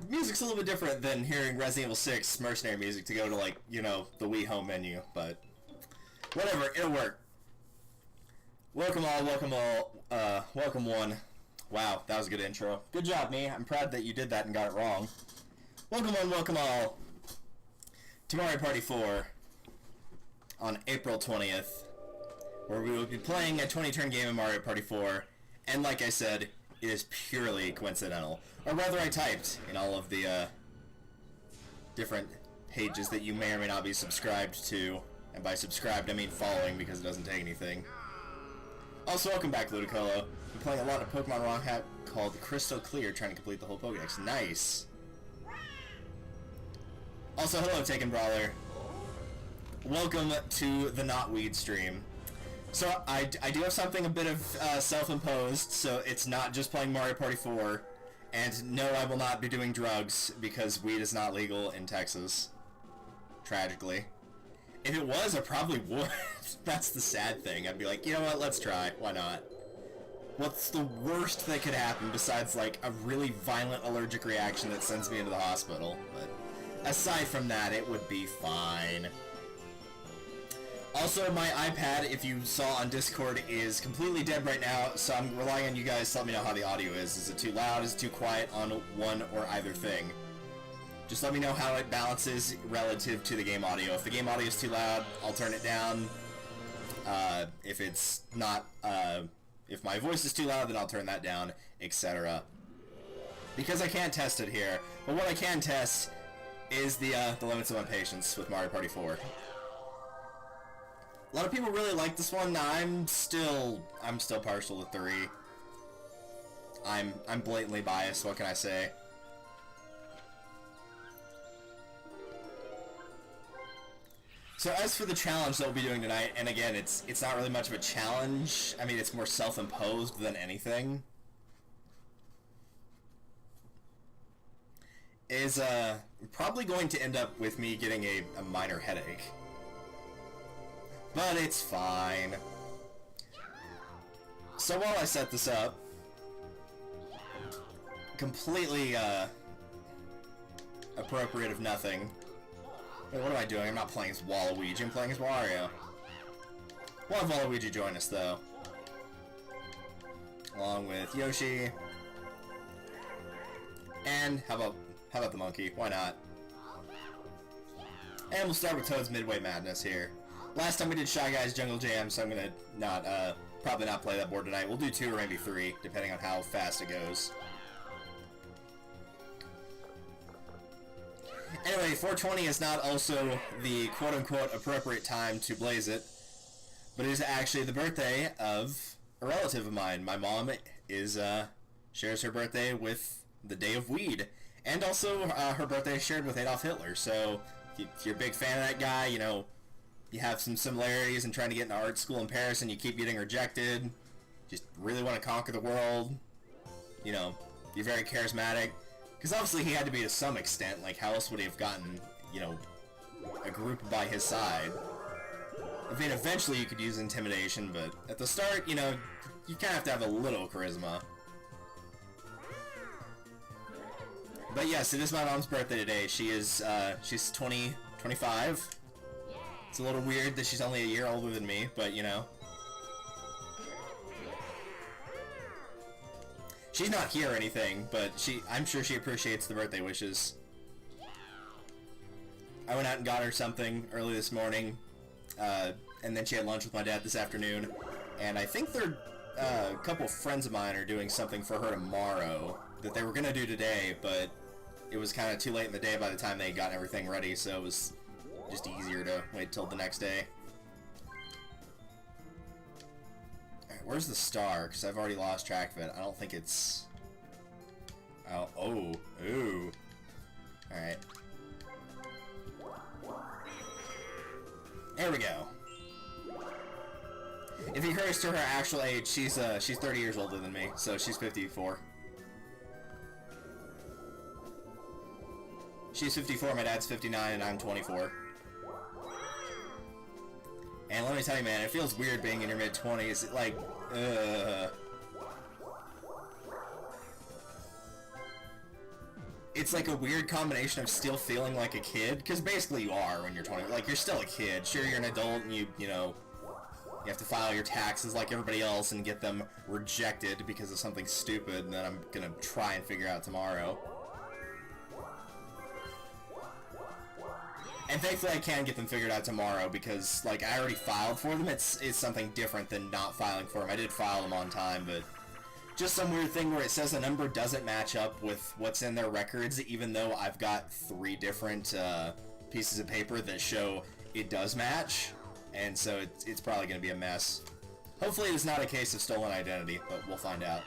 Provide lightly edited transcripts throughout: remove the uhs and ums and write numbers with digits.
Music's a little bit different than hearing Resident Evil 6 mercenary music to go to, like, you know, the Wii home menu, but whatever, it'll work. Welcome all, welcome one. Wow, that was a good intro. Good job, me. I'm proud that you did that and got it wrong. Welcome on, welcome all to Mario Party 4 on April 20th, where we will be playing a 20-turn game of Mario Party 4, and like I said, it is purely coincidental. Or rather, I typed in all of the different pages that you may or may not be subscribed to, and by subscribed I mean following because it doesn't take anything. Also, welcome back, Ludicolo. I'm playing a lot of Pokemon ROM hack called Crystal Clear, trying to complete the whole Pokédex. Nice! Also, hello, Taken Brawler. Welcome to the Not Weed stream. So, I do have something a bit of self-imposed, so it's not just playing Mario Party 4, and no, I will not be doing drugs, because weed is not legal in Texas. Tragically. If it was, I probably would. That's the sad thing. I'd be like, you know what, let's try. Why not? What's the worst that could happen besides, like, a really violent allergic reaction that sends me into the hospital? But aside from that, it would be fine. Also, my iPad, if you saw on Discord, is completely dead right now, so I'm relying on you guys to let me know how the audio is. Is it too loud? Is it too quiet on one or either thing? Just let me know how it balances relative to the game audio. If the game audio is too loud, I'll turn it down. If it's not, if my voice is too loud, then I'll turn that down, etc. Because I can't test it here. But what I can test is the limits of my patience with Mario Party 4. A lot of people really like this one. I'm still partial to 3. I'm blatantly biased, what can I say? So as for the challenge that we'll be doing tonight, and again, it's not really much of a challenge. I mean, it's more self-imposed than anything. Is probably going to end up with me getting a minor headache. But it's fine. So while I set this up, completely appropriate of nothing. Wait, what am I doing? I'm not playing as Waluigi, I'm playing as Wario. We'll have Waluigi join us though. Along with Yoshi. And how about the monkey? Why not? And we'll start with Toad's Midway Madness here. Last time we did Shy Guys Jungle Jam, so I'm gonna not probably not play that board tonight. We'll do 2 or maybe 3, depending on how fast it goes. Anyway, 420 is not also the quote-unquote appropriate time to blaze it, but it is actually the birthday of a relative of mine. My mom is shares her birthday with the day of weed, and also her birthday is shared with Adolf Hitler. So if you're a big fan of that guy, you know, you have some similarities in trying to get into art school in Paris and you keep getting rejected, just really want to conquer the world, you know, you're very charismatic, because obviously he had to be to some extent. Like, how else would he have gotten, you know, a group by his side? I mean, eventually you could use intimidation, but at the start, you know, you kind of have to have a little charisma. But yes, it is my mom's birthday today. She is, she's 25. It's a little weird that she's only a year older than me, but you know. She's not here or anything, but I'm sure she appreciates the birthday wishes. I went out and got her something early this morning, and then she had lunch with my dad this afternoon, and I think a couple of friends of mine are doing something for her tomorrow that they were going to do today, but it was kind of too late in the day by the time they got everything ready, so it was just easier to wait till the next day. Alright, where's the star? Because I've already lost track of it. I don't think it's... Ooh. Alright. There we go. If you curse to her actual age, she's 30 years older than me, so she's 54. She's 54, my dad's 59, and I'm 24. And let me tell you, man, it feels weird being in your mid-20s. Like, it's like a weird combination of still feeling like a kid, because basically you are when you're 20. Like, you're still a kid. Sure, you're an adult and you know, you have to file your taxes like everybody else and get them rejected because of something stupid that I'm gonna try and figure out tomorrow. And thankfully I can get them figured out tomorrow because, like, I already filed for them. It's something different than not filing for them. I did file them on time, but just some weird thing where it says a number doesn't match up with what's in their records, even though I've got 3 different pieces of paper that show it does match. And so it's probably going to be a mess. Hopefully it's not a case of stolen identity, but we'll find out.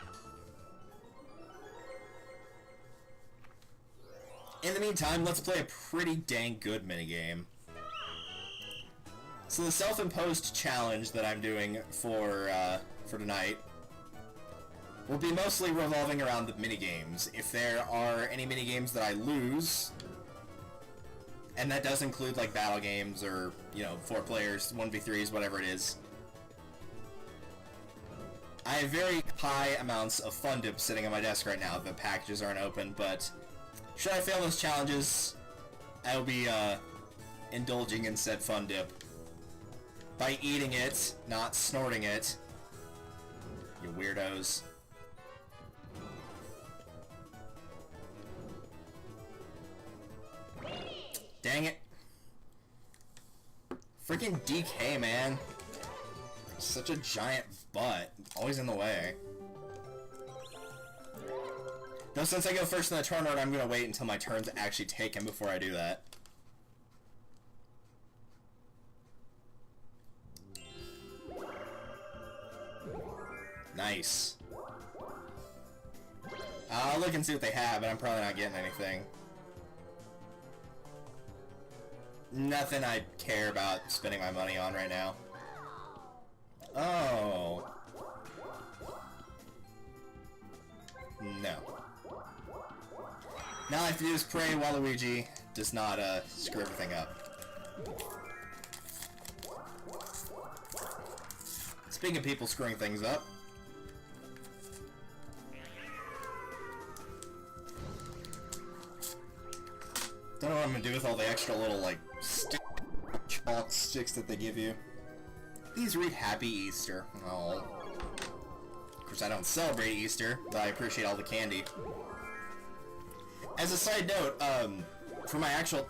In the meantime, let's play a pretty dang good minigame. So the self-imposed challenge that I'm doing for tonight will be mostly revolving around the minigames. If there are any minigames that I lose, and that does include like battle games or, you know, 4 players, 1v3s, whatever it is. I have very high amounts of fun dip sitting on my desk right now. The packages aren't open, but should I fail those challenges, I will be indulging in said fun dip by eating it, not snorting it. You weirdos. Dang it. Freaking DK, man. Such a giant butt. Always in the way. Though since I go first in the turn order, I'm gonna wait until my turn's actually taken before I do that. Nice. I'll look and see what they have, but I'm probably not getting anything. Nothing I care about spending my money on right now. Oh. No. Now all I have to do is pray Waluigi does not screw everything up. Speaking of people screwing things up, don't know what I'm gonna do with all the extra little, like, chalk sticks that they give you. Please read Happy Easter. Oh. Of course, I don't celebrate Easter, but I appreciate all the candy. As a side note, for my actual...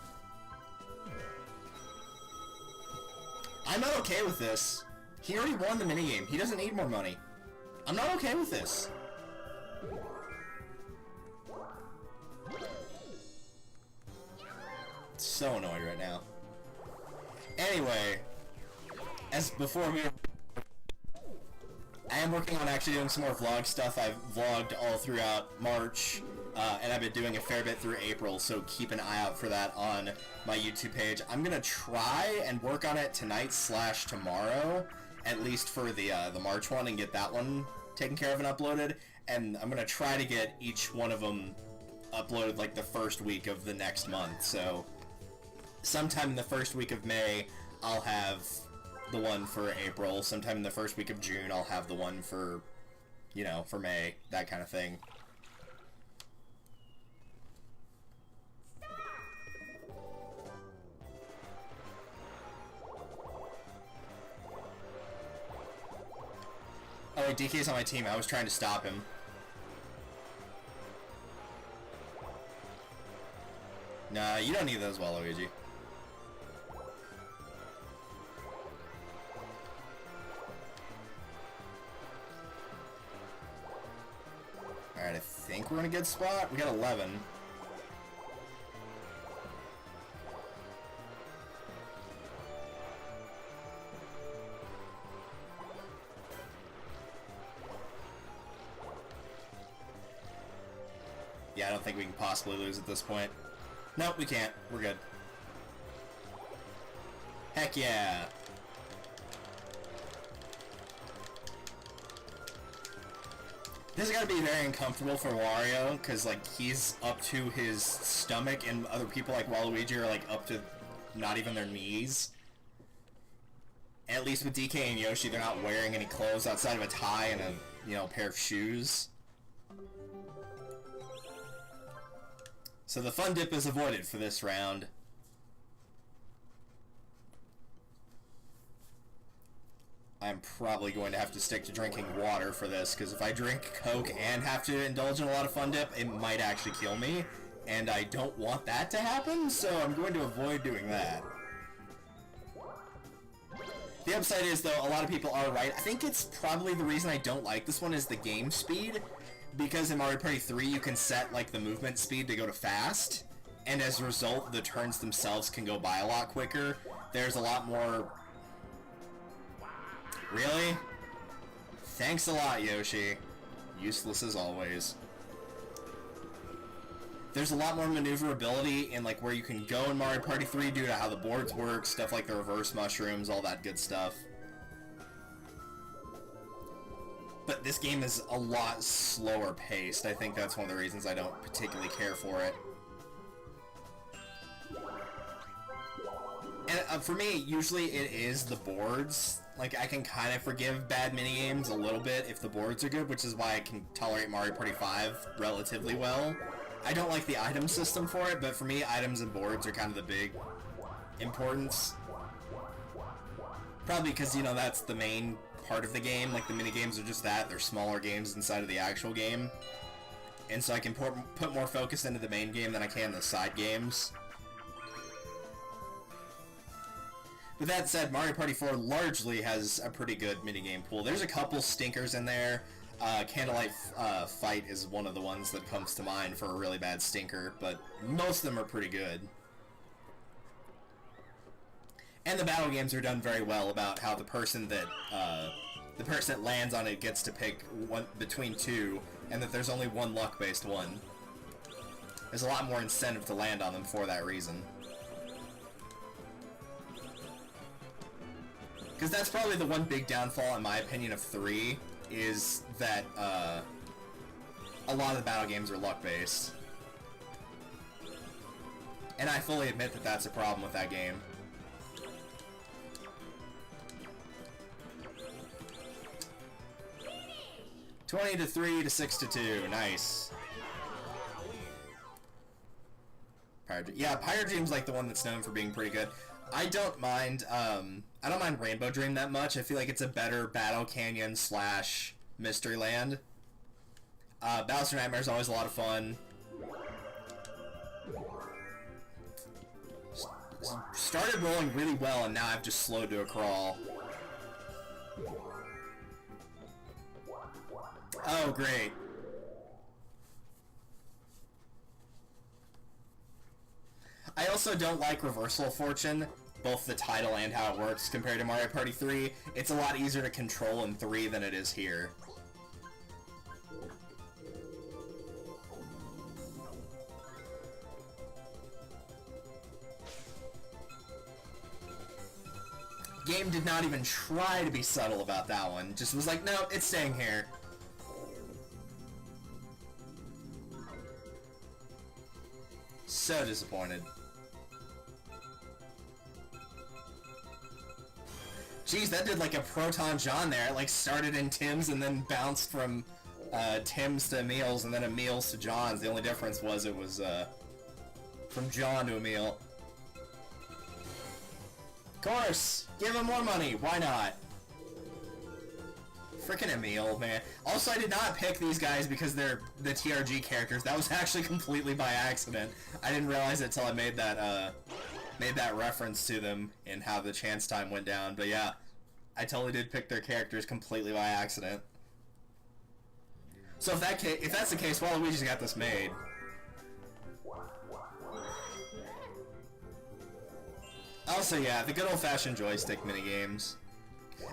I'm not okay with this. He already won the minigame. He doesn't need more money. I'm not okay with this. So annoyed right now. Anyway, as before I am working on actually doing some more vlog stuff. I've vlogged all throughout March, and I've been doing a fair bit through April, so keep an eye out for that on my YouTube page. I'm gonna try and work on it tonight/tomorrow, at least for the March one, and get that one taken care of and uploaded. And I'm gonna try to get each one of them uploaded like the first week of the next month. So sometime in the first week of May, I'll have the one for April. Sometime in the first week of June, I'll have the one for, you know, for May, that kind of thing. Oh wait, DK's on my team. I was trying to stop him. Nah, you don't need those, Waluigi. Alright, I think we're in a good spot. We got 11. Yeah, I don't think we can possibly lose at this point. Nope, we can't. We're good. Heck yeah! This is gotta be very uncomfortable for Wario, because, like, he's up to his stomach, and other people like Waluigi are, like, up to not even their knees. At least with DK and Yoshi, they're not wearing any clothes outside of a tie and a, you know, pair of shoes. So the fun dip is avoided for this round. I'm probably going to have to stick to drinking water for this, because if I drink Coke and have to indulge in a lot of fun dip, it might actually kill me, and I don't want that to happen, so I'm going to avoid doing that. The upside is, though, a lot of people are right. I think it's probably the reason I don't like this one is the game speed, because in Mario Party 3 you can set, like, the movement speed to go to fast, and as a result, the turns themselves can go by a lot quicker. There's a lot more... Really? Thanks a lot, Yoshi. Useless as always. There's a lot more maneuverability in like where you can go in Mario Party 3 due to how the boards work, stuff like the reverse mushrooms, all that good stuff. But this game is a lot slower paced. I think that's one of the reasons I don't particularly care for it. And for me, usually it is the boards. Like, I can kind of forgive bad minigames a little bit if the boards are good, which is why I can tolerate Mario Party 5 relatively well. I don't like the item system for it, but for me, items and boards are kind of the big importance. Probably because, you know, that's the main part of the game. Like, the minigames are just that. They're smaller games inside of the actual game. And so I can put more focus into the main game than I can the side games. With that said, Mario Party 4 largely has a pretty good minigame pool. There's a couple stinkers in there. Candlelight Fight is one of the ones that comes to mind for a really bad stinker, but most of them are pretty good. And the battle games are done very well about how the person that lands on it gets to pick one between two, and that there's only one luck-based one. There's a lot more incentive to land on them for that reason. Because that's probably the one big downfall, in my opinion, of 3, is that a lot of the battle games are luck-based. And I fully admit that that's a problem with that game. $20 to 3 to 6 to 2. Nice. Yeah, Pirate Dream's like the one that's known for being pretty good. I don't mind Rainbow Dream that much. I feel like it's a better Battle Canyon / Mystery Land. Bowser Nightmare is always a lot of fun. Started rolling really well, and now I've just slowed to a crawl. Oh, great. I also don't like Reversal of Fortune, both the title and how it works compared to Mario Party 3. It's a lot easier to control in 3 than it is here. Game did not even try to be subtle about that one. Just was like, no, it's staying here. So disappointed. Jeez, that did like a Proton John there. It like started in Tim's and then bounced from Tim's to Emil's and then Emil's to John's. The only difference was it was from John to Emil. Of course! Give him more money! Why not? Frickin' Emil, man. Also, I did not pick these guys because they're the TRG characters. That was actually completely by accident. I didn't realize it till I made that reference to them and how the chance time went down. But yeah, I totally did pick their characters completely by accident. So if that's the case, Waluigi's got this made. Also, yeah, the good old-fashioned joystick minigames.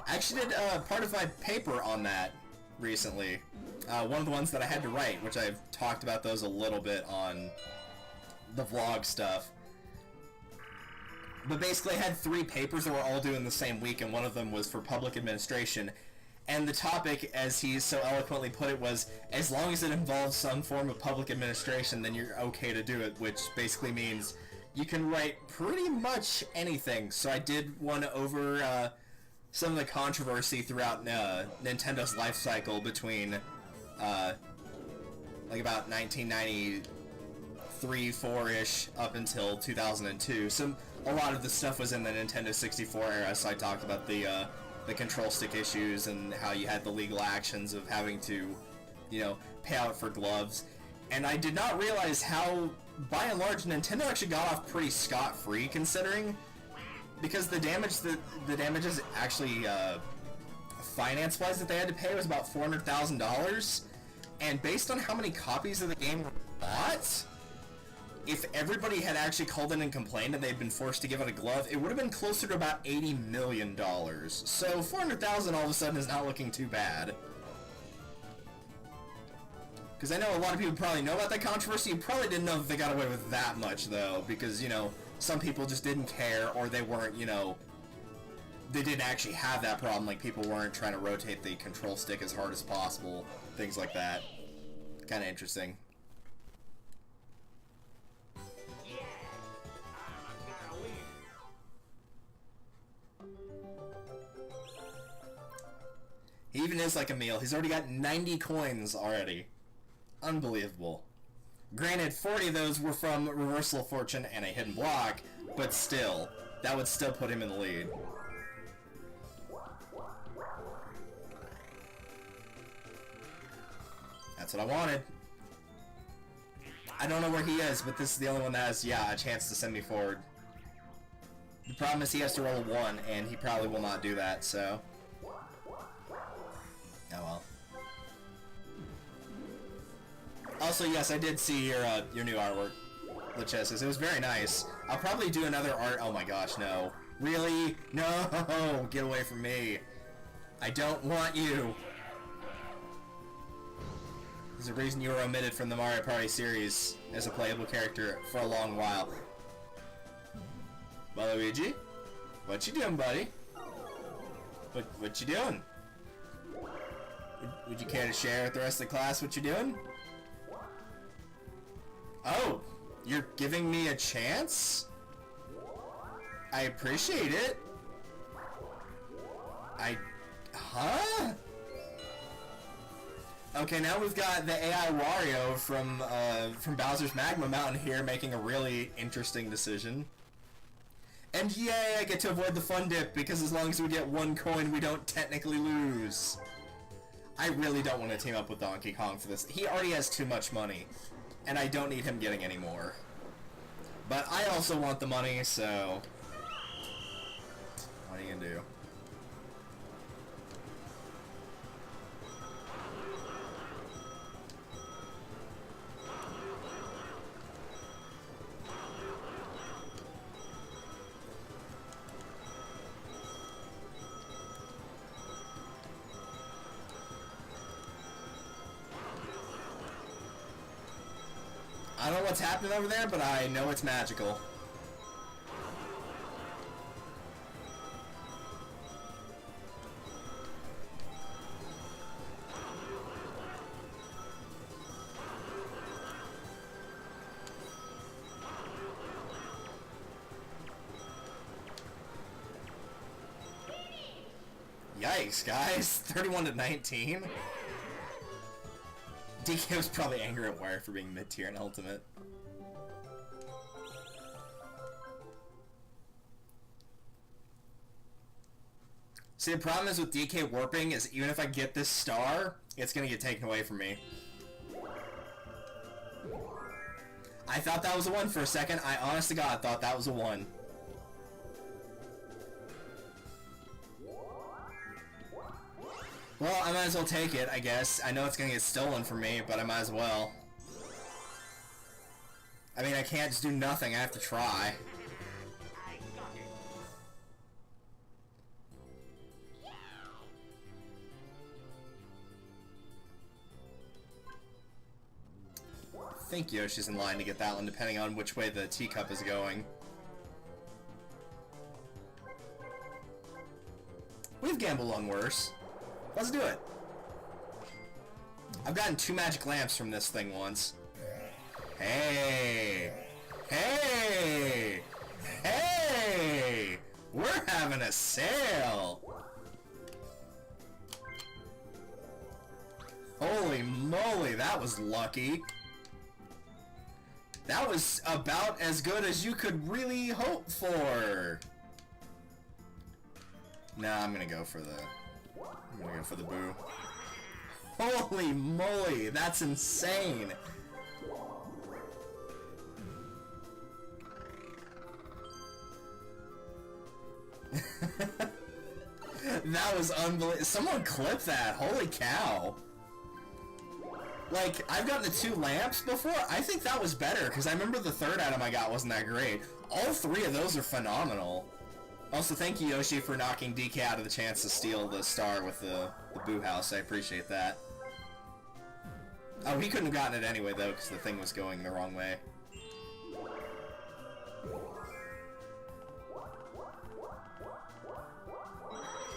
I actually did part of my paper on that recently. One of the ones that I had to write, which I've talked about those a little bit on the vlog stuff. But basically I had 3 papers that were all due in the same week, and one of them was for public administration. And the topic, as he so eloquently put it, was, as long as it involves some form of public administration, then you're okay to do it, which basically means you can write pretty much anything. So I did one over some of the controversy throughout Nintendo's life cycle between like about 1993 3, 4-ish up until 2002. So a lot of the stuff was in the Nintendo 64 era, so I talked about the control stick issues and how you had the legal actions of having to, you know, pay out for gloves. And I did not realize how, by and large, Nintendo actually got off pretty scot-free, considering, because the damages actually, finance-wise that they had to pay was about $400,000, and based on how many copies of the game were bought, if everybody had actually called in and complained and they'd been forced to give it a glove, it would have been closer to about $80 million. So $400,000 all of a sudden is not looking too bad. Because I know a lot of people probably know about that controversy. You probably didn't know that they got away with that much, though, because, you know, some people just didn't care, or they weren't, you know, they didn't actually have that problem, like people weren't trying to rotate the control stick as hard as possible, things like that. Kind of interesting. He even is like a meal. He's already got 90 coins already. Unbelievable. Granted, 40 of those were from Reversal of Fortune and a hidden block, but still, that would still put him in the lead. That's what I wanted. I don't know where he is, but this is the only one that has, yeah, a chance to send me forward. The problem is he has to roll a 1, and he probably will not do that, so... Oh well. Also, yes, I did see your new artwork, Lachesis. It was very nice. I'll probably do another art... Oh my gosh, no. Really? No! Get away from me. I don't want you. There's a reason you were omitted from the Mario Party series as a playable character for a long while. Waluigi? What you doing, buddy? What you doing? Would you care to share with the rest of the class what you're doing? Oh, you're giving me a chance? I appreciate it. Huh? Okay, now we've got the AI Wario from Bowser's Magma Mountain here making a really interesting decision. And yay, I get to avoid the fun dip, because as long as we get 1 coin, we don't technically lose. I really don't want to team up with Donkey Kong for this. He already has too much money, and I don't need him getting any more. But I also want the money, so... what are you gonna do? I don't know what's happening over there, but I know it's magical. Yikes, guys. 31-19? DK was probably angry at Wire for being mid-tier in Ultimate. See, the problem is with DK warping is even if I get this star, it's gonna get taken away from me. I thought that was a 1 for a second. I honest to God thought that was a 1. Well, I might as well take it, I guess. I know it's gonna get stolen from me, but I might as well. I mean, I can't just do nothing. I have to try. I think Yoshi's in line to get that one, depending on which way the teacup is going. We've gambled on worse. Let's do it. I've gotten 2 magic lamps from this thing once. Hey! Hey! Hey! We're having a sale! Holy moly, that was lucky. That was about as good as you could really hope for. Nah, I'm gonna go for the boo. Holy moly, that's insane. That was unbelievable. Someone clip that. Holy cow. Like, I've gotten the 2 lamps before. I think that was better, because I remember the 3rd item I got wasn't that great. All 3 of those are phenomenal. Also, thank you, Yoshi, for knocking DK out of the chance to steal the star with the Boo House. I appreciate that. Oh, he couldn't have gotten it anyway, though, because the thing was going the wrong way.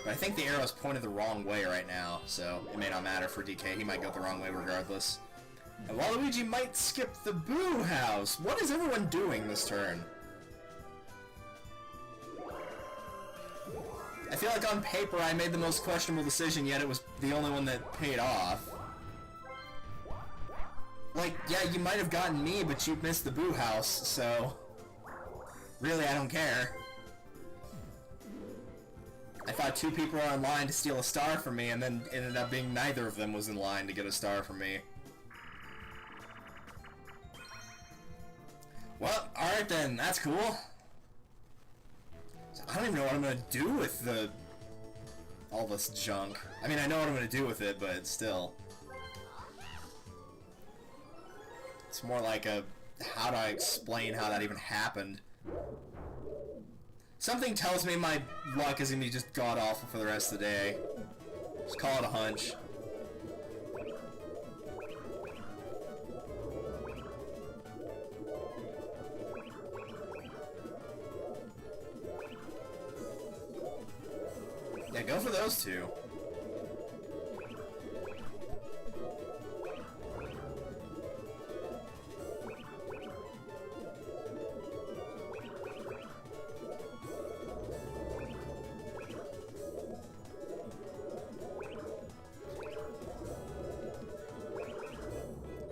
But I think the arrow's pointed the wrong way right now, so it may not matter for DK. He might go the wrong way regardless. And Waluigi might skip the Boo House. What is everyone doing this turn? I feel like on paper I made the most questionable decision, yet it was the only one that paid off. Like, yeah, you might have gotten me, but you missed the Boo House, so... Really, I don't care. I thought 2 people were in line to steal a star from me, and then it ended up being neither of them was in line to get a star from me. Well, alright then, that's cool. So I don't even know what I'm gonna do with all this junk. I mean, I know what I'm gonna do with it, but still. It's more like a, how do I explain how that even happened? Something tells me my luck is gonna be just god-awful for the rest of the day. Just call it a hunch. Yeah, go for those 2.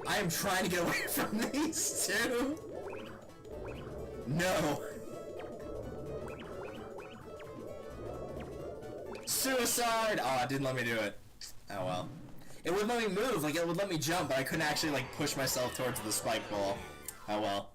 I am trying to get away from these 2. No. Suicide! Oh, it didn't let me do it. Oh well. It would let me move, like it would let me jump, but I couldn't actually like push myself towards the spike ball. Oh well.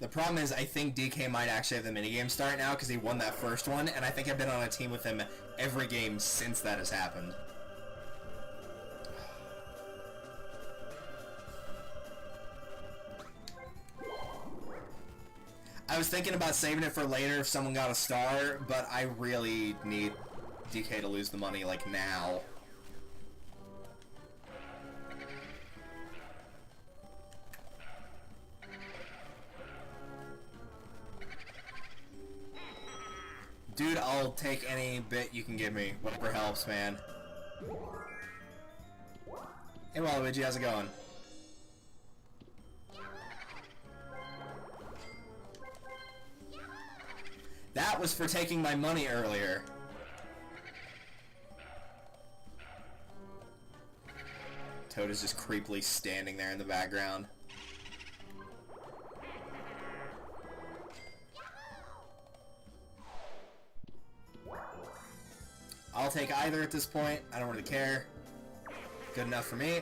The problem is, I think DK might actually have the minigame start now, because he won that first one, and I think I've been on a team with him every game since that has happened. I was thinking about saving it for later if someone got a star, but I really need DK to lose the money, like, now. Dude, I'll take any bit you can give me. Whatever helps, man. Hey, Waluigi, how's it going? That was for taking my money earlier. Toad is just creepily standing there in the background. I'll take either at this point. I don't really care. Good enough for me.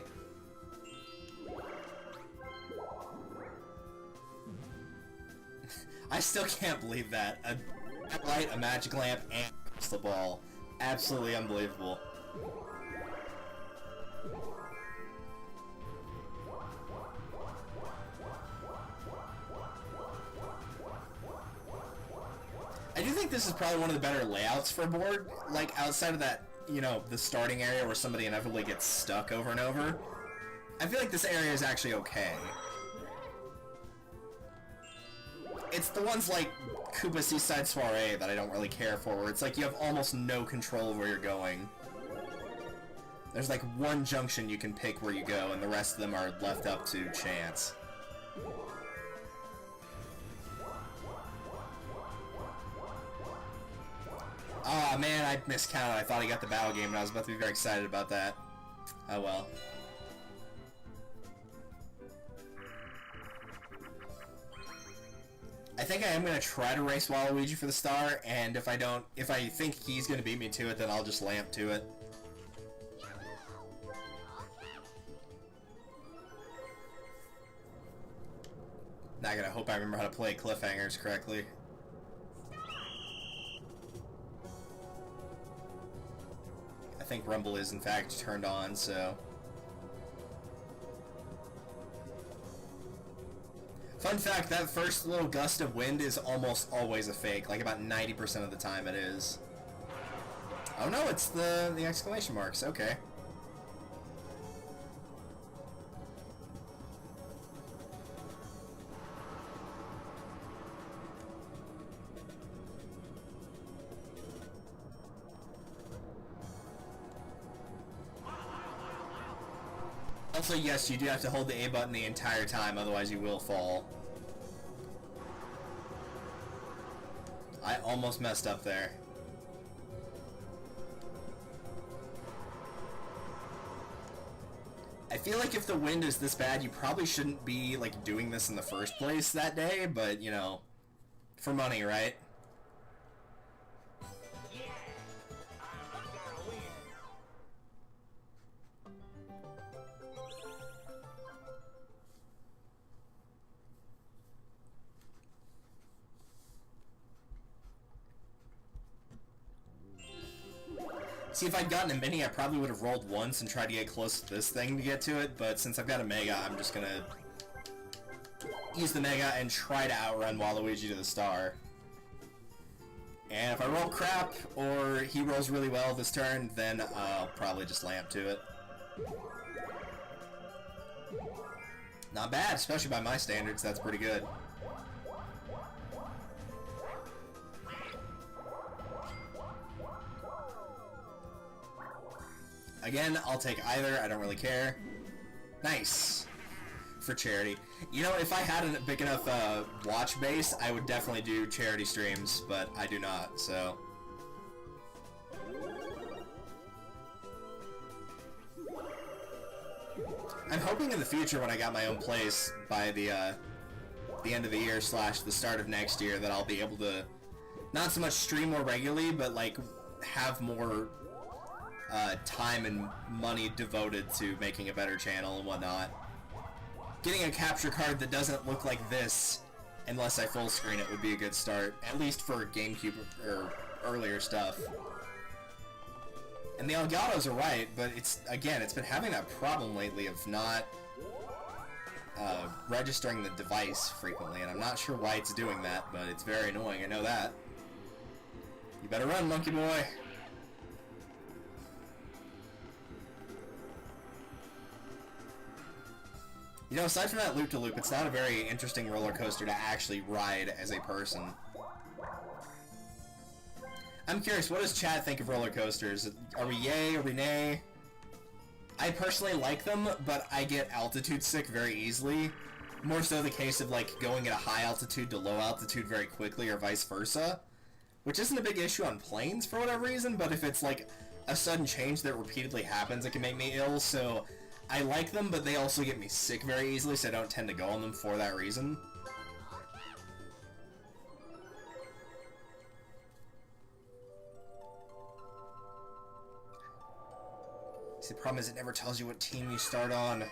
I still can't believe that. A light, a magic lamp, and a crystal ball. Absolutely unbelievable. I do think this is probably one of the better layouts for a board, like outside of that, you know, the starting area where somebody inevitably gets stuck over and over. I feel like this area is actually okay. It's the ones like Koopa Seaside Soiree that I don't really care for, where it's like you have almost no control of where you're going. There's like one junction you can pick where you go, and the rest of them are left up to chance. Oh man, I miscounted. I thought he got the battle game, and I was about to be very excited about that. Oh well. I think I am going to try to race Waluigi for the star, and if I think he's going to beat me to it, then I'll just lamp to it. Now I gotta hope I remember how to play cliffhangers correctly. I think Rumble is in fact turned on, so... Fun fact, that first little gust of wind is almost always a fake. Like about 90% of the time it is. Oh no, it's the exclamation marks. Okay. Also, yes, you do have to hold the A button the entire time, otherwise you will fall. I almost messed up there. I feel like if the wind is this bad, you probably shouldn't be, like, doing this in the first place that day, but, you know, for money, right? See, if I'd gotten a mini, I probably would have rolled once and tried to get close to this thing to get to it, but since I've got a Mega, I'm just gonna use the Mega and try to outrun Waluigi to the star. And if I roll crap, or he rolls really well this turn, then I'll probably just lamp to it. Not bad, especially by my standards, that's pretty good. Again, I'll take either, I don't really care. Nice. For charity. You know, if I had a big enough watch base, I would definitely do charity streams, but I do not, so... I'm hoping in the future when I got my own place by the end of the year / the start of next year that I'll be able to not so much stream more regularly, but like have more time and money devoted to making a better channel and whatnot. Getting a capture card that doesn't look like this, unless I full screen it, would be a good start, at least for GameCube or earlier stuff. And the Elgato's are right, but it's been having that problem lately of not registering the device frequently, and I'm not sure why it's doing that, but it's very annoying, I know that. You better run, monkey boy! You know, aside from that loop-to-loop, it's not a very interesting roller coaster to actually ride as a person. I'm curious, what does chat think of roller coasters? Are we yay? Are we nay? I personally like them, but I get altitude sick very easily. More so the case of, like, going at a high altitude to low altitude very quickly, or vice versa. Which isn't a big issue on planes for whatever reason, but if it's, like, a sudden change that repeatedly happens, it can make me ill, so... I like them, but they also get me sick very easily, so I don't tend to go on them for that reason. See, the problem is it never tells you what team you start on.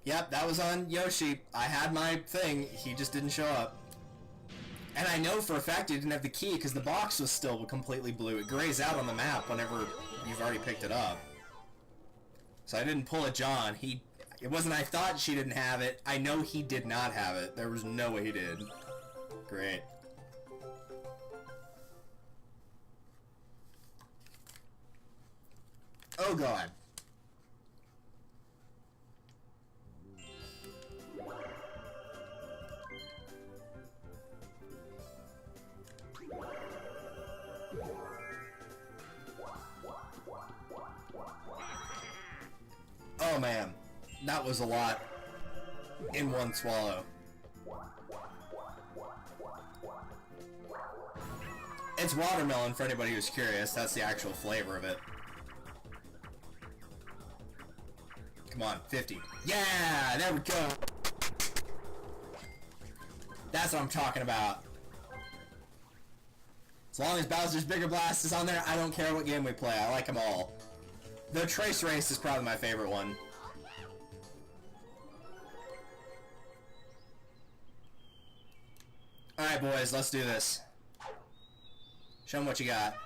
Yep, that was on Yoshi. I had my thing, he just didn't show up. And I know for a fact he didn't have the key because the box was still completely blue. It grays out on the map whenever you've already picked it up. So I didn't pull a John. It wasn't I thought she didn't have it. I know he did not have it. There was no way he did. Great. so good. Oh man, that was a lot in one swallow. It's watermelon for anybody who's curious. That's the actual flavor of it. Come on, 50. Yeah, there we go. That's what I'm talking about. As long as Bowser's Bigger Blast is on there, I don't care what game we play. I like them all. The Trace Race is probably my favorite one. Alright, boys, let's do this. Show them what you got.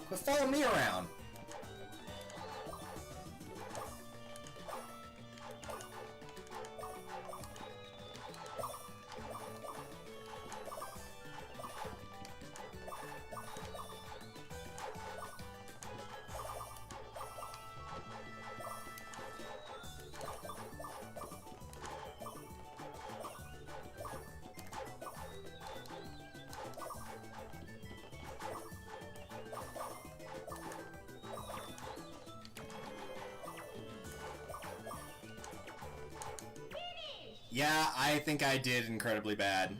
But follow me around. Yeah, I think I did incredibly bad.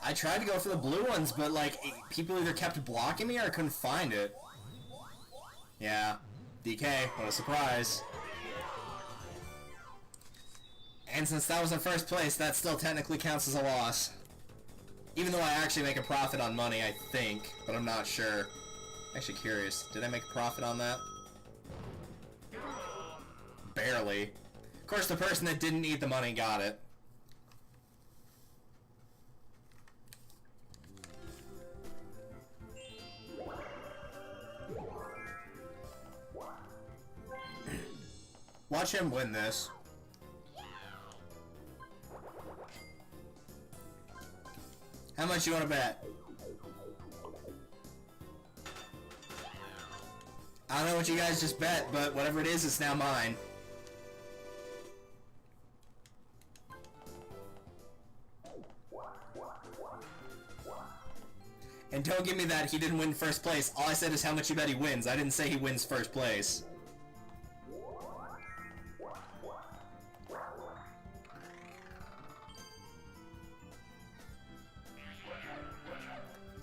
I tried to go for the blue ones, but like, people either kept blocking me or I couldn't find it. Yeah, DK, what a surprise. And since that was in first place, that still technically counts as a loss. Even though I actually make a profit on money, I think, but I'm not sure. Actually curious, did I make a profit on that? Barely. Of course, the person that didn't need the money got it. Watch him win this. How much you want to bet? I don't know what you guys just bet, but whatever it is, it's now mine. And don't give me that he didn't win first place. All I said is how much you bet he wins. I didn't say he wins first place.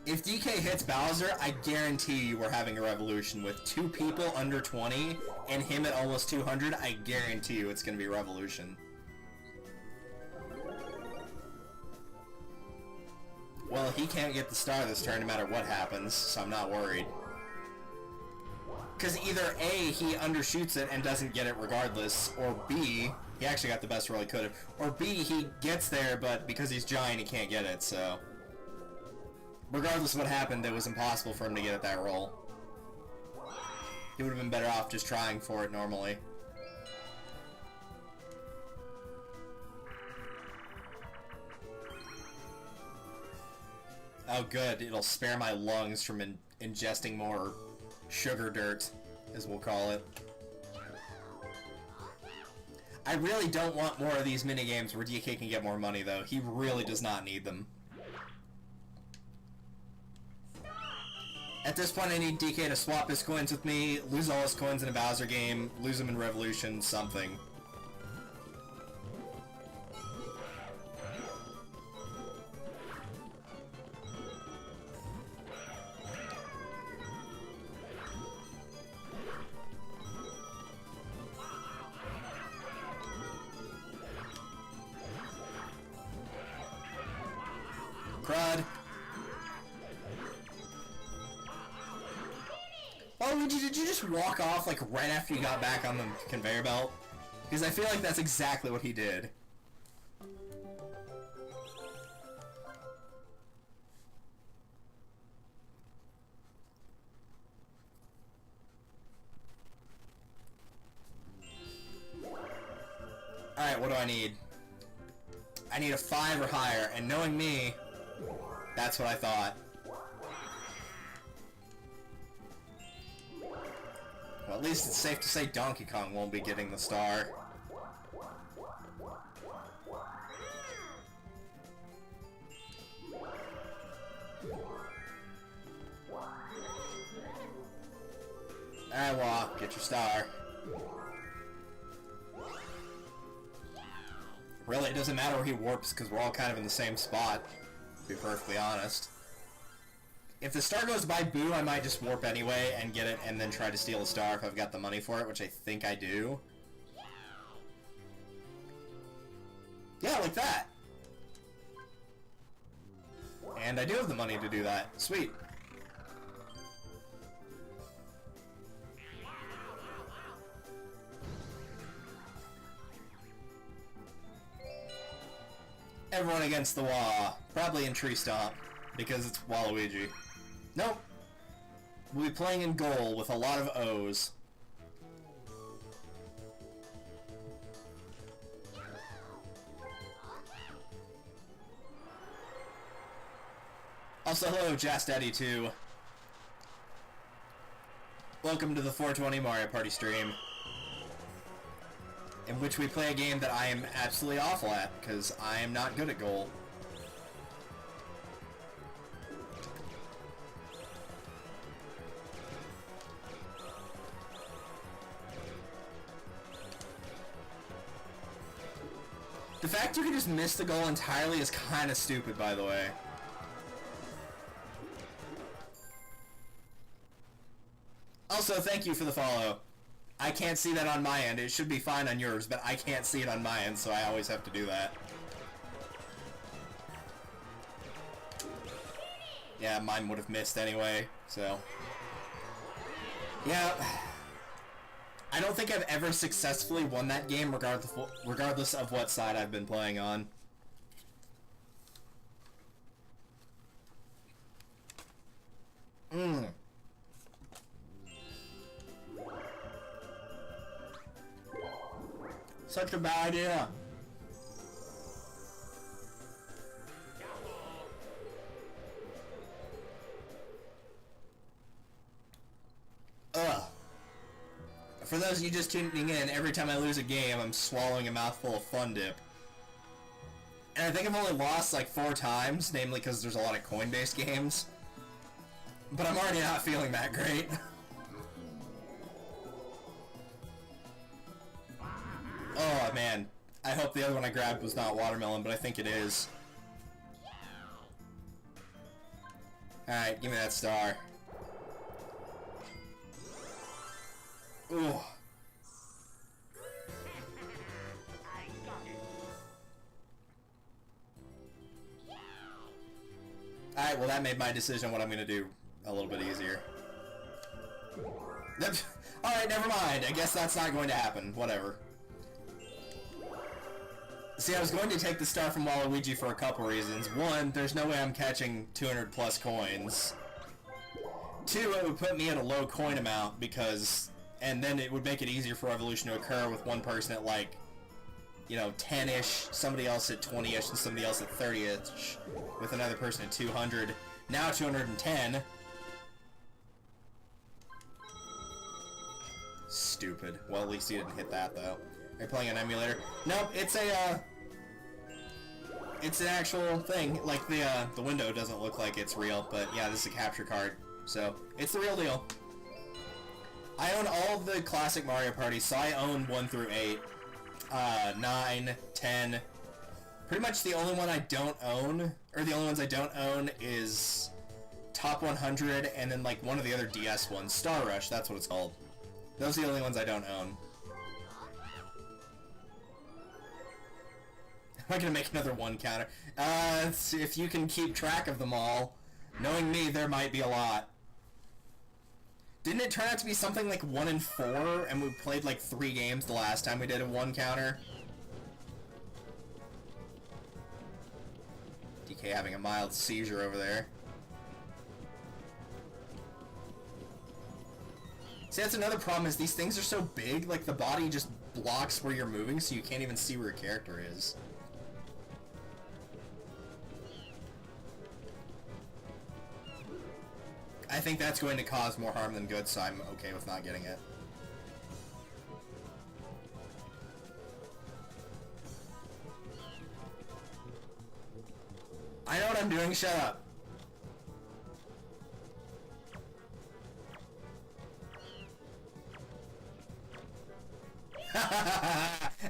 If DK hits Bowser, I guarantee you we're having a revolution. With 2 people under 20 and him at almost 200, I guarantee you it's going to be a revolution. Well, he can't get the star this turn no matter what happens, so I'm not worried. Because either A, he undershoots it and doesn't get it regardless, or B, he actually got the best roll he could have, or B, he gets there, but because he's giant, he can't get it, so... Regardless of what happened, it was impossible for him to get at that roll. He would have been better off just trying for it normally. Oh good, it'll spare my lungs from ingesting more sugar dirt, as we'll call it. I really don't want more of these minigames where DK can get more money though. He really does not need them. At this point, I need DK to swap his coins with me, lose all his coins in a Bowser game, lose them in Revolution, something. Crud. Waluigi, did you just walk off, like, right after you got back on the conveyor belt? Because I feel like that's exactly what he did. Alright, what do I need? I need a 5 or higher, and knowing me, that's what I thought. Well, at least it's safe to say Donkey Kong won't be getting the star. Alright, well, get your star. Really, it doesn't matter where he warps, because we're all kind of in the same spot, to be perfectly honest. If the star goes by Boo, I might just warp anyway and get it, and then try to steal a star if I've got the money for it, which I think I do. Yeah, like that! And I do have the money to do that. Sweet. Everyone against the wall. Probably in Tree Stomp, because it's Waluigi. Nope. We'll be playing in goal with a lot of O's. Also, hello, Jast Daddy 2. Welcome to the 420 Mario Party stream, in which we play a game that I am absolutely awful at, because I am not good at goal. The fact you can just miss the goal entirely is kind of stupid, by the way. Also, thank you for the follow. I can't see that on my end. It should be fine on yours, but I can't see it on my end, so I always have to do that. Yeah, mine would have missed anyway, so... Yeah. I don't think I've ever successfully won that game, regardless of what side I've been playing on. Such a bad idea. Ugh. For those of you just tuning in, every time I lose a game, I'm swallowing a mouthful of Fun Dip. And I think I've only lost like 4 times, namely because there's a lot of coin-based games. But I'm already not feeling that great. Oh, man. I hope the other one I grabbed was not watermelon, but I think it is. Alright, give me that star. Ooh. Alright, well that made my decision what I'm gonna do a little bit easier. Alright, never mind. I guess that's not going to happen. Whatever. See, I was going to take the star from Waluigi for a couple reasons. One, there's no way I'm catching 200 plus coins. Two, it would put me at a low coin amount because... And then it would make it easier for evolution to occur with one person at like, you know, 10-ish, somebody else at 20-ish, and somebody else at 30-ish, with another person at 200. Now 210. Stupid. Well, at least you didn't hit that, though. Are you playing an emulator? Nope, it's a, it's an actual thing. Like, the window doesn't look like it's real, but yeah, this is a capture card. So, it's the real deal. I own all of the classic Mario Party, so I own 1 through 8. 9, 10. Pretty much the only one I don't own, or the only ones I don't own is Top 100, and then, like, one of the other DS ones. Star Rush, that's what it's called. Those are the only ones I don't own. Am I gonna make another 1 counter? If you can keep track of them all. Knowing me, there might be a lot. Didn't it turn out to be something like 1 in 4, and we played like 3 games the last time we did a 1 counter? DK having a mild seizure over there. See, that's another problem, is these things are so big, like the body just blocks where you're moving, so you can't even see where your character is. I think that's going to cause more harm than good, so I'm okay with not getting it. I know what I'm doing, shut up.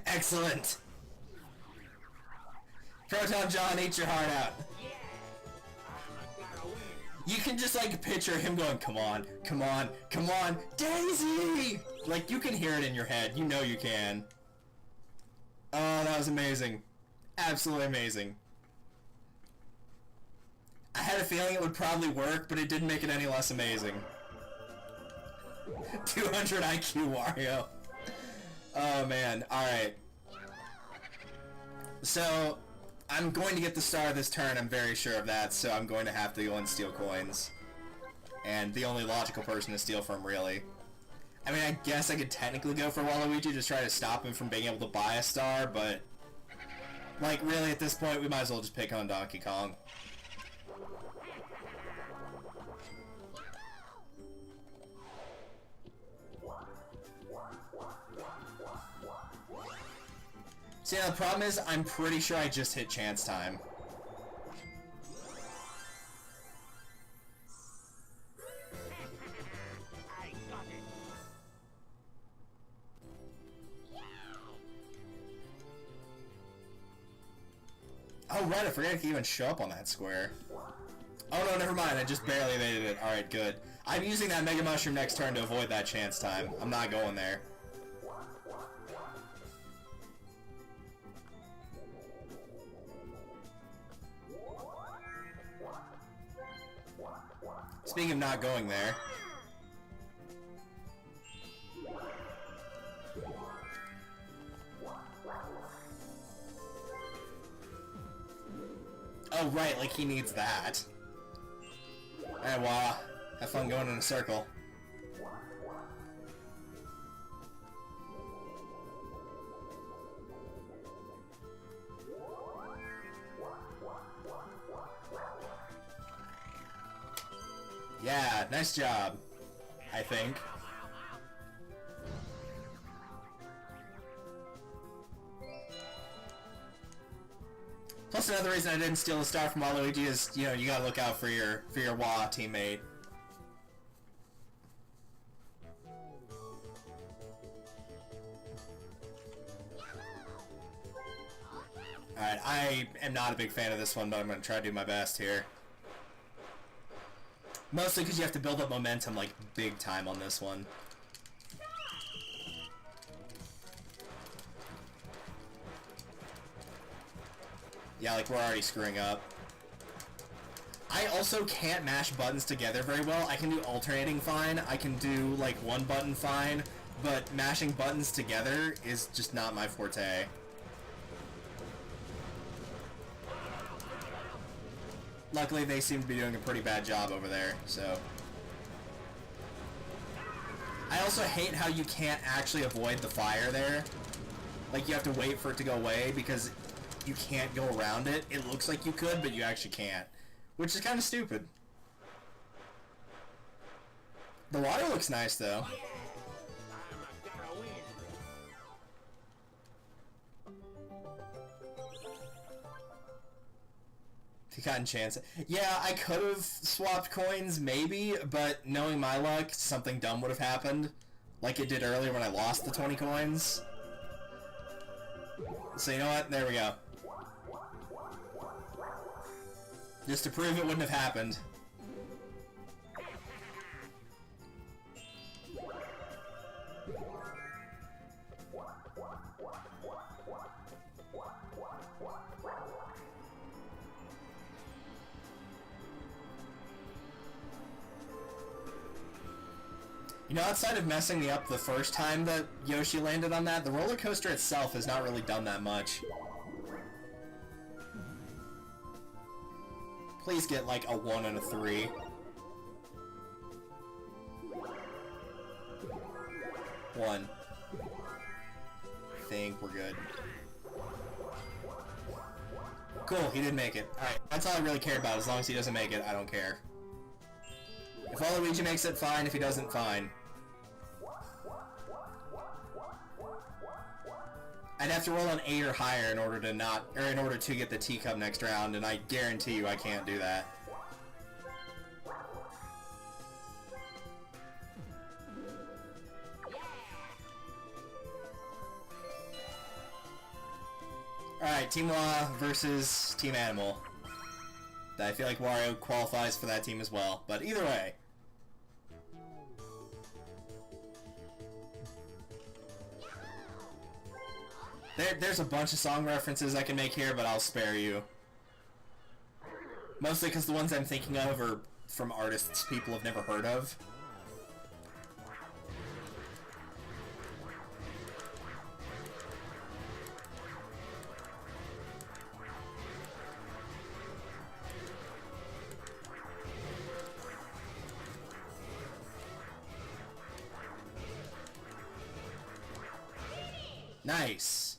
Excellent. Proton John, eat your heart out. You can just like picture him going, come on, come on, come on, Daisy! Like you can hear it in your head, you know you can. Oh, that was amazing. Absolutely amazing. I had a feeling it would probably work, but it didn't make it any less amazing. 200 IQ Wario. Oh man, alright. So, I'm going to get the star this turn, I'm very sure of that, so I'm going to have to go and steal coins. And the only logical person to steal from, really. I mean, I guess I could technically go for Waluigi to try to stop him from being able to buy a star, but... like, really, at this point, we might as well just pick on Donkey Kong. See, now the problem is, I'm pretty sure I just hit chance time. Oh right, I forgot I could even show up on that square. Oh no, never mind, I just barely evaded it. Alright, good. I'm using that Mega Mushroom next turn to avoid that chance time. I'm not going there. Speaking of not going there. Oh right, like he needs that. Alright, wow. Have fun going in a circle. Yeah, nice job, I think. Plus another reason I didn't steal a star from Waluigi is, you know, you gotta look out for your Wah teammate. Alright, I am not a big fan of this one, but I'm gonna try to do my best here. Mostly because you have to build up momentum, like, big time on this one. Yeah, like, we're already screwing up. I also can't mash buttons together very well. I can do alternating fine, I can do, like, one button fine, but mashing buttons together is just not my forte. Luckily, they seem to be doing a pretty bad job over there, so... I also hate how you can't actually avoid the fire there. Like, you have to wait for it to go away, because you can't go around it. It looks like you could, but you actually can't. Which is kind of stupid. The water looks nice, though. Gotten chance. Yeah, I could have swapped coins, maybe, but knowing my luck, something dumb would have happened. Like it did earlier when I lost the 20 coins. So you know what? There we go. Just to prove it wouldn't have happened. You know, outside of messing me up the first time that Yoshi landed on that, the roller coaster itself has not really done that much. Please get like a 1 and a 3. One. I think we're good. Cool, he didn't make it. Alright, that's all I really care about. As long as he doesn't make it, I don't care. If Waluigi makes it, fine. If he doesn't, fine. I'd have to roll an 8 or higher in order to in order to get the teacup next round, and I guarantee you I can't do that. Alright, Team Law versus Team Animal. I feel like Wario qualifies for that team as well, but either way. There's a bunch of song references I can make here, but I'll spare you. Mostly because the ones I'm thinking of are from artists people have never heard of. Nice.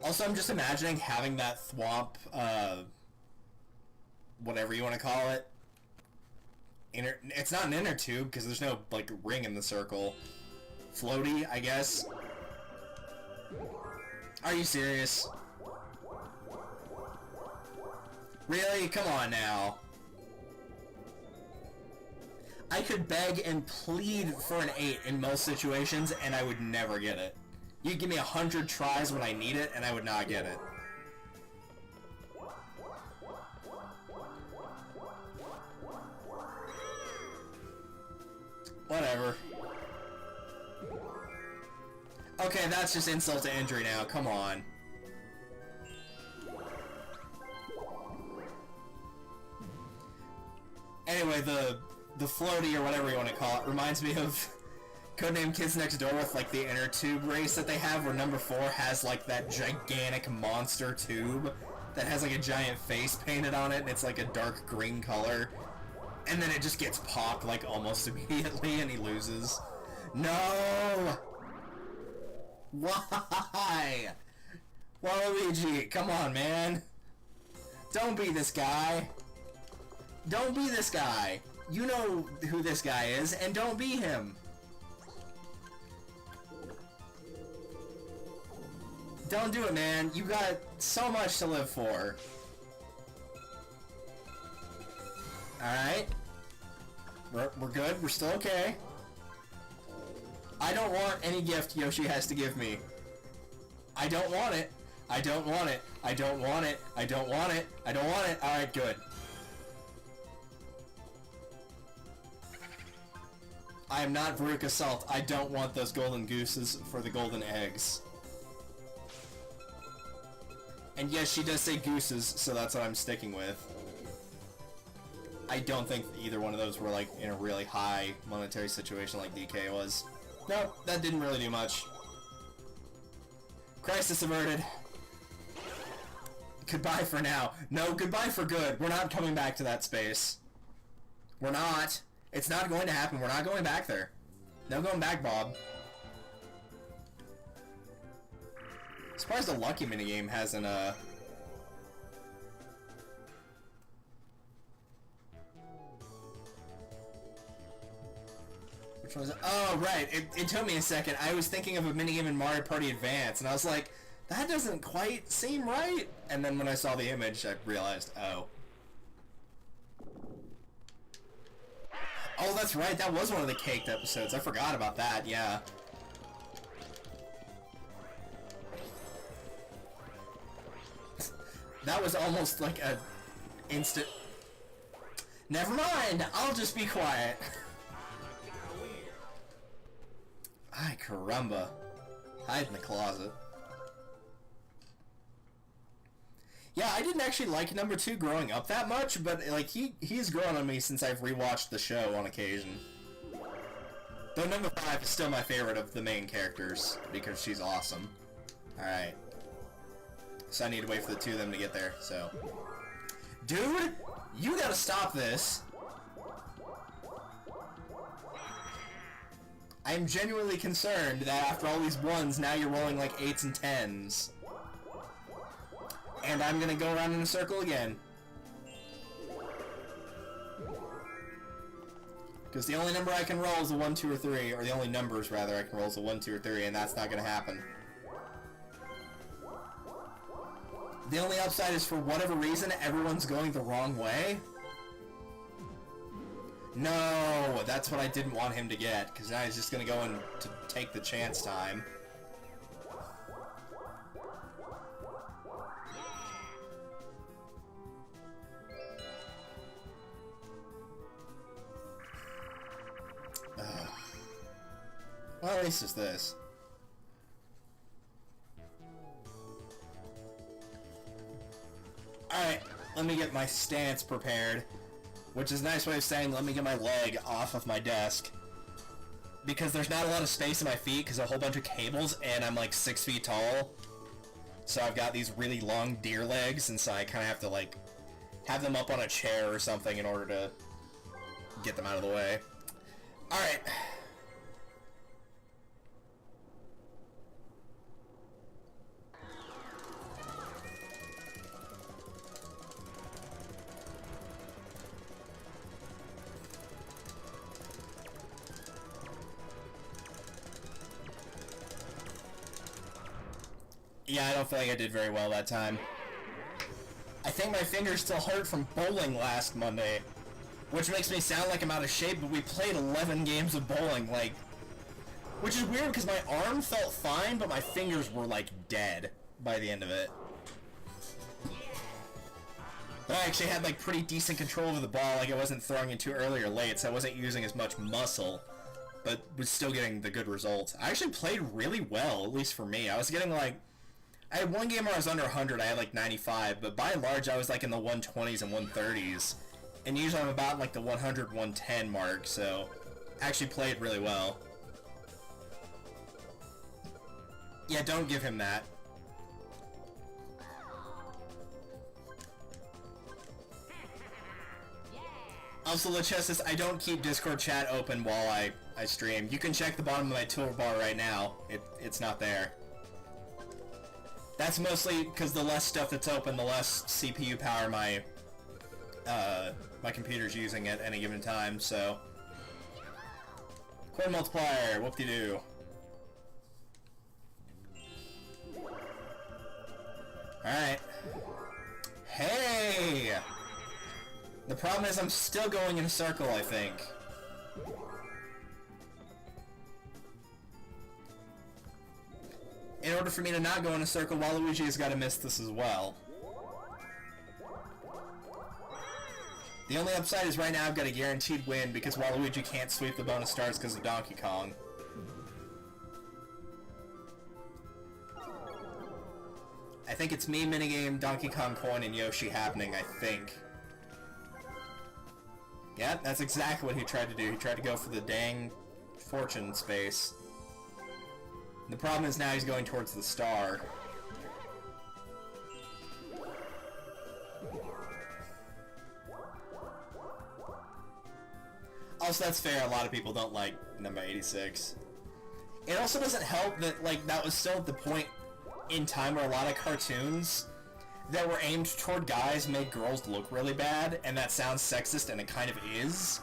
Also, I'm just imagining having that thwomp, whatever you want to call it. It's not an inner tube, because there's no, like, ring in the circle. Floaty, I guess. Are you serious? Really? Come on now. I could beg and plead for an 8 in most situations, and I would never get it. You give me 100 tries when I need it, and I would not get it. Whatever. Okay, that's just insult to injury now. Come on. Anyway, the floaty, or whatever you want to call it, reminds me of Codename Kids Next Door with, like, the inner tube race that they have, where number 4 has, like, that gigantic monster tube that has, like, a giant face painted on it, and it's, like, a dark green color. And then it just gets popped, like, almost immediately, and he loses. No! Why? Waluigi, come on, man. Don't be this guy. Don't be this guy. You know who this guy is, and don't be him. Don't do it, man. You got so much to live for. Alright. We're good. We're still okay. I don't want any gift Yoshi has to give me. I don't want it. I don't want it. I don't want it. I don't want it. I don't want it. Alright, good. I am not Veruca Salt. I don't want those golden gooses for the golden eggs. And yes, she does say gooses, so that's what I'm sticking with. I don't think either one of those were, like, in a really high monetary situation like DK was. Nope, that didn't really do much. Crisis averted. Goodbye for now. No, goodbye for good. We're not coming back to that space. We're not. It's not going to happen. We're not going back there. No going back, Bob. I'm surprised the Lucky minigame hasn't, Which one was it? Oh, right. It took me a second. I was thinking of a minigame in Mario Party Advance, and I was like, that doesn't quite seem right. And then when I saw the image, I realized, oh. Oh, that's right. That was one of the caked episodes. I forgot about that, yeah. That was almost like a instant... Never mind! I'll just be quiet. Ay, caramba. Hide in the closet. Yeah, I didn't actually like number 2 growing up that much, but like he's grown on me since I've rewatched the show on occasion. Though number 5 is still my favorite of the main characters, because she's awesome. Alright. So I need to wait for the 2 of them to get there, so... Dude! You gotta stop this! I'm genuinely concerned that after all these 1s, now you're rolling like 8s and 10s. And I'm gonna go around in a circle again. Because the only number I can roll is a 1, 2, or 3, or the only numbers, rather, I can roll is a 1, 2, or 3, and that's not gonna happen. The only upside is, for whatever reason, everyone's going the wrong way. No, that's what I didn't want him to get, because now he's just gonna go in to take the chance time. Well, at least it's this. Alright, let me get my stance prepared. Which is a nice way of saying, let me get my leg off of my desk. Because there's not a lot of space in my feet, because a whole bunch of cables, and I'm like 6 feet tall. So I've got these really long deer legs, and so I kind of have to, like, have them up on a chair or something in order to get them out of the way. Alright. Yeah, I don't feel like I did very well that time. I think my fingers still hurt from bowling last Monday. Which makes me sound like I'm out of shape, but we played 11 games of bowling, like... Which is weird, because my arm felt fine, but my fingers were, like, dead by the end of it. But I actually had, like, pretty decent control over the ball, like I wasn't throwing it too early or late, so I wasn't using as much muscle, but was still getting the good results. I actually played really well, at least for me. I was getting, like... I had one game where I was under 100, I had, like, 95, but by and large, I was, like, in the 120s and 130s. And usually I'm about, like, the 100, 110 mark, so... Actually played really well. Yeah, don't give him that. Also, Lechessis, I don't keep Discord chat open while I stream. You can check the bottom of my toolbar right now. It's not there. That's mostly because the less stuff that's open, the less CPU power my computer's using at any given time, so... Coin multiplier, whoop-de-doo. Alright. Hey! The problem is I'm still going in a circle, I think. In order for me to not go in a circle, Waluigi has got to miss this as well. The only upside is right now I've got a guaranteed win because Waluigi can't sweep the bonus stars because of Donkey Kong. I think it's me, minigame, Donkey Kong coin, and Yoshi happening, I think. Yeah, that's exactly what he tried to do. He tried to go for the dang fortune space. The problem is now he's going towards the star. Also, that's fair, a lot of people don't like number 86. It also doesn't help that, like, that was still at the point in time where a lot of cartoons that were aimed toward guys made girls look really bad, and that sounds sexist, and it kind of is,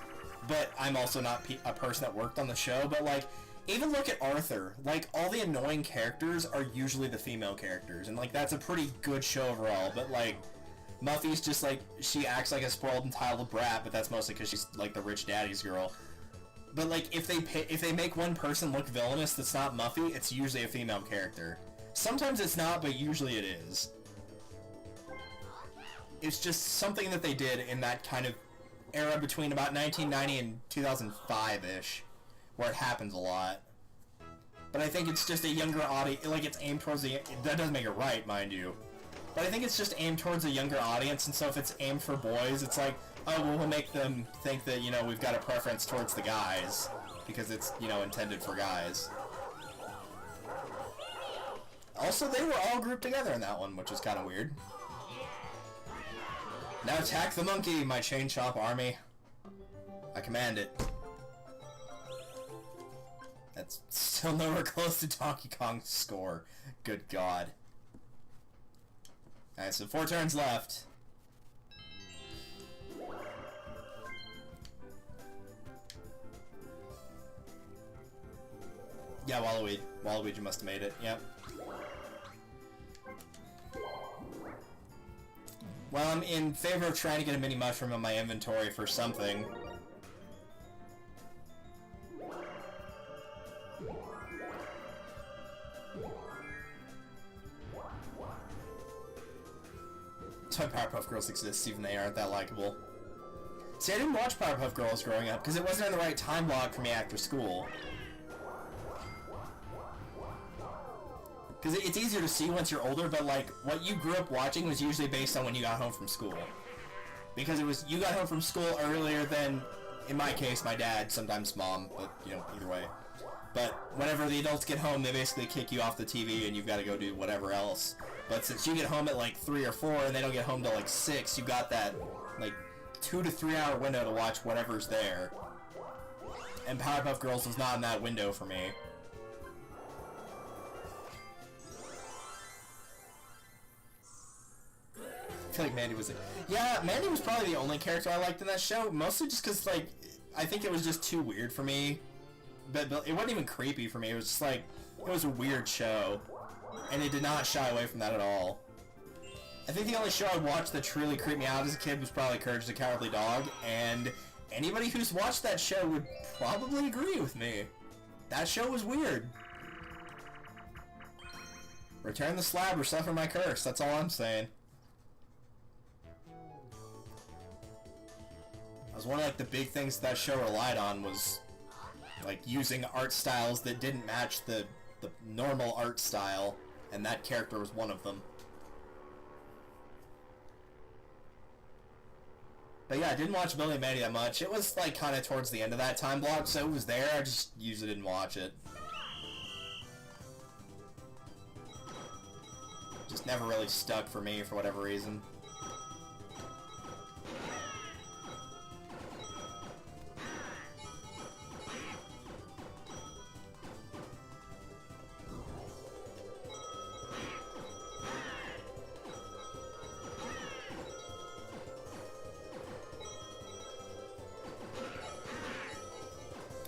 but I'm also not a person that worked on the show, but, like, even look at Arthur. Like, all the annoying characters are usually the female characters, and, like, that's a pretty good show overall, but, like, Muffy's just, like, she acts like a spoiled, entitled brat, but that's mostly because she's, like, the rich daddy's girl. But, like, if they make one person look villainous that's not Muffy, it's usually a female character. Sometimes it's not, but usually it is. It's just something that they did in that kind of era between about 1990 and 2005-ish, where it happens a lot. But I think it's just a younger audience, like, it's aimed towards the... That doesn't make it right, mind you. But I think it's just aimed towards a younger audience, and so if it's aimed for boys, it's like, oh, well, we'll make them think that, you know, we've got a preference towards the guys, because it's, you know, intended for guys. Also, they were all grouped together in that one, which is kind of weird. Now attack the monkey, my chain chomp army. I command it. That's still nowhere close to Donkey Kong's score. Good God. Alright, so 4 turns left. Yeah, Waluigi. Waluigi must have made it. Yep. Well, I'm in favor of trying to get a mini mushroom in my inventory for something. That's why Powerpuff Girls exist, even they aren't that likable. See, I didn't watch Powerpuff Girls growing up, because it wasn't in the right time block for me after school. Because it's easier to see once you're older, but, like, what you grew up watching was usually based on when you got home from school. Because it was, you got home from school earlier than, in my case, my dad, sometimes mom, but, you know, either way. But whenever the adults get home, they basically kick you off the TV and you've got to go do whatever else. But since you get home at, like, 3 or 4 and they don't get home till, like, 6, you got that, like, 2 to 3 hour window to watch whatever's there. And Powerpuff Girls was not in that window for me. I feel like Mandy was yeah, Mandy was probably the only character I liked in that show, mostly just because, like, I think it was just too weird for me. But it wasn't even creepy for me, it was just like, it was a weird show. And it did not shy away from that at all. I think the only show I watched that truly creeped me out as a kid was probably Courage the Cowardly Dog, and anybody who's watched that show would probably agree with me. That show was weird. Return the slab or suffer my curse, that's all I'm saying. That was one of, like, the big things that show relied on was, like, using art styles that didn't match the normal art style, and that character was one of them. But yeah, I didn't watch Billy and Mandy that much. It was, like, kind of towards the end of that time block, so it was there, I just usually didn't watch it. Just never really stuck for me for whatever reason.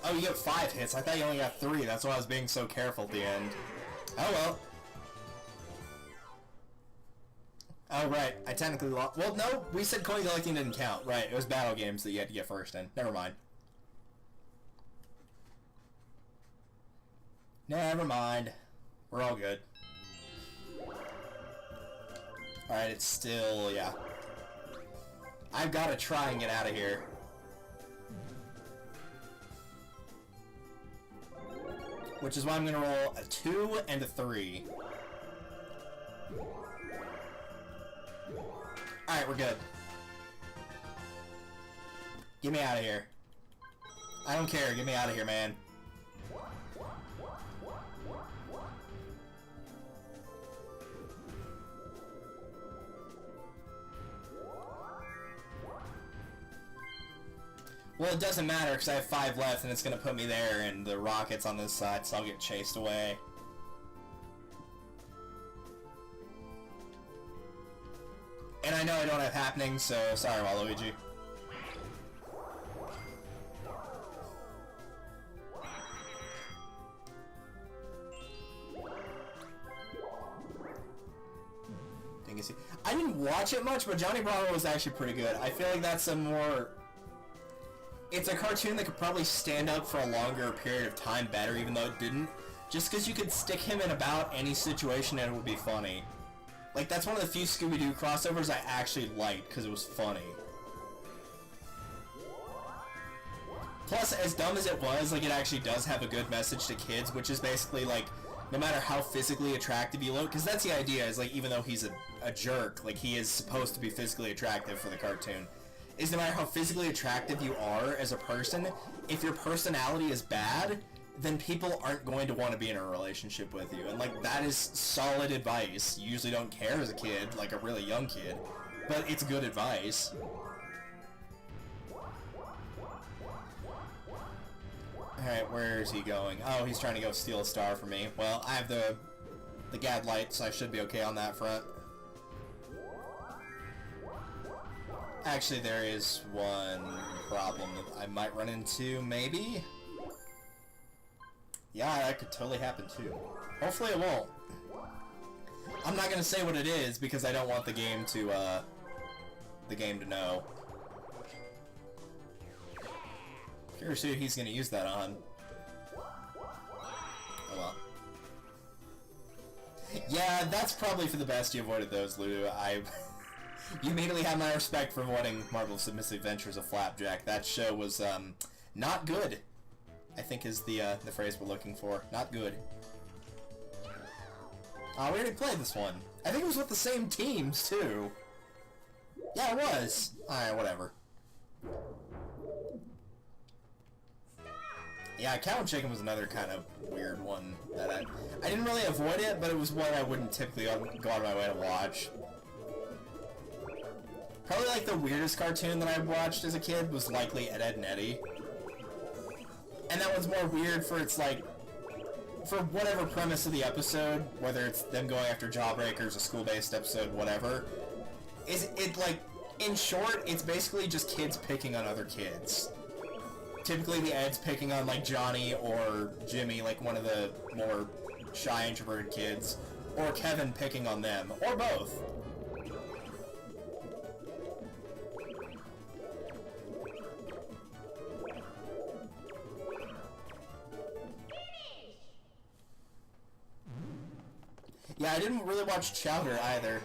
Oh, you get 5 hits. I thought you only got 3. That's why I was being so careful at the end. Oh, well. Oh, right. I technically lost. Well, no. We said coin collecting didn't count. Right. It was battle games that you had to get first in. Never mind. Never mind. We're all good. Alright, it's still... yeah. I've got to try and get out of here. Which is why I'm going to roll a 2 and a 3. Alright, we're good. Get me out of here. I don't care. Get me out of here, man. Well, it doesn't matter because I have 5 left and it's going to put me there and the rocket's on this side, so I'll get chased away. And I know I don't have happening, so sorry, Waluigi. I didn't watch it much, but Johnny Bravo was actually pretty good. I feel like that's a more... It's a cartoon that could probably stand up for a longer period of time better, even though it didn't. Just because you could stick him in about any situation and it would be funny. Like, that's one of the few Scooby-Doo crossovers I actually liked, because it was funny. Plus, as dumb as it was, like, it actually does have a good message to kids, which is basically, like, no matter how physically attractive you look, because that's the idea, is like, even though he's a jerk, like, he is supposed to be physically attractive for the cartoon, is no matter how physically attractive you are as a person, if your personality is bad, then people aren't going to want to be in a relationship with you. And, like, that is solid advice. You usually don't care as a kid, like a really young kid, but it's good advice. Alright, where is he going? Oh, he's trying to go steal a star from me. Well, I have the Gad light, so I should be okay on that front. Actually, there is one problem that I might run into, maybe? Yeah, that could totally happen too. Hopefully it won't. I'm not gonna say what it is because I don't want the game to know. Curious who he's gonna use that on. Oh well. Yeah, that's probably for the best you avoided those, Lulu. You immediately have my respect for avoiding Marvel's Submissive Adventures of Flapjack. That show was, not good, I think is the phrase we're looking for. Not good. We already played this one. I think it was with the same teams, too. Yeah, it was. Alright, whatever. Yeah, Cow and Chicken was another kind of weird one that I didn't really avoid it, but it was one I wouldn't typically go out of my way to watch. Probably like the weirdest cartoon that I watched as a kid was likely Ed, Edd n Eddy. And that one's more weird for its like, for whatever premise of the episode, whether it's them going after jawbreakers, a school-based episode, whatever. It like, in short, it's basically just kids picking on other kids. Typically the Ed's picking on like Johnny or Jimmy, like one of the more shy introverted kids, or Kevin picking on them, or both. Yeah, I didn't really watch Chowder either.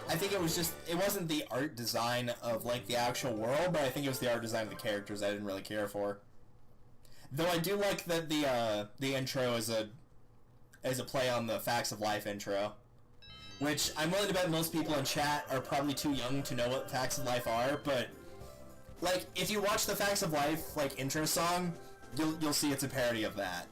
I think it was just, it wasn't the art design of, like, the actual world, but I think it was the art design of the characters I didn't really care for. Though I do like that the intro is a play on the Facts of Life intro. Which, I'm willing to bet most people in chat are probably too young to know what Facts of Life are, but, like, if you watch the Facts of Life, like, intro song, you'll see it's a parody of that.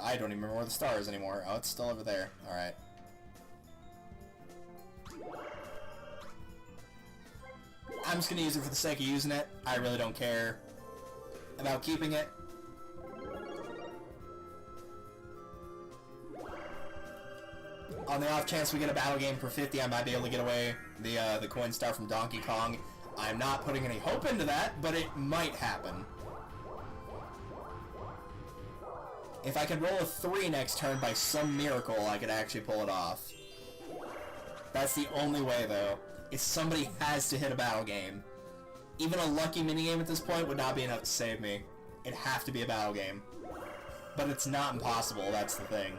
I don't even remember where the star is anymore. Oh, it's still over there. Alright. I'm just gonna use it for the sake of using it. I really don't care about keeping it. On the off chance we get a battle game for 50, I might be able to get away the coin star from Donkey Kong. I'm not putting any hope into that, but it might happen. If I could roll a 3 next turn by some miracle, I could actually pull it off. That's the only way, though. Is somebody has to hit a battle game. Even a lucky minigame at this point would not be enough to save me. It'd have to be a battle game. But it's not impossible, that's the thing.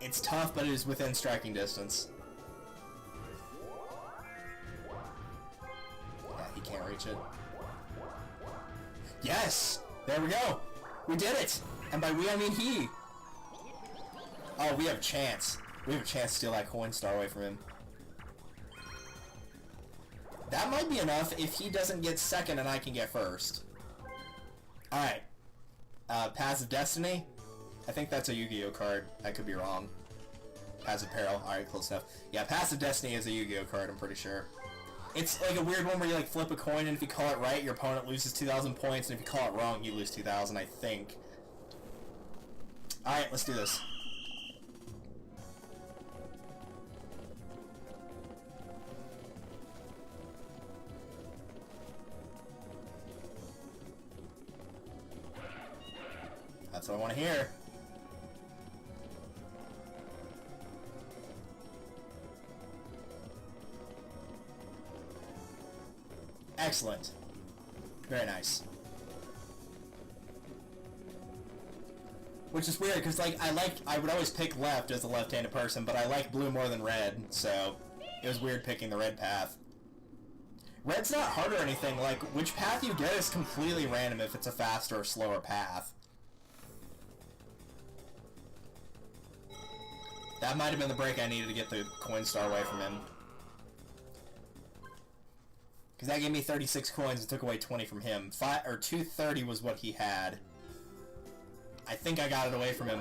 It's tough, but it is within striking distance. Yeah, he can't reach it. Yes! There we go! We did it! And by we, I mean he! Oh, we have a chance. We have a chance to steal that coin star away from him. That might be enough if he doesn't get second and I can get first. Alright. Paths of Destiny? I think that's a Yu-Gi-Oh card. I could be wrong. Paths of Peril. Alright, close enough. Yeah, Paths of Destiny is a Yu-Gi-Oh card, I'm pretty sure. It's like a weird one where you like flip a coin and if you call it right, your opponent loses 2,000 points, and if you call it wrong, you lose 2,000, I think. Alright, let's do this. That's what I want to hear. Excellent. Very nice. Which is weird, because, like, I would always pick left as a left-handed person, but I like blue more than red, so it was weird picking the red path. Red's not hard or anything. Like, which path you get is completely random if it's a faster or slower path. That might have been the break I needed to get the coin star away from him. Because that gave me 36 coins and took away 20 from him. 230 was what he had. I think I got it away from him.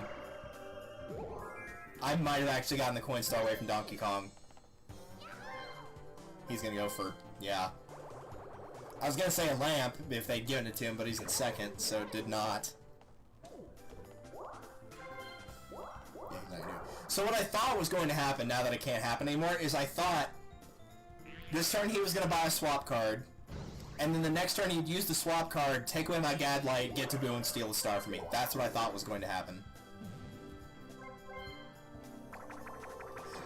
I might have actually gotten the coin star away from Donkey Kong. He's gonna go for, yeah. I was gonna say a lamp if they'd given it to him, but he's in second, so it did not. Yeah, so what I thought was going to happen, now that it can't happen anymore, is I thought this turn he was gonna buy a swap card, and then the next turn he'd use the swap card, take away my Gadlight, get Taboo, and steal a star from me. That's what I thought was going to happen.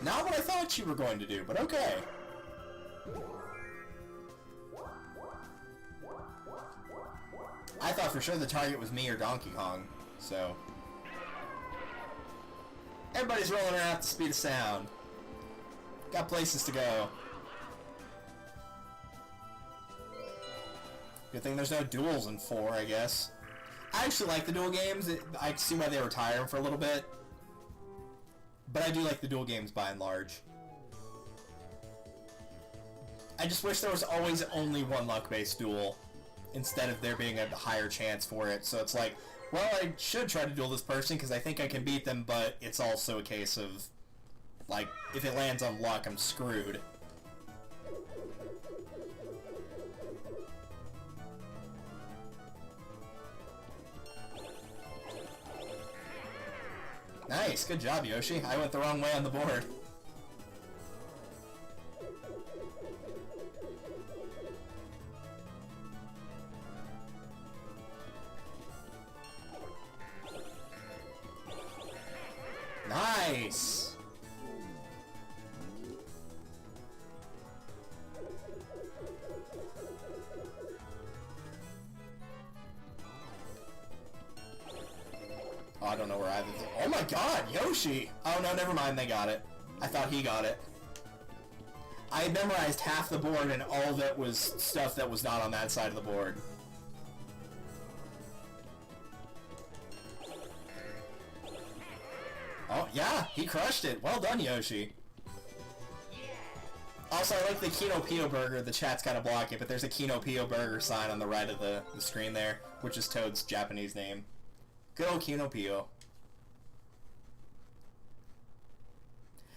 Not what I thought you were going to do, but okay. I thought for sure the target was me or Donkey Kong, so... Everybody's rolling around at the speed of sound. Got places to go. Good thing there's no duels in 4, I guess. I actually like the duel games. I can see why they retire them for a little bit. But I do like the duel games by and large. I just wish there was always only one luck-based duel, instead of there being a higher chance for it. So it's like, well, I should try to duel this person because I think I can beat them, but it's also a case of, like, if it lands on luck, I'm screwed. Nice, good job, Yoshi. I went the wrong way on the board. Nice! Oh, I don't know where either. Oh my god, Yoshi! Oh no, never mind, they got it. I thought he got it. I had memorized half the board and all of it was stuff that was not on that side of the board. Oh, yeah, he crushed it. Well done, Yoshi. Also, I like the Kino Pio Burger. The chat's kind of blocking, but there's a Kino Pio Burger sign on the right of the screen there, which is Toad's Japanese name. Good old Kino Pio.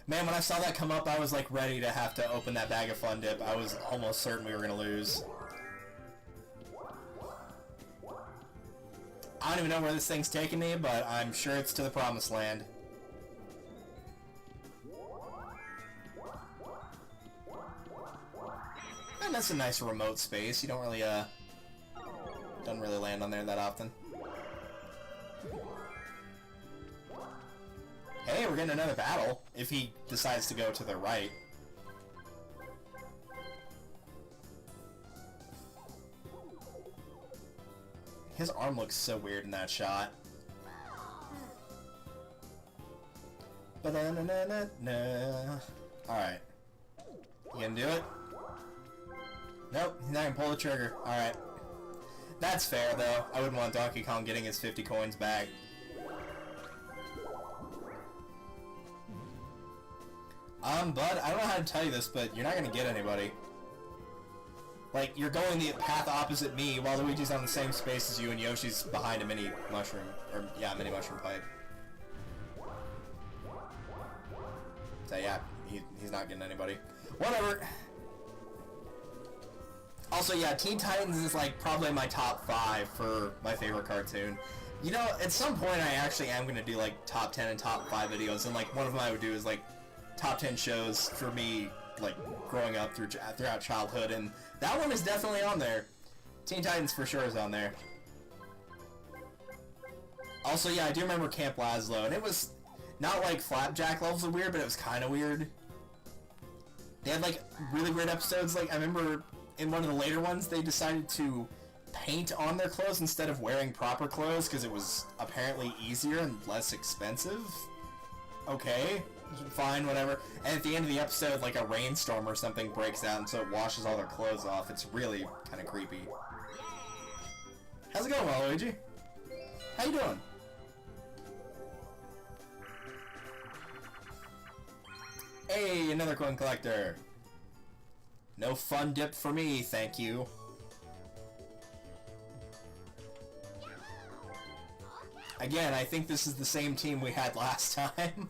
Man, when I saw that come up, I was like ready to have to open that bag of Fun Dip. I was almost certain we were going to lose. I don't even know where this thing's taking me, but I'm sure it's to the promised land. And that's a nice remote space. You don't really, doesn't really land on there that often. Hey, we're getting another battle, if he decides to go to the right. His arm looks so weird in that shot. Alright. You gonna do it? Nope, he's not gonna pull the trigger. Alright. That's fair, though. I wouldn't want Donkey Kong getting his 50 coins back. Bud, I don't know how to tell you this, but you're not gonna get anybody. Like, you're going the path opposite me, while Luigi's on the same space as you, and Yoshi's behind a mini mushroom. Or, yeah, mini mushroom pipe. So, yeah, he's not getting anybody. Whatever. Also, yeah, Teen Titans is, like, probably my top 5 for my favorite cartoon. You know, at some point I actually am gonna do, like, top 10 and top 5 videos, and, like, one of them I would do is, like, top 10 shows for me, like, growing up throughout childhood, and that one is definitely on there. Teen Titans for sure is on there. Also, yeah, I do remember Camp Lazlo, and it was not like Flapjack levels of weird, but it was kind of weird. They had, like, really weird episodes. Like, I remember in one of the later ones, they decided to paint on their clothes instead of wearing proper clothes, because it was apparently easier and less expensive. Okay. fine, whatever. And at the end of the episode, like a rainstorm or something breaks out, and so it washes all their clothes off. It's really kind of creepy. How's it going, Waluigi? How you doing? Hey, another coin collector. No fun dip for me, thank you. Again, I think this is the same team we had last time.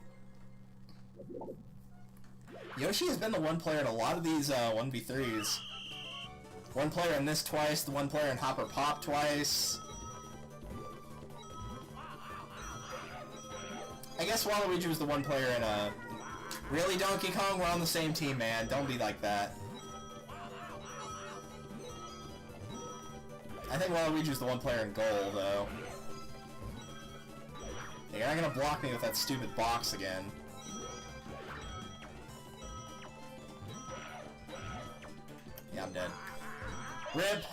Yoshi has been the one player in a lot of these 1v3s. One player in this twice, the one player in Hopper Pop twice. I guess Waluigi was the one player in Really, Donkey Kong? We're on the same team, man. Don't be like that. I think Waluigi's the one player in goal, though. You're not gonna block me with that stupid box again. Yeah, I'm dead. RIP!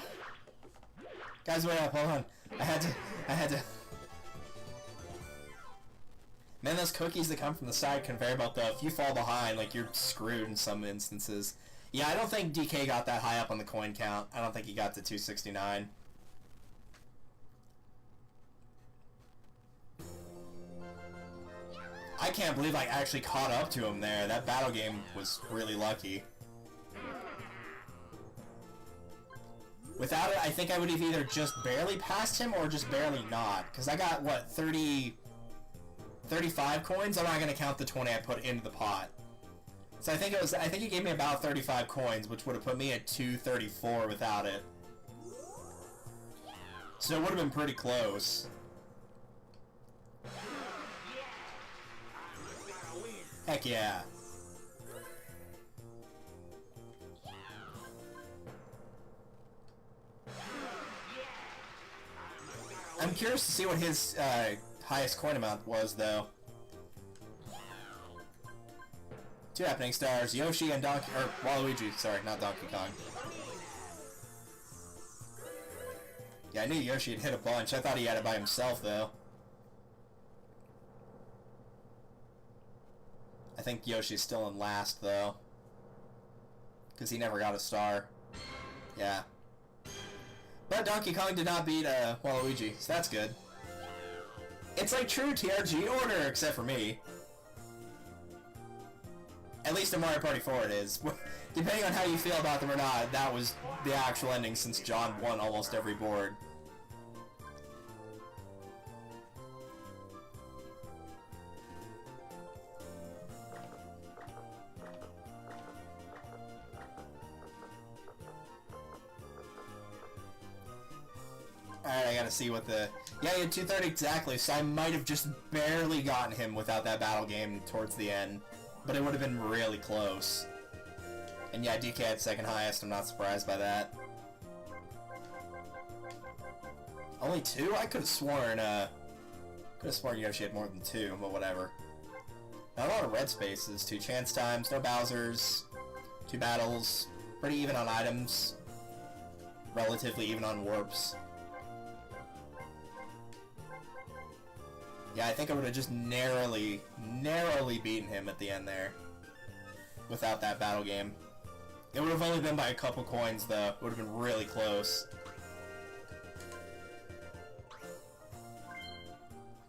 Guys, wait up, hold on. I had to... Man, those cookies that come from the side conveyor belt, though, if you fall behind, like, you're screwed in some instances. Yeah, I don't think DK got that high up on the coin count. I don't think he got to 269. I can't believe I actually caught up to him there. That battle game was really lucky. Without it, I think I would have either just barely passed him or just barely not. Because I got, what, 35 coins? I'm not going to count the 20 I put into the pot. So I think he gave me about 35 coins, which would have put me at 234 without it. So it would have been pretty close. Heck yeah. I'm curious to see what his highest coin amount was, though. Two happening stars, Yoshi and Waluigi, sorry, not Donkey Kong. Yeah, I knew Yoshi had hit a bunch. I thought he had it by himself, though. I think Yoshi's still in last, though. Because he never got a star. Yeah. But Donkey Kong did not beat Waluigi, so that's good. It's like true TRG order, except for me. At least in Mario Party 4 it is. Depending on how you feel about them or not, that was the actual ending since John won almost every board. Alright, I gotta see what the... Yeah, he had 230 exactly, so I might have just barely gotten him without that battle game towards the end. But it would have been really close. And yeah, DK had second highest, I'm not surprised by that. Only two? I could have sworn, Yoshi had more than two, but whatever. Not a lot of red spaces, 2 chance times, no Bowsers, 2 battles, pretty even on items, relatively even on warps. Yeah, I think I would have just narrowly beaten him at the end there. Without that battle game. It would have only been by a couple coins, though. It would have been really close.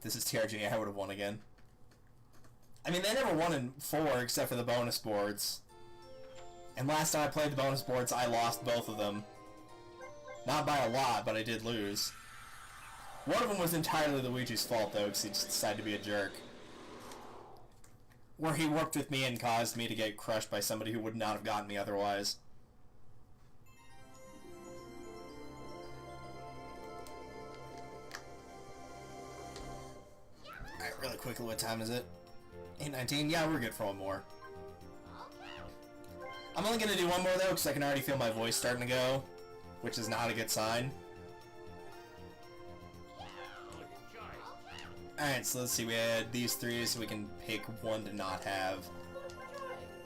This is TRG, I would have won again. I mean, they never won in 4 except for the bonus boards. And last time I played the bonus boards, I lost both of them. Not by a lot, but I did lose. One of them was entirely Luigi's fault, though, because he just decided to be a jerk. Where he worked with me and caused me to get crushed by somebody who would not have gotten me otherwise. Alright, really quickly, what time is it? 8:19? Yeah, we're good for one more. I'm only going to do one more, though, because I can already feel my voice starting to go, which is not a good sign. Alright, so let's see, we had these 3, so we can pick one to not have.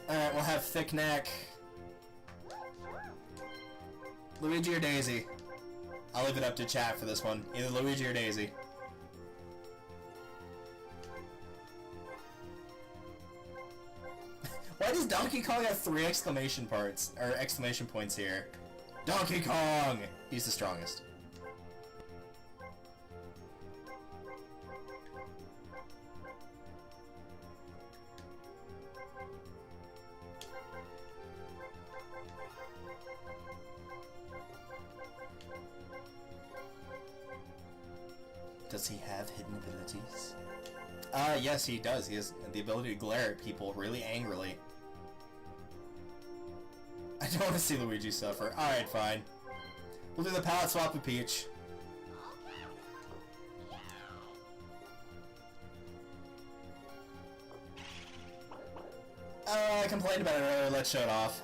Alright, we'll have Thick Neck. Luigi or Daisy? I'll leave it up to chat for this one. Either Luigi or Daisy. Why does Donkey Kong have 3 exclamation points here? Donkey Kong! He's the strongest. Does he have hidden abilities? Yes, he does. He has the ability to glare at people really angrily. I don't want to see Luigi suffer. Alright, fine. We'll do the palette swap with Peach. I complained about it earlier. Let's show it off.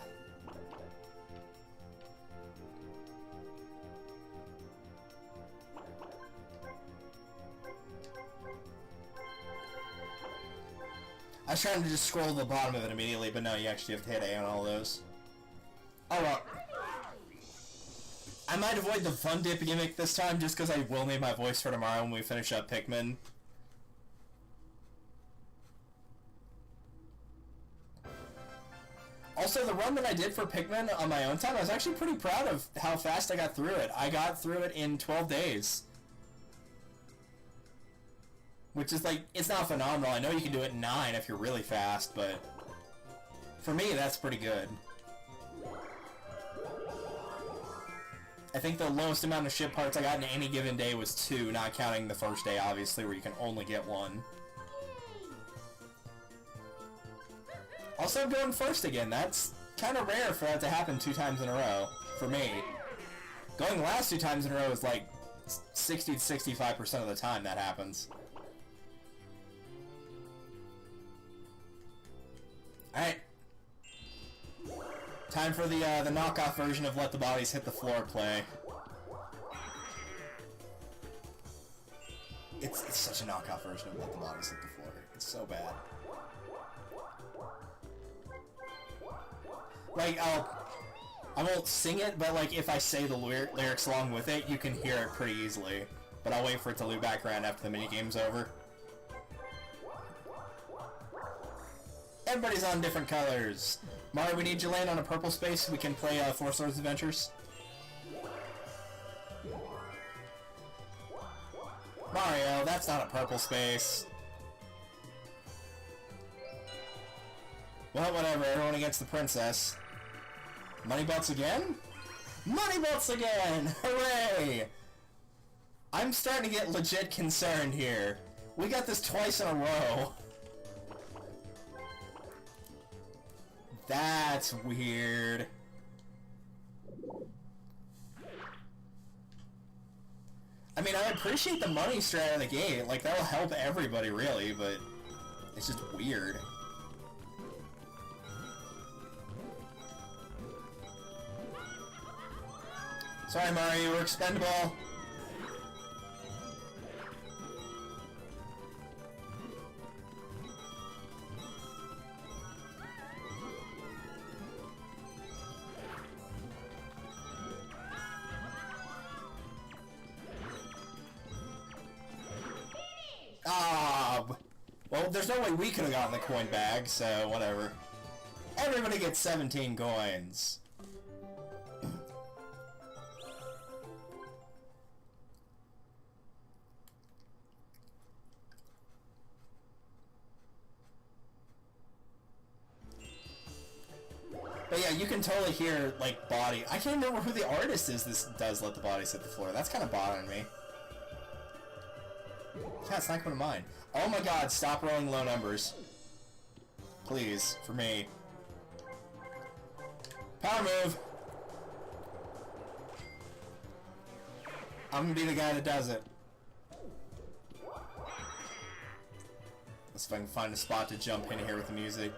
I was trying to just scroll to the bottom of it immediately, but no, you actually have to hit A on all those. Oh well. I might avoid the fun dip gimmick this time just because I will need my voice for tomorrow when we finish up Pikmin. Also, the run that I did for Pikmin on my own time, I was actually pretty proud of how fast I got through it. I got through it in 12 days. Which is like, it's not phenomenal. I know you can do it in 9 if you're really fast, but for me, that's pretty good. I think the lowest amount of ship parts I got in any given day was 2, not counting the first day, obviously, where you can only get 1. Also, I'm going first again. That's kind of rare for that to happen 2 times in a row, for me. Going last 2 times in a row is like 60 to 65% of the time that happens. Alright. Time for the knockoff version of Let the Bodies Hit the Floor play. It's such a knockoff version of Let the Bodies Hit the Floor. It's so bad. Like, I won't sing it, but like if I say the lyrics along with it, you can hear it pretty easily. But I'll wait for it to loop back around after the minigame's over. Everybody's on different colors. Mario, we need you to land on a purple space so we can play Four Swords Adventures. Mario, that's not a purple space. Well, whatever. Everyone against the princess. Money belts again? Money belts again! Hooray! I'm starting to get legit concerned here. We got this twice in a row. That's weird. I mean, I appreciate the money straight out of the gate. Like, that'll help everybody, really, but it's just weird. Sorry, Mario, you were expendable. Well, there's no way we could have gotten the coin bag, so whatever. Everybody gets 17 coins. But yeah, you can totally hear, like, body. I can't remember who the artist is this does Let the Bodies Hit the Floor. That's kind of bothering me. Yeah, it's not coming to mind. Oh my god, stop rolling low numbers. Please, for me. Power move! I'm gonna be the guy that does it. Let's see if I can find a spot to jump in here with the music.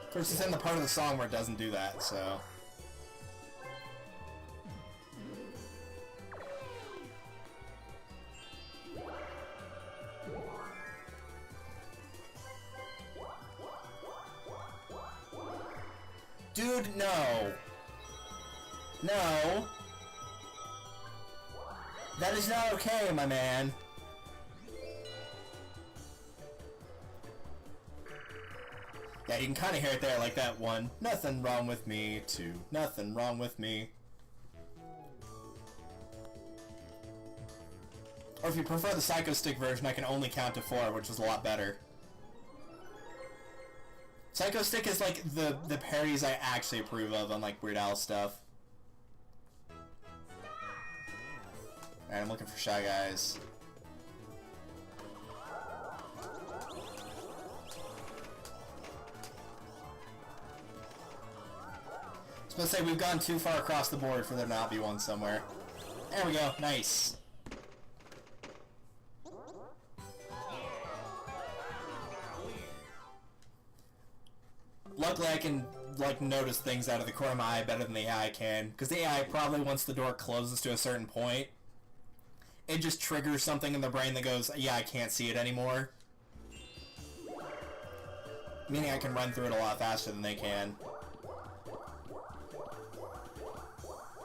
Of course, it's in the part of the song where it doesn't do that, so... Dude, no. No. That is not okay, my man. Yeah, you can kind of hear it there, like that one. Nothing wrong with me. Two. Nothing wrong with me. Or if you prefer the Psycho Stick version, I can only count to 4, which was a lot better. Psycho Stick is like the parries I actually approve of, unlike Weird Al stuff. Alright, I'm looking for Shy Guys. I was supposed to say, we've gone too far across the board for there not be one somewhere. There we go, nice. Luckily I can, like, notice things out of the corner of my eye better than the AI can. Because the AI probably, once the door closes to a certain point, it just triggers something in the brain that goes, yeah, I can't see it anymore. Meaning I can run through it a lot faster than they can.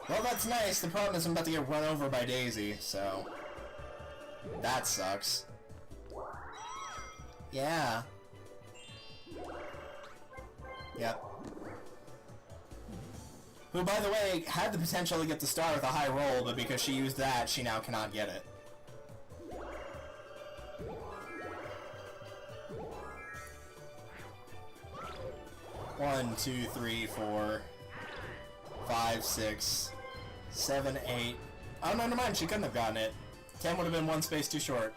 Well, that's nice. The problem is I'm about to get run over by Daisy, so... that sucks. Yeah. Yep. Who, by the way, had the potential to get the star with a high roll, but because she used that, she now cannot get it. One, two, three, 4, 5, 6, 7, 8. Oh, no, never mind. She couldn't have gotten it. 10 would have been one space too short.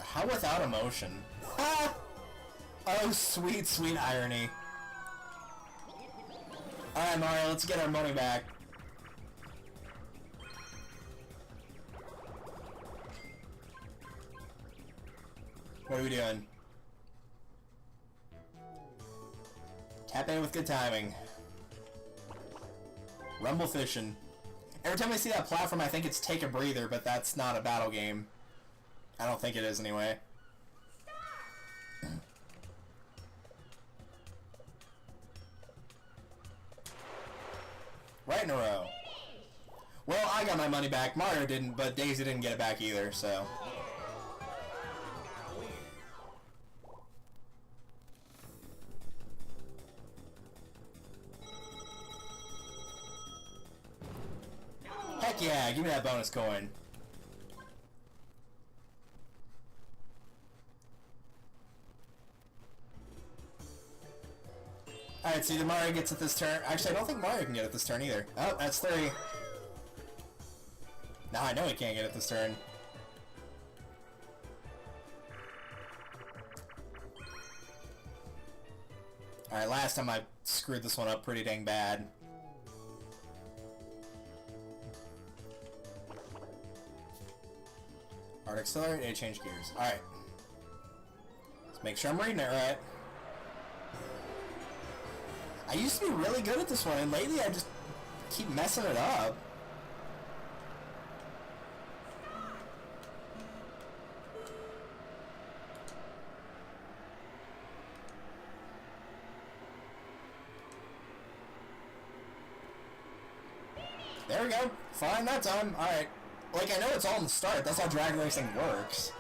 How without emotion? Ah! Oh, sweet, sweet irony. Alright, Mario, let's get our money back. What are we doing? Tap in with good timing. Rumble fishing. Every time I see that platform, I think it's take a breather, but that's not a battle game. I don't think it is anyway. Right in a row. Well, I got my money back. Mario didn't, but Daisy didn't get it back either, so... Heck yeah, give me that bonus coin. Alright, so either Mario gets it this turn. Actually, I don't think Mario can get it this turn either. Oh, that's 3. Now I know he can't get it this turn. Alright, last time I screwed this one up pretty dang bad. Art accelerate, A change gears. Alright. Let's make sure I'm reading it right. I used to be really good at this one, and lately I just keep messing it up. There we go. Fine that time. Alright. Like, I know it's all in the start. That's how Dragon Racing works.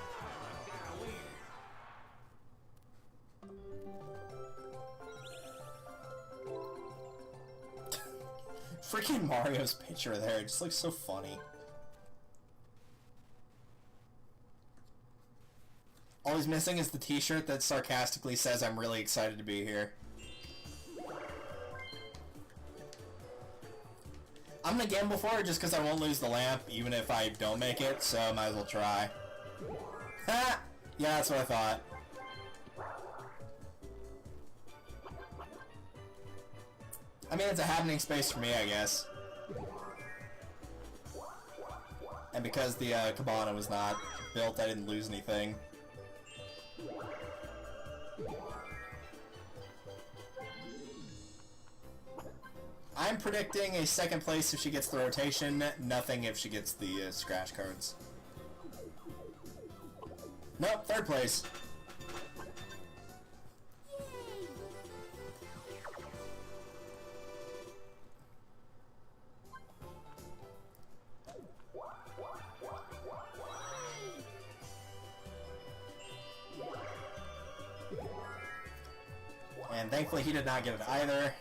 Freaking Mario's picture there, it just looks so funny. All he's missing is the t-shirt that sarcastically says, "I'm really excited to be here." I'm gonna gamble for it just because I won't lose the lamp, even if I don't make it, so I might as well try. Ha! Yeah, that's what I thought. I mean, it's a happening space for me, I guess. And because the cabana was not built, I didn't lose anything. I'm predicting a second place if she gets the rotation, nothing if she gets the scratch cards. Nope, third place. And thankfully he did not get it either.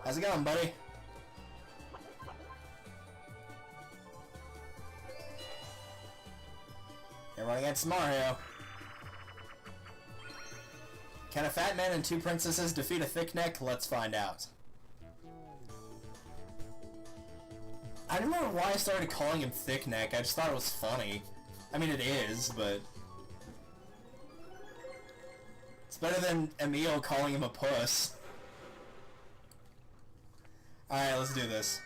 How's it going, buddy? Everyone against Mario. Can a fat man and two princesses defeat a thick neck? Let's find out. I don't remember why I started calling him thick neck. I just thought it was funny. I mean, it is, but it's better than Emil calling him a puss. Alright, let's do this.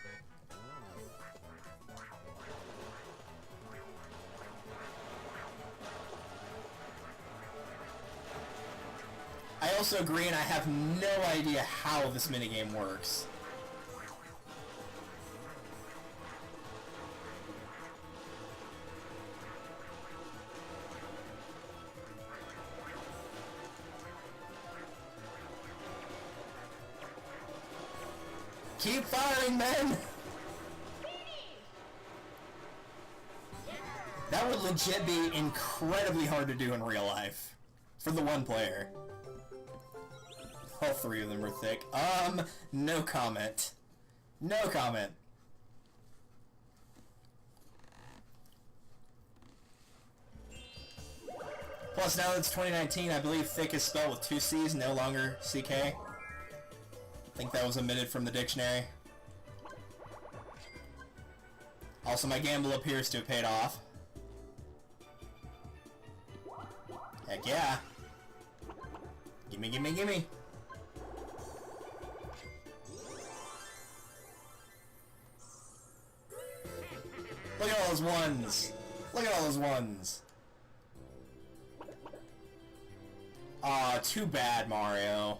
I also agree, and I have no idea how this minigame works. Keep firing, men! That would legit be incredibly hard to do in real life. For the one player. All three of them are thick. No comment. No comment. Plus, now that it's 2019, I believe thick is spelled with two C's, no longer CK. I think that was omitted from the dictionary. Also, my gamble appears to have paid off. Heck yeah. Gimme, gimme, gimme. Look at all those ones. Look at all those ones. Aw, too bad, Mario.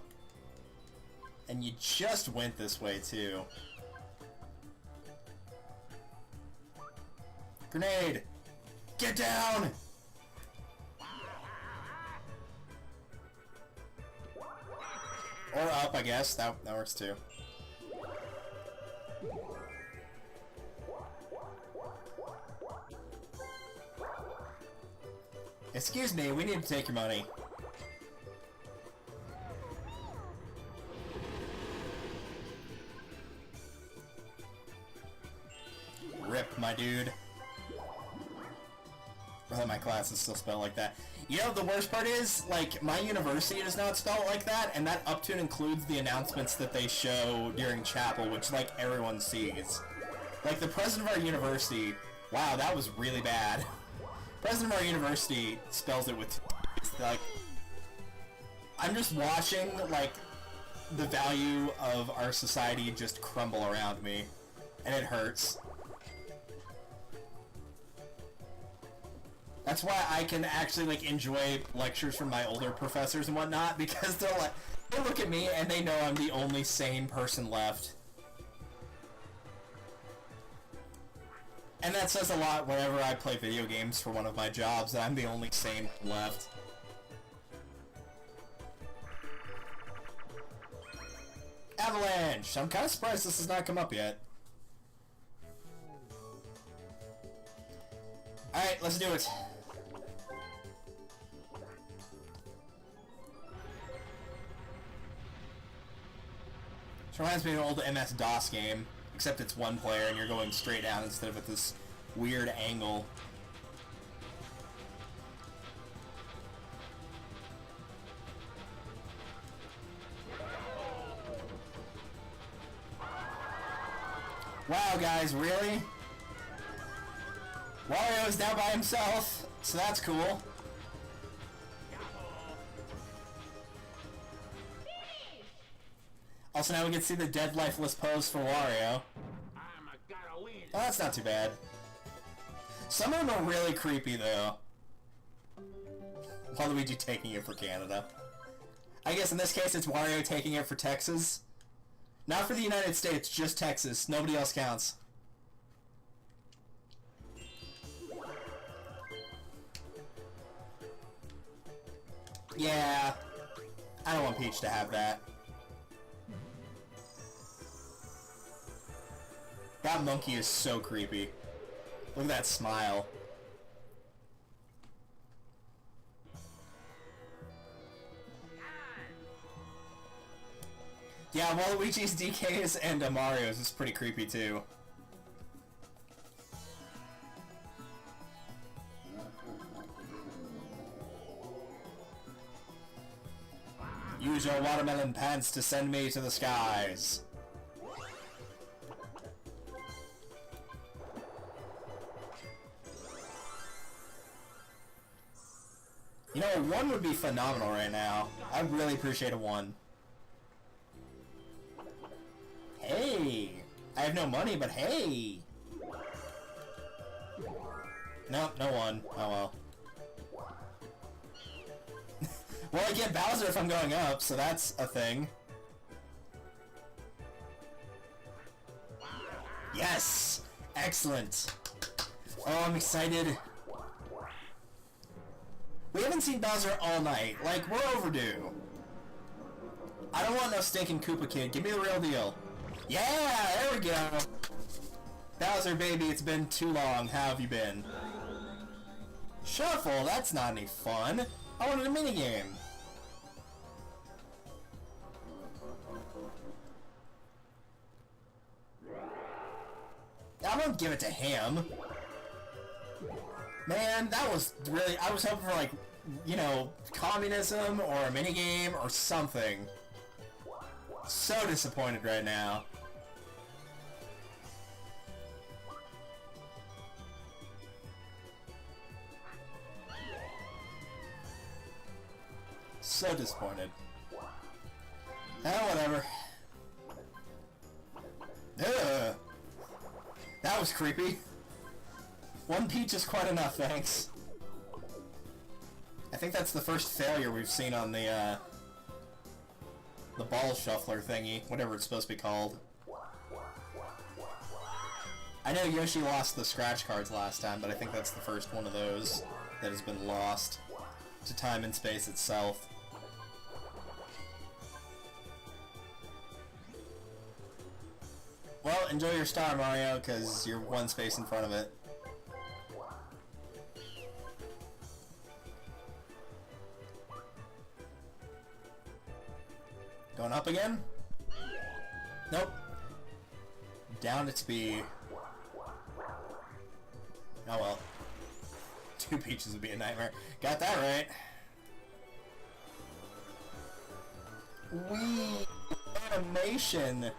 And you just went this way, too. Grenade! Get down! Or up, I guess. That works, too. Excuse me, we need to take your money. Rip, my dude. Well, my class is still spelled like that. You know, the worst part is, like, my university does not spell it like that, and that up to includes the announcements that they show during chapel, which, like, everyone sees. Like, the president of our university, wow, that was really bad. President of our university spells it with, like, I'm just watching, like, the value of our society just crumble around me, and it hurts. That's why I can actually, like, enjoy lectures from my older professors and whatnot, because they're like, they look at me and they know I'm the only sane person left. And that says a lot whenever I play video games for one of my jobs, that I'm the only sane left. Avalanche! I'm kind of surprised this has not come up yet. Alright, let's do it. This reminds me of an old MS-DOS game, except it's one player and you're going straight down instead of at this weird angle. Wow, guys, really? Wario's now by himself, so that's cool. Also, now we can see the dead, lifeless pose for Wario. Oh, that's not too bad. Some of them are really creepy, though. Waluigi taking it for Canada. I guess in this case, it's Wario taking it for Texas. Not for the United States, just Texas. Nobody else counts. Yeah. I don't want Peach to have that. That monkey is so creepy. Look at that smile. Yeah, Waluigi's, DK's, and Mario's is pretty creepy too. Use your watermelon pants to send me to the skies. You know, a 1 would be phenomenal right now. I'd really appreciate a 1. Hey! I have no money, but hey! Nope, no 1. Oh well. Well, I get Bowser if I'm going up, so that's a thing. Yes! Excellent! Oh, I'm excited. We haven't seen Bowser all night. Like, we're overdue. I don't want no stinking Koopa kid. Give me the real deal. Yeah! There we go! Bowser, baby, it's been too long. How have you been? Shuffle? That's not any fun. I wanted a minigame. I won't give it to him. Man, that was really... I was hoping for, like, you know, communism or a minigame or something. So disappointed right now. So disappointed. Whatever. Ugh. That was creepy. 1 peach is quite enough, thanks. I think that's the first failure we've seen on the ball shuffler thingy, whatever it's supposed to be called. I know Yoshi lost the scratch cards last time, but I think that's the first one of those that has been lost to time and space itself. Well, enjoy your star, Mario, because you're 1 space in front of it. Going up again? Nope. Down its speed. Oh well. 2 peaches would be a nightmare. Got that right. Wee! Animation!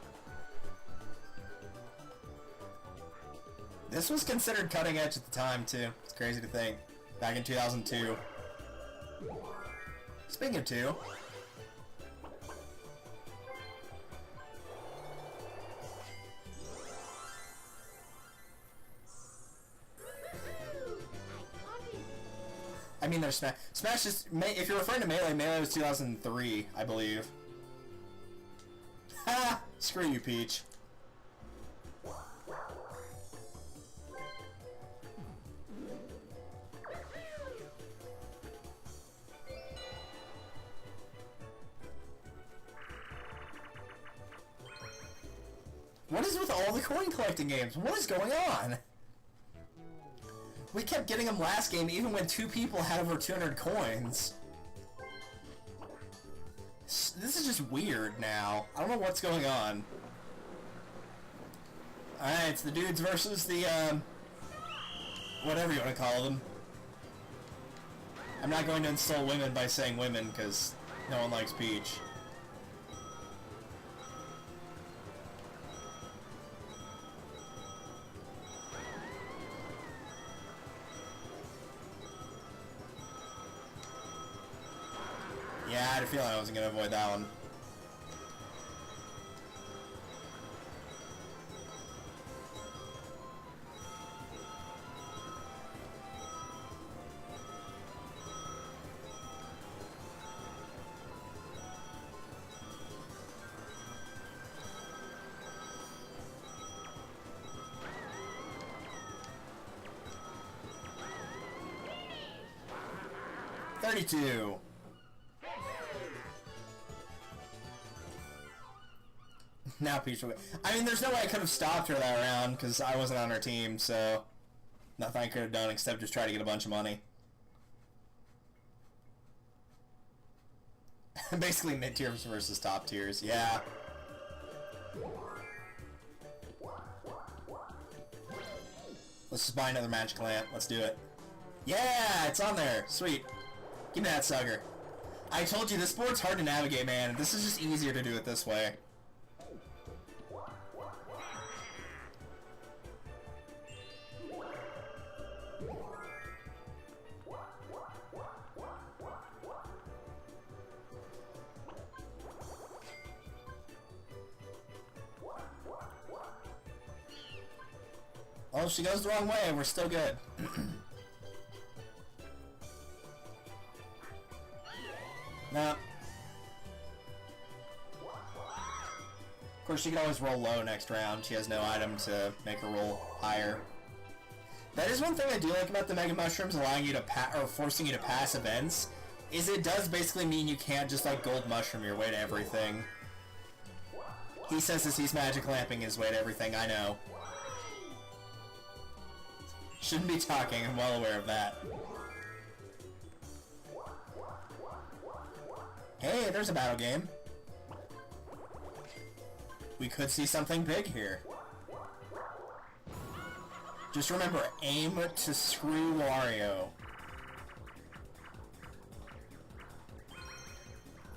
This was considered cutting edge at the time, too. It's crazy to think. Back in 2002. Speaking of 2... I mean, there's Smash. Smash is... If you're referring to Melee, Melee was 2003, I believe. Ha! Screw you, Peach. What is with all the coin collecting games? What is going on? We kept getting them last game even when 2 people had over 200 coins. This is just weird now. I don't know what's going on. Alright, it's the dudes versus the, whatever you want to call them. I'm not going to insult women by saying women, because no one likes Peach. Yeah, I had a feeling I wasn't going to avoid that one. $32. Now Peach will... I mean, there's no way I could have stopped her that round, because I wasn't on her team, so... Nothing I could have done except just try to get a bunch of money. Basically mid-tiers versus top tiers, yeah. Let's just buy another magic lamp. Let's do it. Yeah, it's on there. Sweet. Give me that sucker. I told you, this board's hard to navigate, man. This is just easier to do it this way. Oh, if she goes the wrong way, we're still good. No. Of course, she can always roll low next round. She has no item to make her roll higher. That is one thing I do like about the Mega Mushrooms, allowing you to or forcing you to pass events, is it does basically mean you can't just like gold mushroom your way to everything. He says as he's magic lamping his way to everything, I know. Shouldn't be talking, I'm well aware of that. Hey, there's a battle game. We could see something big here. Just remember, aim to screw Wario.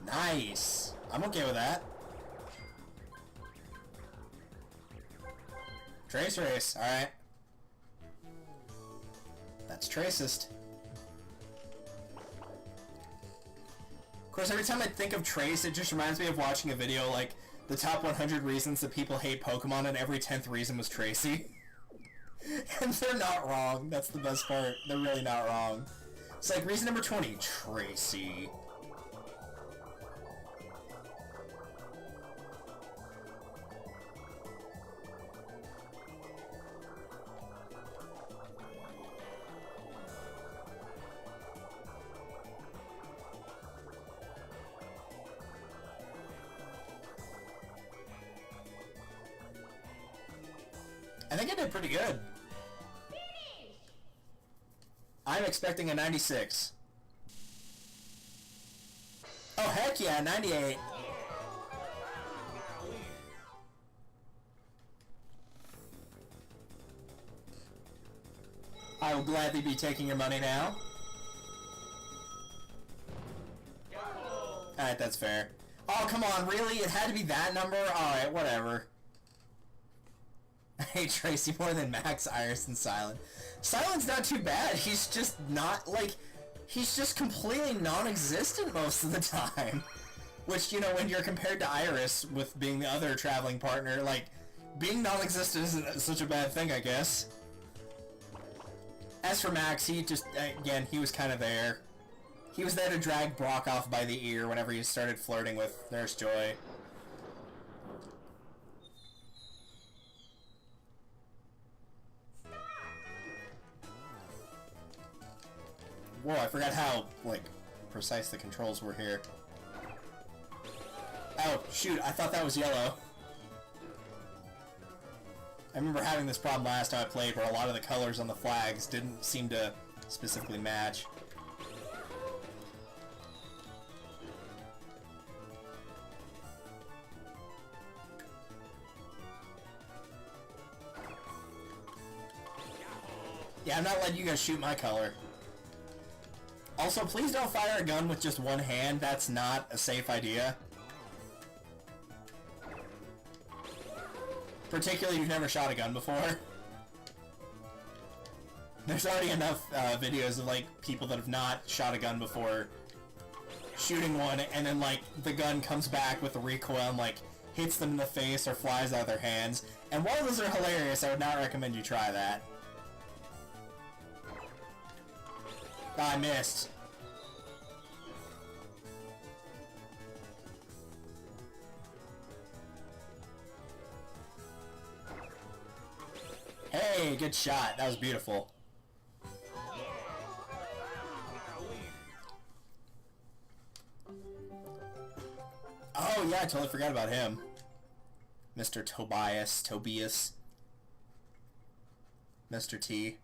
Nice! I'm okay with that. Trace race, alright. That's Tracist. Of course, every time I think of Trace, it just reminds me of watching a video like the top 100 reasons that people hate Pokemon, and every 10th reason was Tracy. And they're not wrong. That's the best part. They're really not wrong. It's like reason number 20, Tracy. I think I did pretty good. I'm expecting a 96. Oh, heck yeah, 98. I will gladly be taking your money now. Alright, that's fair. Oh, come on, really? It had to be that number? Alright, whatever. I hate Tracy more than Max, Iris, and Silent. Silent's not too bad. He's just not, like, he's just completely non-existent most of the time. Which, you know, when you're compared to Iris with being the other traveling partner, like, being non-existent isn't such a bad thing, I guess. As for Max, he just, again, he was kind of there. He was there to drag Brock off by the ear whenever he started flirting with Nurse Joy. Whoa, I forgot how, like, precise the controls were here. Oh, shoot, I thought that was yellow. I remember having this problem last time I played where a lot of the colors on the flags didn't seem to specifically match. Yeah, I'm not letting you guys shoot my color. Also, please don't fire a gun with just one hand. That's not a safe idea. Particularly if you've never shot a gun before. There's already enough videos of, like, people that have not shot a gun before shooting one, and then, like, the gun comes back with a recoil and, like, hits them in the face or flies out of their hands. And while those are hilarious, I would not recommend you try that. I missed. Hey, good shot. That was beautiful. Oh, yeah, I totally forgot about him. Mr. Tobias, Mr. T.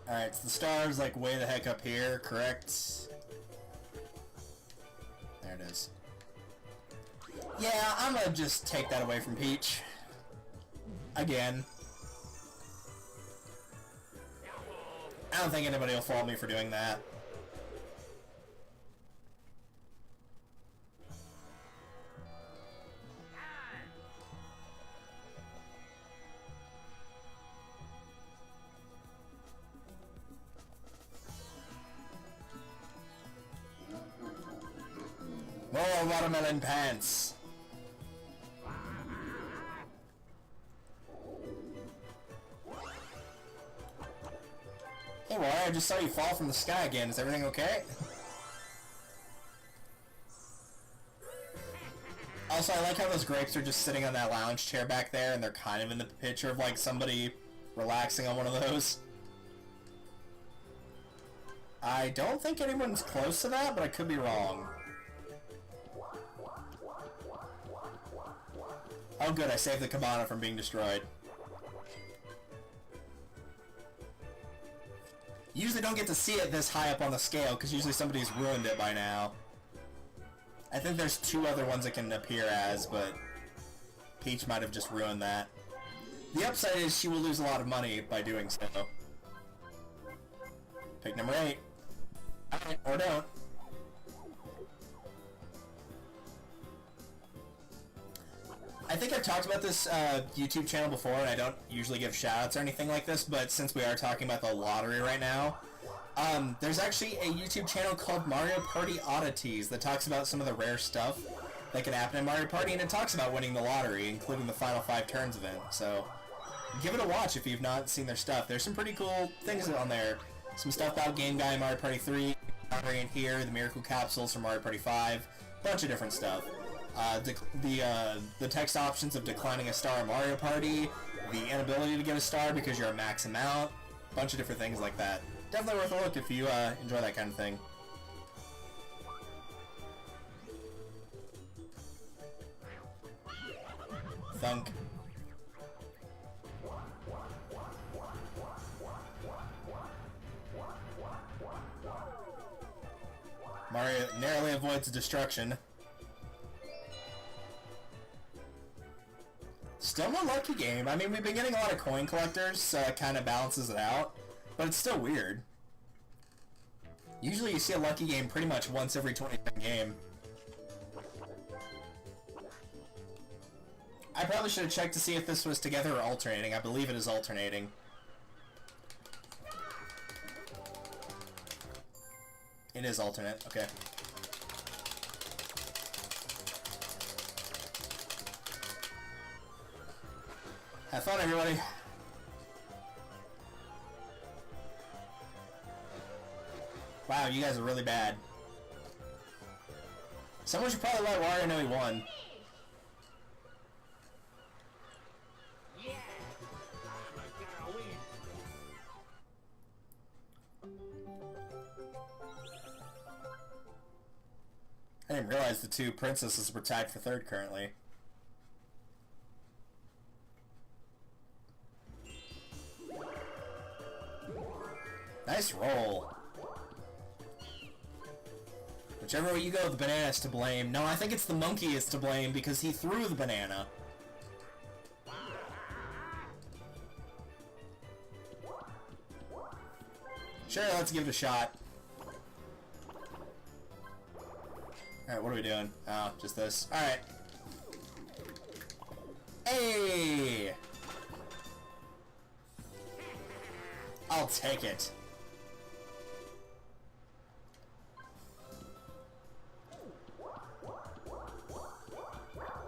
Alright, so the star's like way the heck up here, correct? There it is. Yeah, I'm gonna just take that away from Peach. Again. I don't think anybody will fault me for doing that. More watermelon pants. Hey, Water, I just saw you fall from the sky again. Is everything okay? Also, I like how those grapes are just sitting on that lounge chair back there, and they're kind of in the picture of, like, somebody relaxing on one of those. I don't think anyone's close to that, but I could be wrong. Oh good, I saved the cabana from being destroyed. Usually don't get to see it this high up on the scale, because usually somebody's ruined it by now. I think there's 2 other ones it can appear as, but Peach might have just ruined that. The upside is she will lose a lot of money by doing so. Pick number 8. Alright, or don't. I think I've talked about this YouTube channel before, and I don't usually give shoutouts or anything like this, but since we are talking about the lottery right now, there's actually a YouTube channel called Mario Party Oddities that talks about some of the rare stuff that can happen in Mario Party, and it talks about winning the lottery, including the Final 5 Turns event, so give it a watch if you've not seen their stuff. There's some pretty cool things on there. Some stuff about Game Guy, Mario Party 3, Lottery in here, the Miracle Capsules from Mario Party 5, bunch of different stuff. The text options of declining a star in Mario Party, the inability to get a star because you're a max amount, bunch of different things like that. Definitely worth a look if you enjoy that kind of thing. Thunk. Mario narrowly avoids destruction. Still no lucky game. I mean, we've been getting a lot of coin collectors, so it kind of balances it out, but it's still weird. Usually you see a lucky game pretty much once every 20-10 game. I probably should have checked to see if this was together or alternating. I believe it is alternating. It is alternate, okay. Have fun, everybody. Wow, you guys are really bad. Someone should probably let Wario know he won. I didn't realize the 2 princesses were tied for 3rd currently. Nice roll. Whichever way you go, the banana's to blame. No, I think it's the monkey is to blame because he threw the banana. Sure, let's give it a shot. Alright, what are we doing? Oh, just this. Alright. Hey! I'll take it.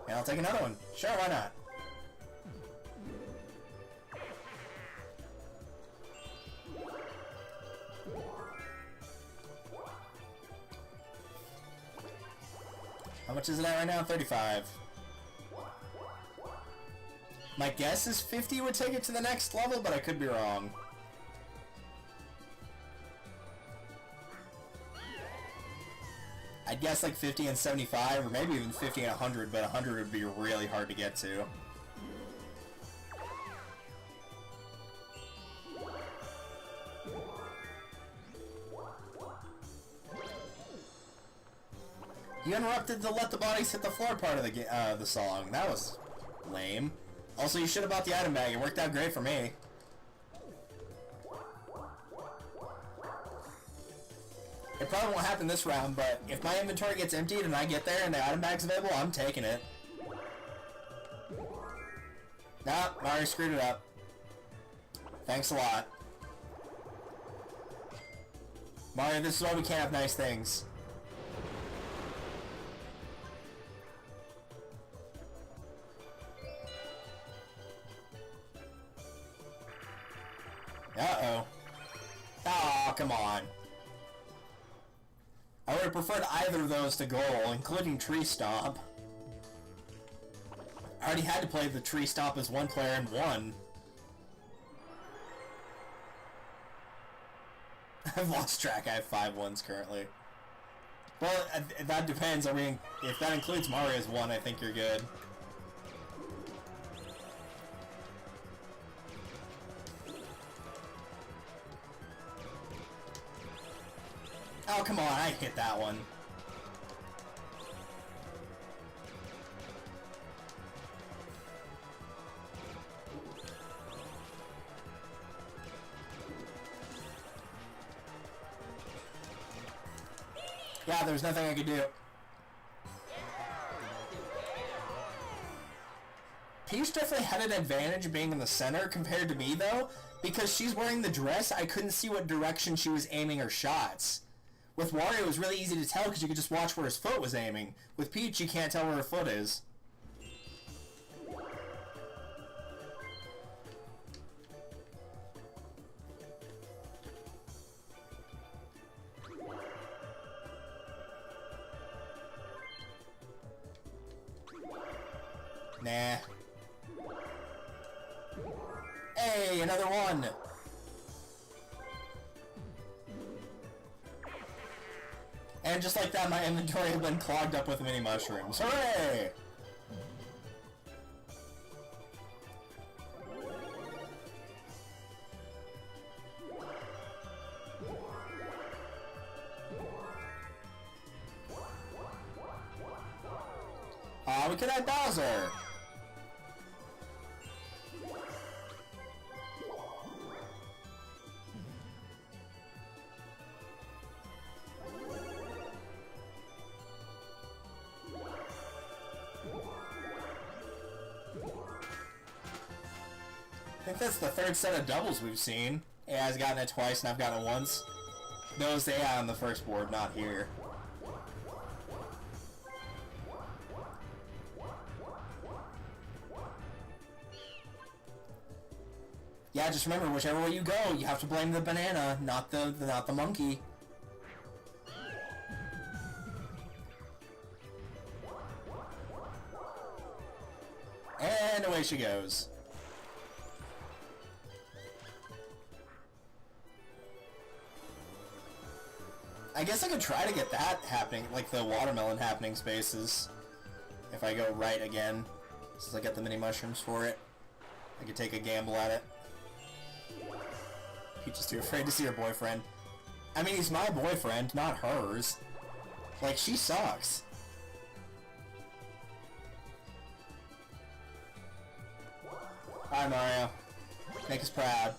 And I'll take another one. Sure, why not? How much is it at right now? 35. My guess is 50 would take it to the next level, but I could be wrong. I'd guess like 50 and 75, or maybe even 50 and 100, but 100 would be really hard to get to. You interrupted the let the bodies hit the floor part of the song. That was lame. Also, you should have bought the item bag. It worked out great for me. It probably won't happen this round, but if my inventory gets emptied and I get there and the item bag's available, I'm taking it. Nah, Mario screwed it up. Thanks a lot. Mario, this is why we can't have nice things. Uh-oh. Oh, come on. I would have preferred either of those to goal, including Tree Stomp. I already had to play the Tree Stomp as one player and won. I've lost track. I have 5 ones currently. Well, that depends. I mean, if that includes Mario's 1, I think you're good. Oh, come on, I hit that one. Yeah, there's nothing I could do. Peach definitely had an advantage being in the center compared to me, though, because she's wearing the dress. I couldn't see what direction she was aiming her shots. With Wario, it was really easy to tell because you could just watch where his foot was aiming. With Peach, you can't tell where her foot is. Nah. Hey, another one! And just like that, my inventory had been clogged up with mini mushrooms. Hooray! We could have Bowser! I think that's the third set of doubles we've seen. AI's gotten it twice and I've gotten it once. Those AI on the first board, not here. Yeah, just remember, whichever way you go, you have to blame the banana, not the monkey. And away she goes. I guess I could try to get that happening, like the watermelon happening spaces. If I go right again, since I get the mini mushrooms for it. I could take a gamble at it. Peach is too afraid to see her boyfriend. I mean, he's my boyfriend, not hers. Like, she sucks. Hi, Mario. Make us proud.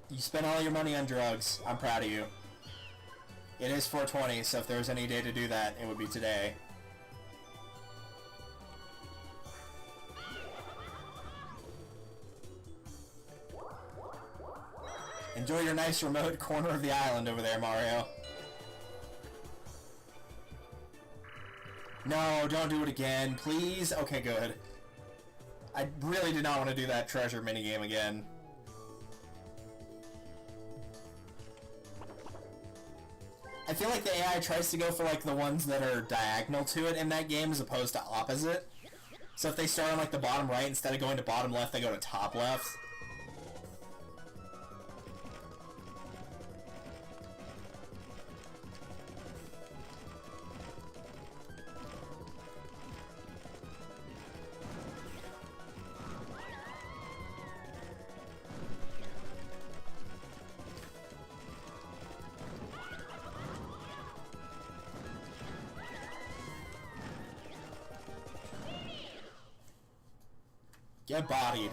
You spent all your money on drugs. I'm proud of you. It is 420, so if there was any day to do that, it would be today. Enjoy your nice remote corner of the island over there, Mario. No, don't do it again, please. Okay, good. I really did not want to do that treasure minigame again. I feel like the AI tries to go for like the ones that are diagonal to it in that game as opposed to opposite. So if they start on like the bottom right, instead of going to bottom left, they go to top left. Get bodied.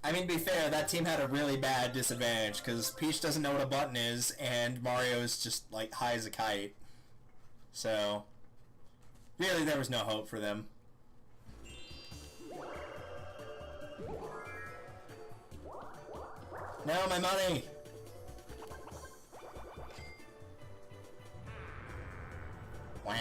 I mean, to be fair, that team had a really bad disadvantage, because Peach doesn't know what a button is, and Mario is just, like, high as a kite. So, really, there was no hope for them. No, my money! Wah.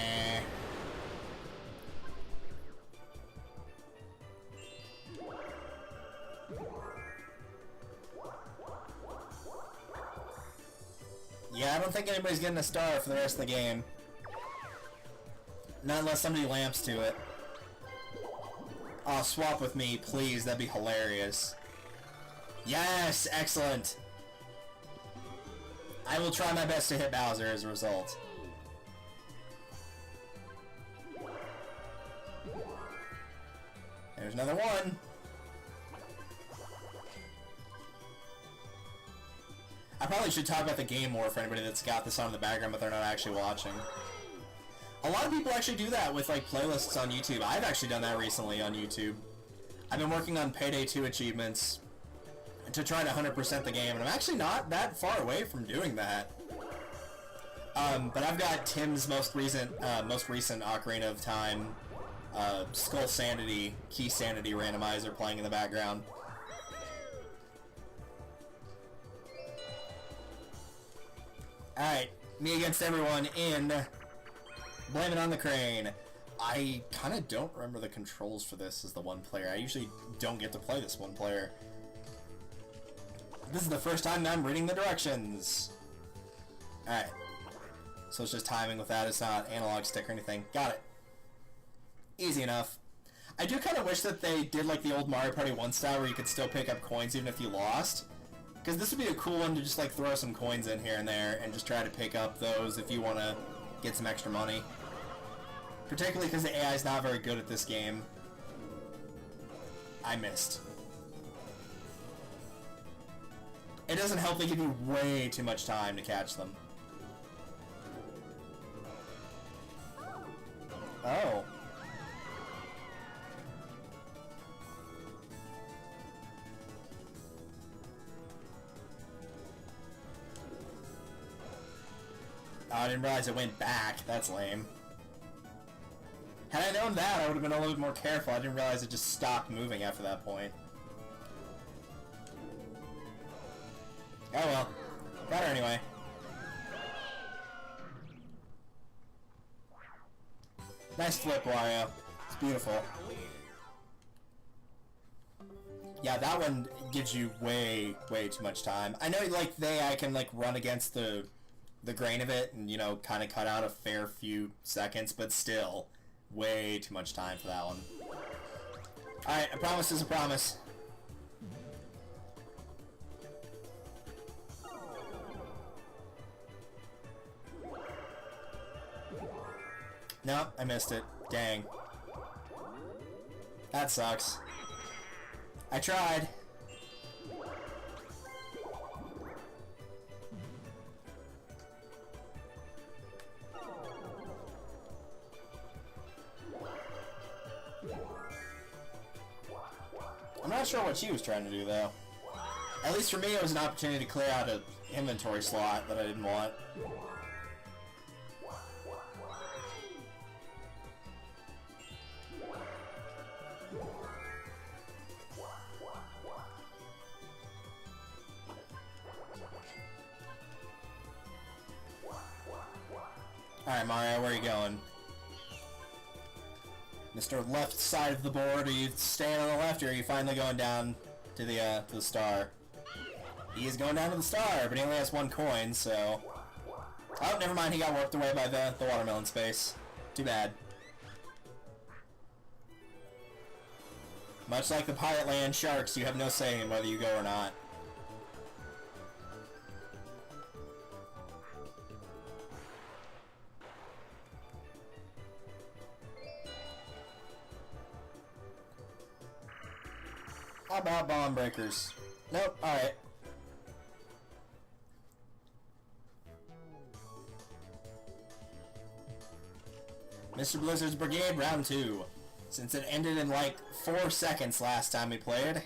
Yeah, I don't think anybody's getting a star for the rest of the game. Not unless somebody lamps to it. Oh, swap with me, please. That'd be hilarious. Yes! Excellent! I will try my best to hit Bowser as a result. There's another one! I probably should talk about the game more for anybody that's got this on in the background but they're not actually watching. A lot of people actually do that with like playlists on YouTube. I've actually done that recently on YouTube. I've been working on Payday 2 achievements to try to 100% the game, and I'm actually not that far away from doing that. But I've got Tim's most recent Ocarina of Time Skull Sanity, Key Sanity randomizer playing in the background. Alright, me against everyone in Blame It on the Crane. I kind of don't remember the controls for this as the one player. I usually don't get to play this one player. This is the first time I'm reading the directions. Alright. So it's just timing with that. It's not analog stick or anything. Got it. Easy enough. I do kind of wish that they did like the old Mario Party 1 style where you could still pick up coins even if you lost. Because this would be a cool one to just like throw some coins in here and there and just try to pick up those if you want to get some extra money. Particularly because the AI is not very good at this game. I missed. It doesn't help they give you way too much time to catch them. Oh. Oh, I didn't realize it went back. That's lame. Had I known that, I would have been a little bit more careful. I didn't realize it just stopped moving after that point. Oh well. Got her anyway. Nice flip, Wario. It's beautiful. Yeah, that one gives you way too much time. I know, like, I can, like, run against the grain of it and, you know, kind of cut out a fair few seconds, but still, way too much time for that one. Alright, a promise is a promise. Nope, I missed it. Dang. That sucks. I tried. I'm not sure what she was trying to do, though. At least for me, it was an opportunity to clear out an inventory slot that I didn't want. Alright, Mario, where are you going? Mr. Left side of the board, are you staying on the left, or are you finally going down to the star? He is going down to the star, but he only has one coin, so... Oh, never mind, he got warped away by the watermelon space. Too bad. Much like the Pirate Land sharks, you have no say in whether you go or not. How about bomb breakers? Nope, alright. Mr. Blizzard's Brigade, round 2. Since it ended in like 4 seconds last time we played.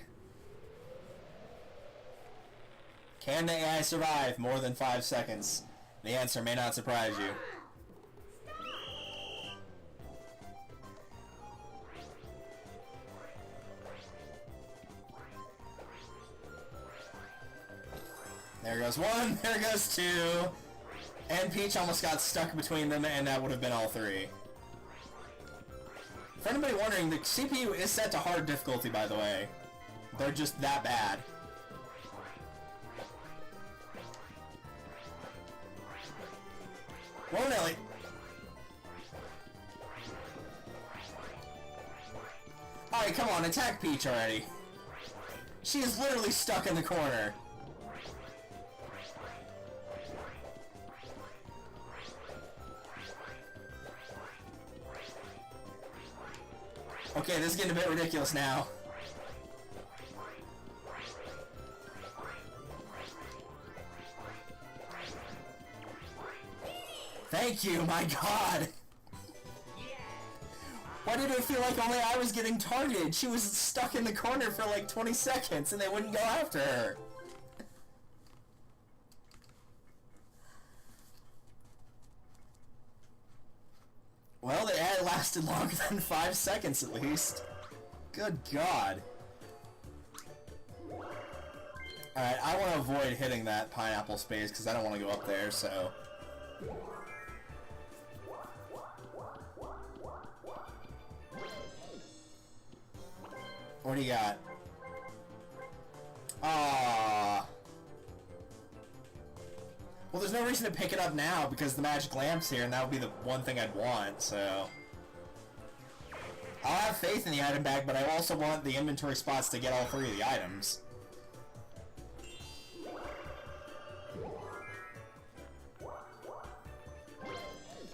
Can the AI survive more than 5 seconds? The answer may not surprise you. There goes 1, there goes 2. And Peach almost got stuck between them, and that would have been all 3. For anybody wondering, the CPU is set to hard difficulty, by the way. They're just that bad. Whoa, Nelly! Alright, come on, attack Peach already. She is literally stuck in the corner. Okay, this is getting a bit ridiculous now. Thank you, my god! Why did it feel like only I was getting targeted? She was stuck in the corner for like 20 seconds and they wouldn't go after her. Well, the ad lasted longer than 5 seconds at least. Good god. Alright, I want to avoid hitting that pineapple space because I don't want to go up there, so... What do you got? Ah. Well, there's no reason to pick it up now because the magic lamp's here, and that would be the one thing I'd want, so... I'll have faith in the item bag, but I also want the inventory spots to get all 3 of the items.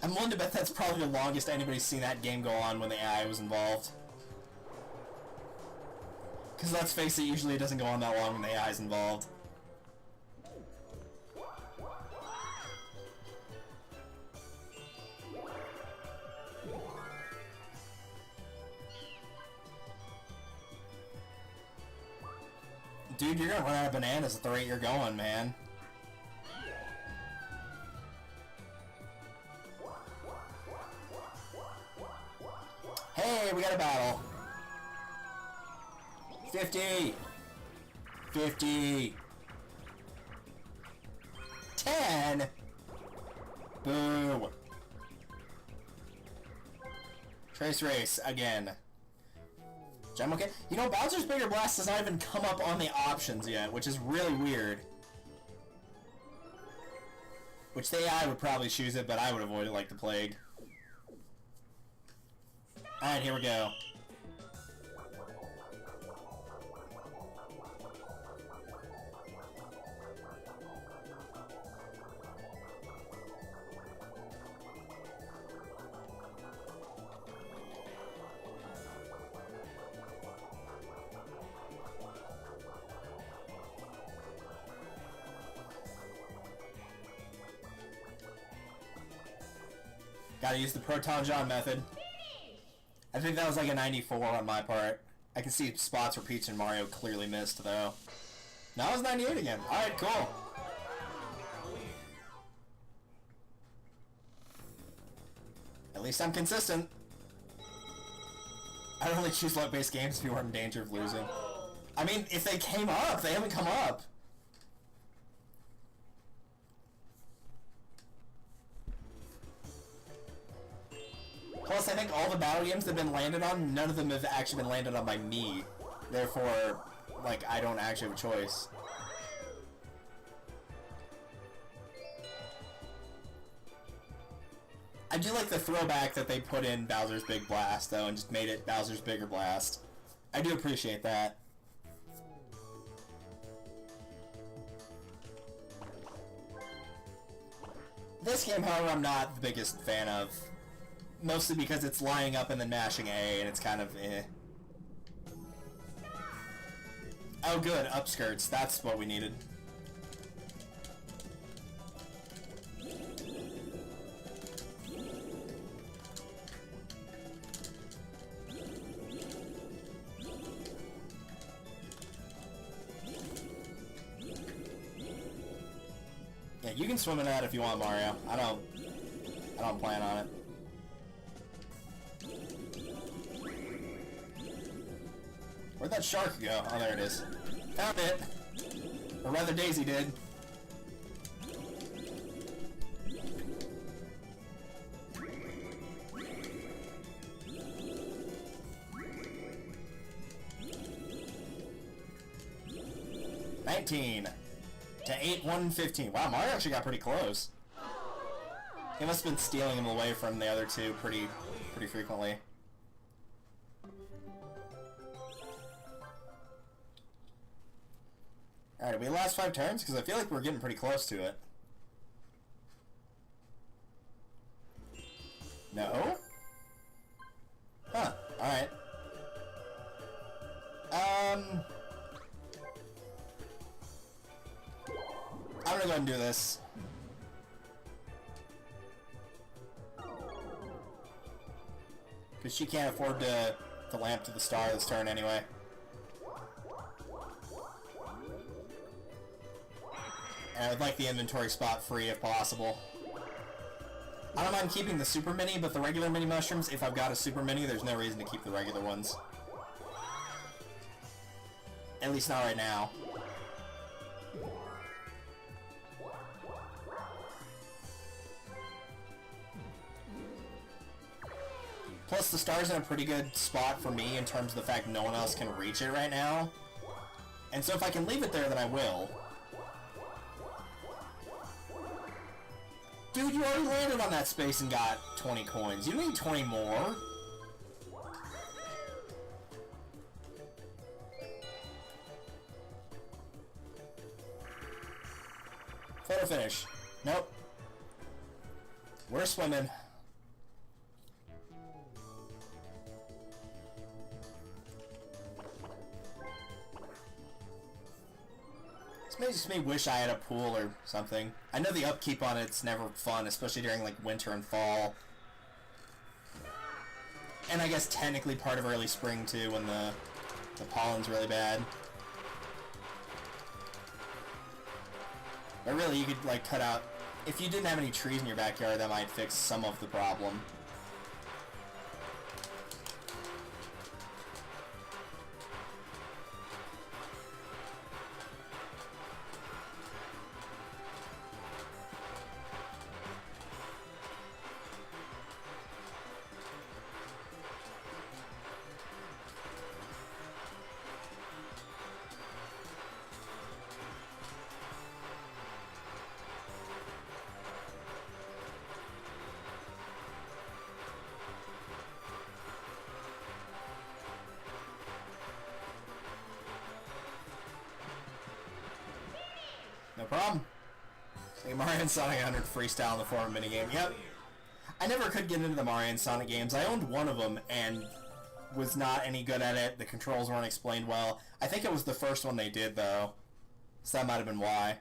I'm willing to bet that's probably the longest anybody's seen that game go on when the AI was involved. Because let's face it, usually it doesn't go on that long when the AI is involved. Dude, you're gonna run out of bananas at the rate you're going, man. Hey, we got a battle. 50! 50! 10! Boo! Trace race, again. Gem, okay. You know, Bowser's Bigger Blast does not even come up on the options yet, which is really weird. Which the AI would probably choose it, but I would avoid it like the plague. Alright, here we go. Gotta use the Proton John method. I think that was like a 94 on my part. I can see spots where Peach and Mario clearly missed, though. Now it's 98 again. Alright, cool. At least I'm consistent. I'd only choose luck-based games if you weren't in danger of losing. I mean, if they came up, they haven't come up. Plus, I think all the battle games that have been landed on, none of them have actually been landed on by me. Therefore, like, I don't actually have a choice. I do like the throwback that they put in Bowser's Big Blast, though, and just made it Bowser's Bigger Blast. I do appreciate that. This game, however, I'm not the biggest fan of. Mostly because it's lining up and then mashing A, and it's kind of eh. Oh good, upskirts. That's what we needed. Yeah, you can swim in that if you want, Mario. I don't plan on it. Where'd that shark go? Oh, there it is. Found it! Or rather, Daisy did. $19 to 8-1-15. Wow, Mario actually got pretty close. He must have been stealing him away from the other two pretty frequently. Alright, we last 5 turns? Because I feel like we're getting pretty close to it. No? Huh, alright. I'm gonna go ahead and do this. Because she can't afford to lamp to the star this turn anyway. And I'd like the inventory spot free if possible. I don't mind keeping the super mini, but the regular mini mushrooms, if I've got a super mini, there's no reason to keep the regular ones. At least not right now. Plus, the star's in a pretty good spot for me in terms of the fact no one else can reach it right now. And so if I can leave it there, then I will. Dude, you already landed on that space and got 20 coins. You need 20 more? Photo finish. Nope. We're swimming. This makes me wish I had a pool or something. I know the upkeep on it's never fun, especially during like winter and fall. And I guess technically part of early spring too, when the pollen's really bad. But really, you could like cut out... If you didn't have any trees in your backyard, that might fix some of the problem. No problem. Hey, Mario and Sonic 100 freestyle in the form of minigame. Yep. I never could get into the Mario and Sonic games. I owned one of them and was not any good at it. The controls weren't explained well. I think it was the first one they did, though. So that might have been why.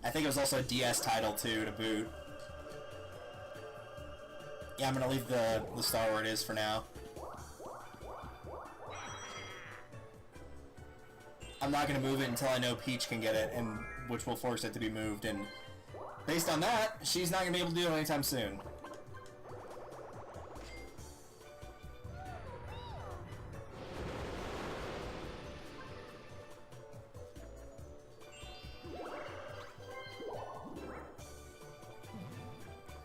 I think it was also a DS title, too, to boot. Yeah, I'm going to leave the star where it is for now. I'm not going to move it until I know Peach can get it, and which will force it to be moved, and based on that, she's not going to be able to do it anytime soon.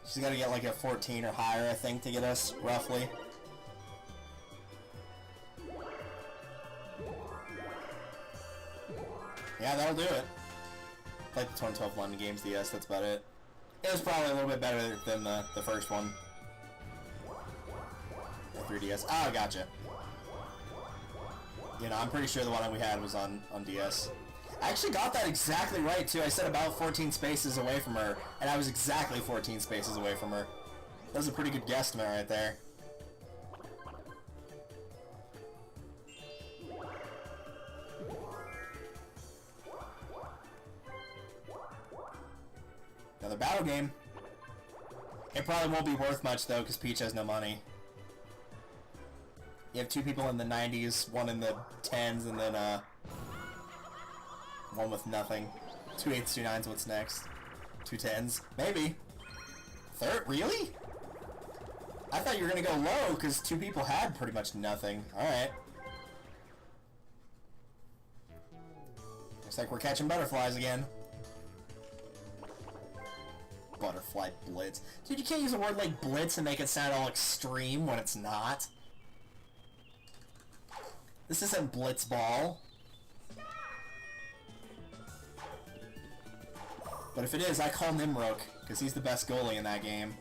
She's got to get like a 14 or higher, I think, to get us, roughly. Yeah, that'll do it. Played the 2012 London Games DS, that's about it. It was probably a little bit better than the first one. The 3DS. Ah, gotcha. You know, I'm pretty sure the one we had was on DS. I actually got that exactly right, too. I said about 14 spaces away from her, and I was exactly 14 spaces away from her. That was a pretty good guesstimate right there. Another battle game. It probably won't be worth much, though, because Peach has no money. You have two people in the 90s, one in the 10s, and then, One with nothing. 2 8s, 2 9s, what's next? 2 10s? Maybe. Third? Really? I thought you were gonna go low, because 2 people had pretty much nothing. Alright. Looks like we're catching butterflies again. Butterfly blitz. Dude, you can't use a word like blitz and make it sound all extreme when it's not. This isn't blitzball. But if it is, I call Nimrook, because he's the best goalie in that game.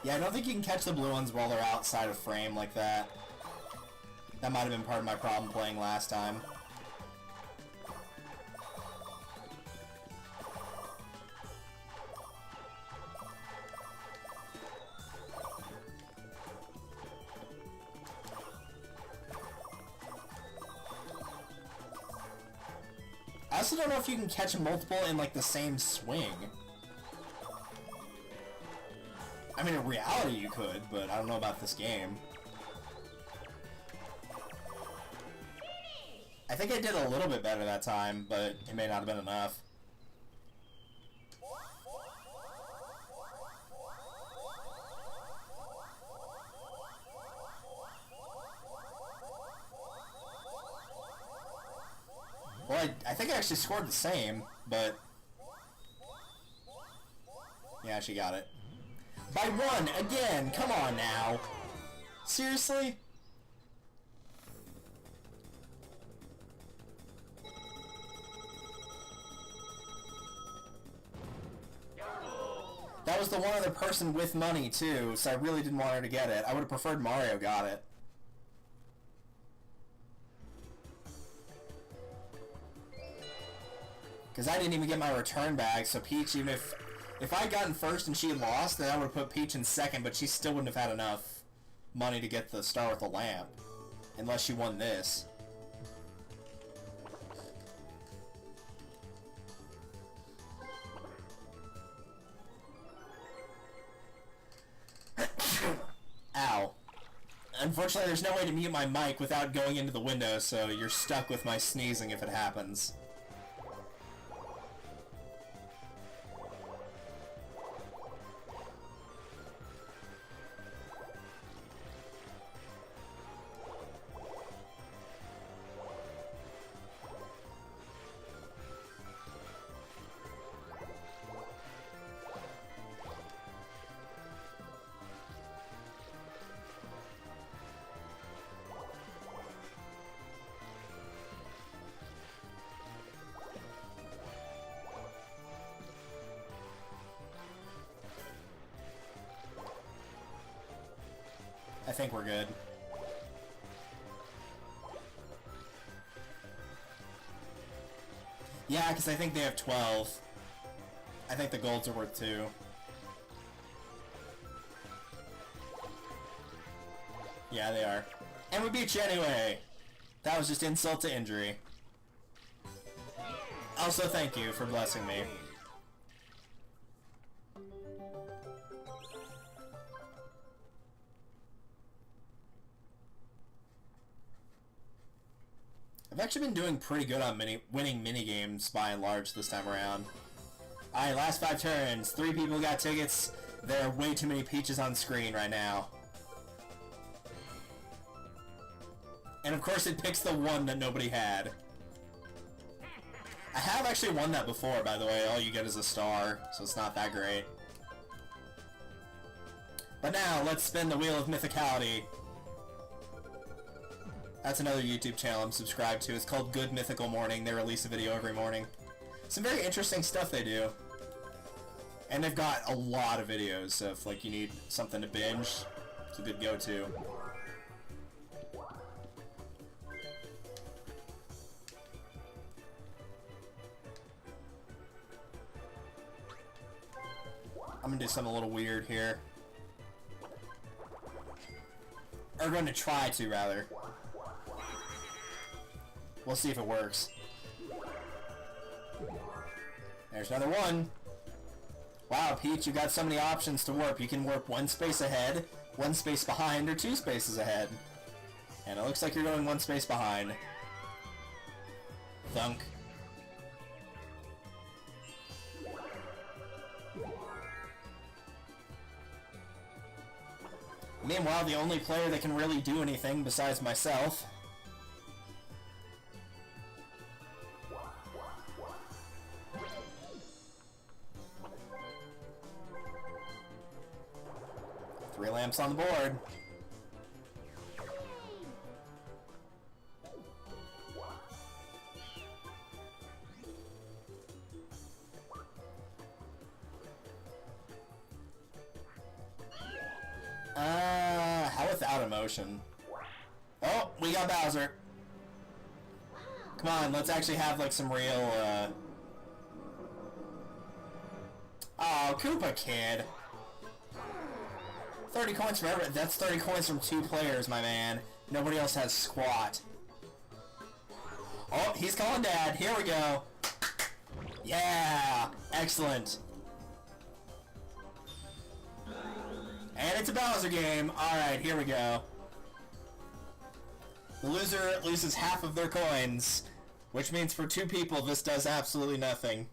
Yeah, I don't think you can catch the blue ones while they're outside of frame like that. That might have been part of my problem playing last time. I also don't know if you can catch multiple in, like, the same swing. I mean, in reality you could, but I don't know about this game. I think I did a little bit better that time, but it may not have been enough. Well, I think I actually scored the same, but... yeah, she got it. By 1, again! Come on now! Seriously? That was the one other person with money, too, so I really didn't want her to get it. I would have preferred Mario got it. Because I didn't even get my return bag, so Peach, even if I had gotten first and she had lost, then I would have put Peach in second, but she still wouldn't have had enough money to get the Star with the Lamp. Unless she won this. Ow. Unfortunately, there's no way to mute my mic without going into the window, so you're stuck with my sneezing if it happens. I think we're good. Yeah, because I think they have 12. I think the golds are worth 2. Yeah, they are. And we beat you anyway! That was just insult to injury. Also, thank you for blessing me. I've actually been doing pretty good on winning minigames by and large this time around. Alright, last 5 turns. 3 people got tickets. There are way too many peaches on screen right now. And of course it picks the one that nobody had. I have actually won that before, by the way. All you get is a star, so it's not that great. But now, let's spin the Wheel of Mythicality. That's another YouTube channel I'm subscribed to. It's called Good Mythical Morning. They release a video every morning. Some very interesting stuff they do. And they've got a lot of videos, so if like you need something to binge, it's a good go-to. I'm gonna do something a little weird here. Or going to try to, rather. We'll see if it works. There's another one. Wow, Peach, you got so many options to warp. You can warp one space ahead, one space behind, or two spaces ahead. And it looks like you're going one space behind. Thunk. Meanwhile, the only player that can really do anything besides myself. Three lamps on the board. How without emotion? Oh, we got Bowser. Come on, let's actually have like some real, Oh, Koopa Kid. 30 coins from everyone. That's 30 coins from 2 players, my man. Nobody else has squat. Oh, he's calling Dad. Here we go. Yeah! Excellent. And it's a Bowser game. Alright, here we go. The loser loses half of their coins, which means for 2 people this does absolutely nothing.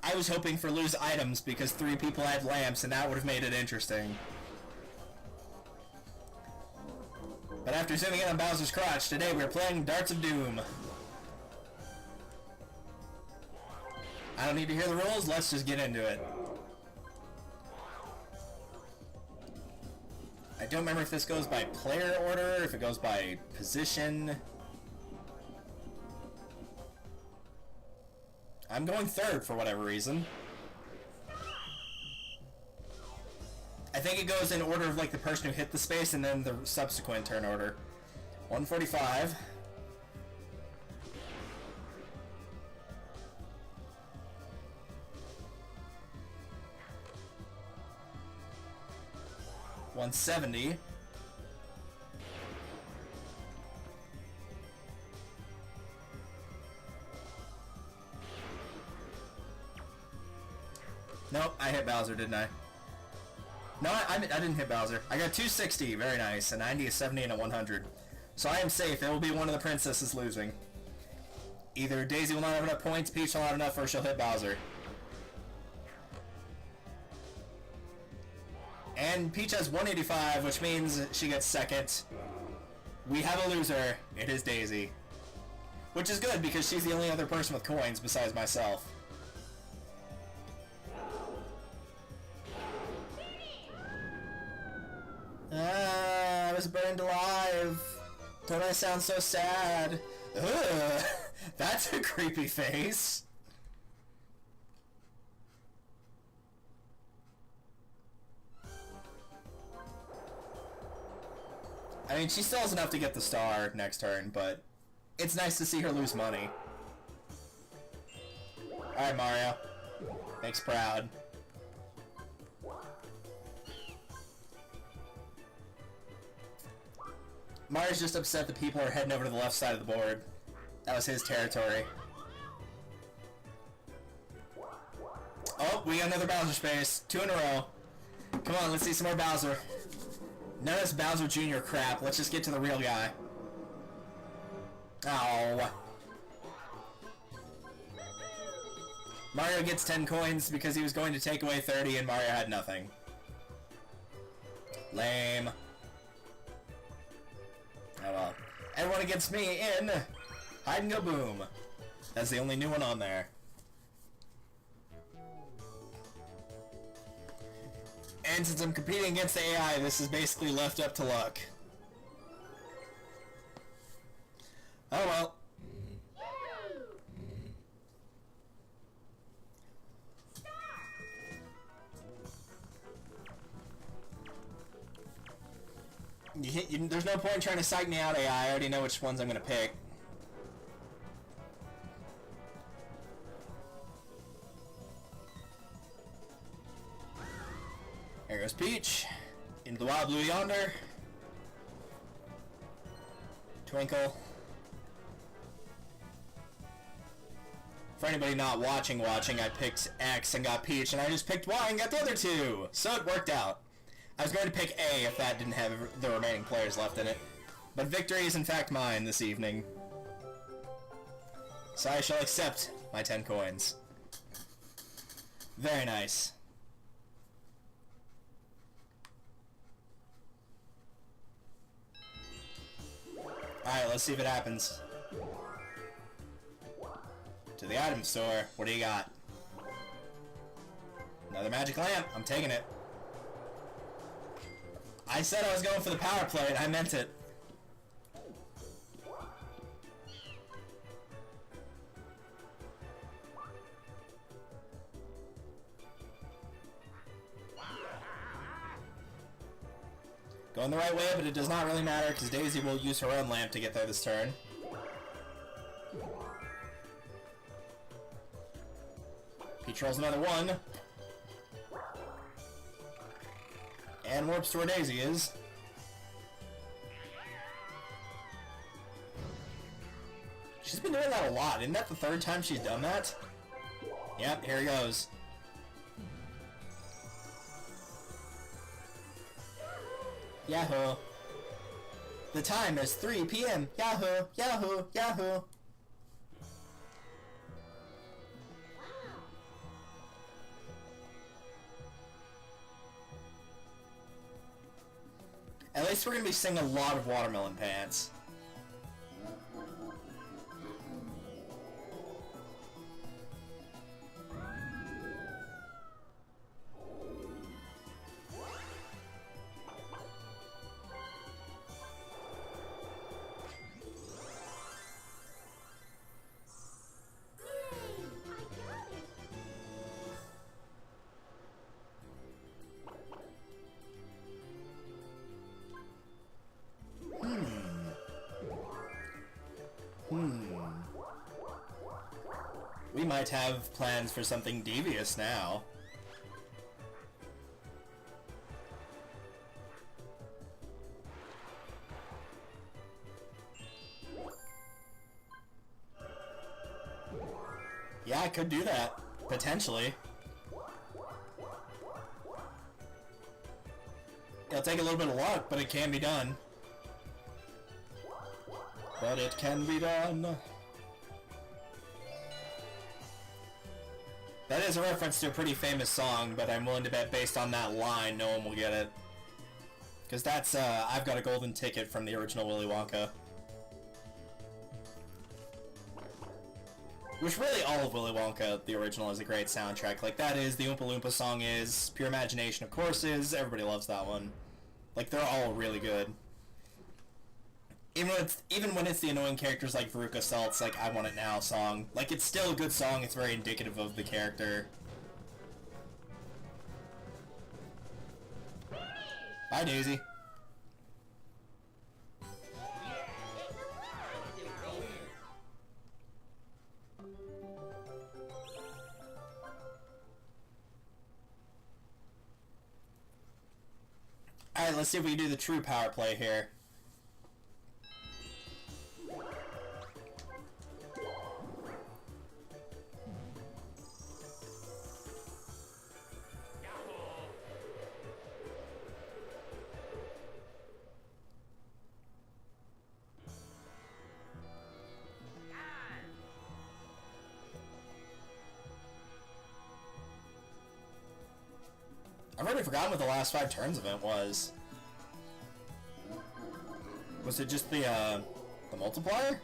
I was hoping for lose items because 3 people had lamps and that would have made it interesting. But after zooming in on Bowser's crotch, today we're playing Darts of Doom. I don't need to hear the rules, let's just get into it. I don't remember if this goes by player order, if it goes by position. I'm going 3rd for whatever reason. I think it goes in order of like the person who hit the space and then the subsequent turn order. 145. $170. Nope, I hit Bowser, didn't I? No, I didn't hit Bowser. I got 260, very nice. A 90, a 70, and a 100. So I am safe. It will be one of the princesses losing. Either Daisy will not have enough points, Peach will not have enough, or she'll hit Bowser. And Peach has 185, which means she gets 2nd. We have a loser. It is Daisy. Which is good, because she's the only other person with coins besides myself. I was burned alive. Don't I sound so sad? Ugh, that's a creepy face. I mean, she still has enough to get the star next turn, but it's nice to see her lose money. Alright, Mario. Makes proud. Mario's just upset that people are heading over to the left side of the board. That was his territory. Oh, we got another Bowser space. 2 in a row. Come on, let's see some more Bowser. None of this Bowser Jr. crap. Let's just get to the real guy. Oh. Mario gets 10 coins because he was going to take away 30 and Mario had nothing. Lame. Oh well. Everyone against me in Hide and Go Boom. That's the only new one on there. And since I'm competing against the AI, this is basically left up to luck. Oh well. There's no point in trying to psych me out, AI. I already know which ones I'm going to pick. There goes Peach. Into the wild blue yonder. Twinkle. For anybody not watching, I picked X and got Peach, and I just picked Y and got the other two! So it worked out. I was going to pick A if that didn't have the remaining players left in it. But victory is in fact mine this evening. So I shall accept my 10 coins. Very nice. Alright, let's see if it happens. To the item store. What do you got? Another magic lamp. I'm taking it. I said I was going for the power play, and I meant it. Going the right way, but it does not really matter because Daisy will use her own lamp to get there this turn. Peach rolls another one. And warps to where Daisy is. She's been doing that a lot. Isn't that the third time she's done that? Yep, here he goes. Yahoo! The time is 3 p.m. Yahoo! Yahoo! Yahoo! At least we're gonna be seeing a lot of Watermelon Pants. We might have plans for something devious now. Yeah, I could do that. Potentially. It'll take a little bit of luck, but it can be done. But it can be done. That is a reference to a pretty famous song, but I'm willing to bet based on that line, no one will get it. Because that's, I've Got a Golden Ticket from the original Willy Wonka. Which really all of Willy Wonka, the original, is a great soundtrack. Like, that is, the Oompa Loompa song is, Pure Imagination of course is, everybody loves that one. Like, they're all really good. Even when it's the annoying characters like Veruca Salt's, like, I Want It Now song. Like, it's still a good song, it's very indicative of the character. Bye, Daisy. Alright, let's see if we can do the true power play here. I've already forgotten what the last 5 turns event was. Was it just the multiplier?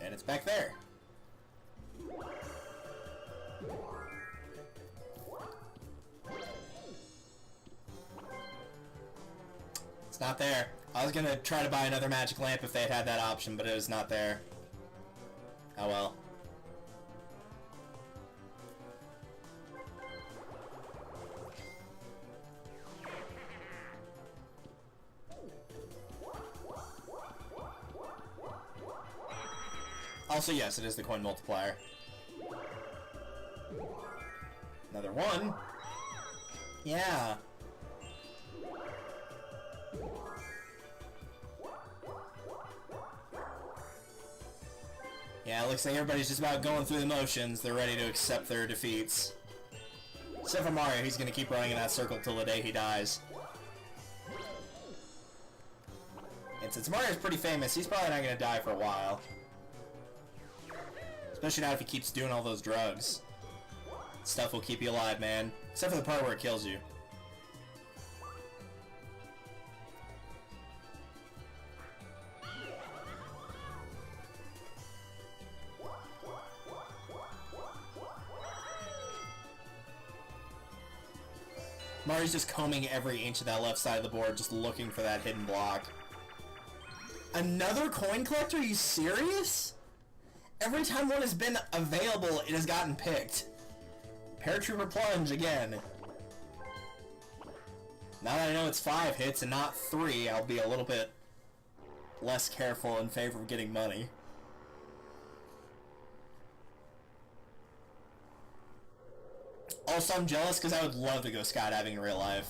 And it's back there. It's not there. I was gonna try to buy another magic lamp if they had that option, but it was not there. Oh well. Also, yes, it is the coin multiplier. Another one. Yeah. Yeah, it looks like everybody's just about going through the motions. They're ready to accept their defeats. Except for Mario, he's gonna keep running in that circle till the day he dies. And since Mario's pretty famous, he's probably not gonna die for a while. Especially not if he keeps doing all those drugs. Stuff will keep you alive, man. Except for the part where it kills you. Mario's just combing every inch of that left side of the board, just looking for that hidden block. Another coin collector? Are you serious? Every time one has been available, it has gotten picked. Paratrooper Plunge again. Now that I know it's 5 hits and not 3, I'll be a little bit less careful in favor of getting money. Also, I'm jealous because I would love to go skydiving in real life.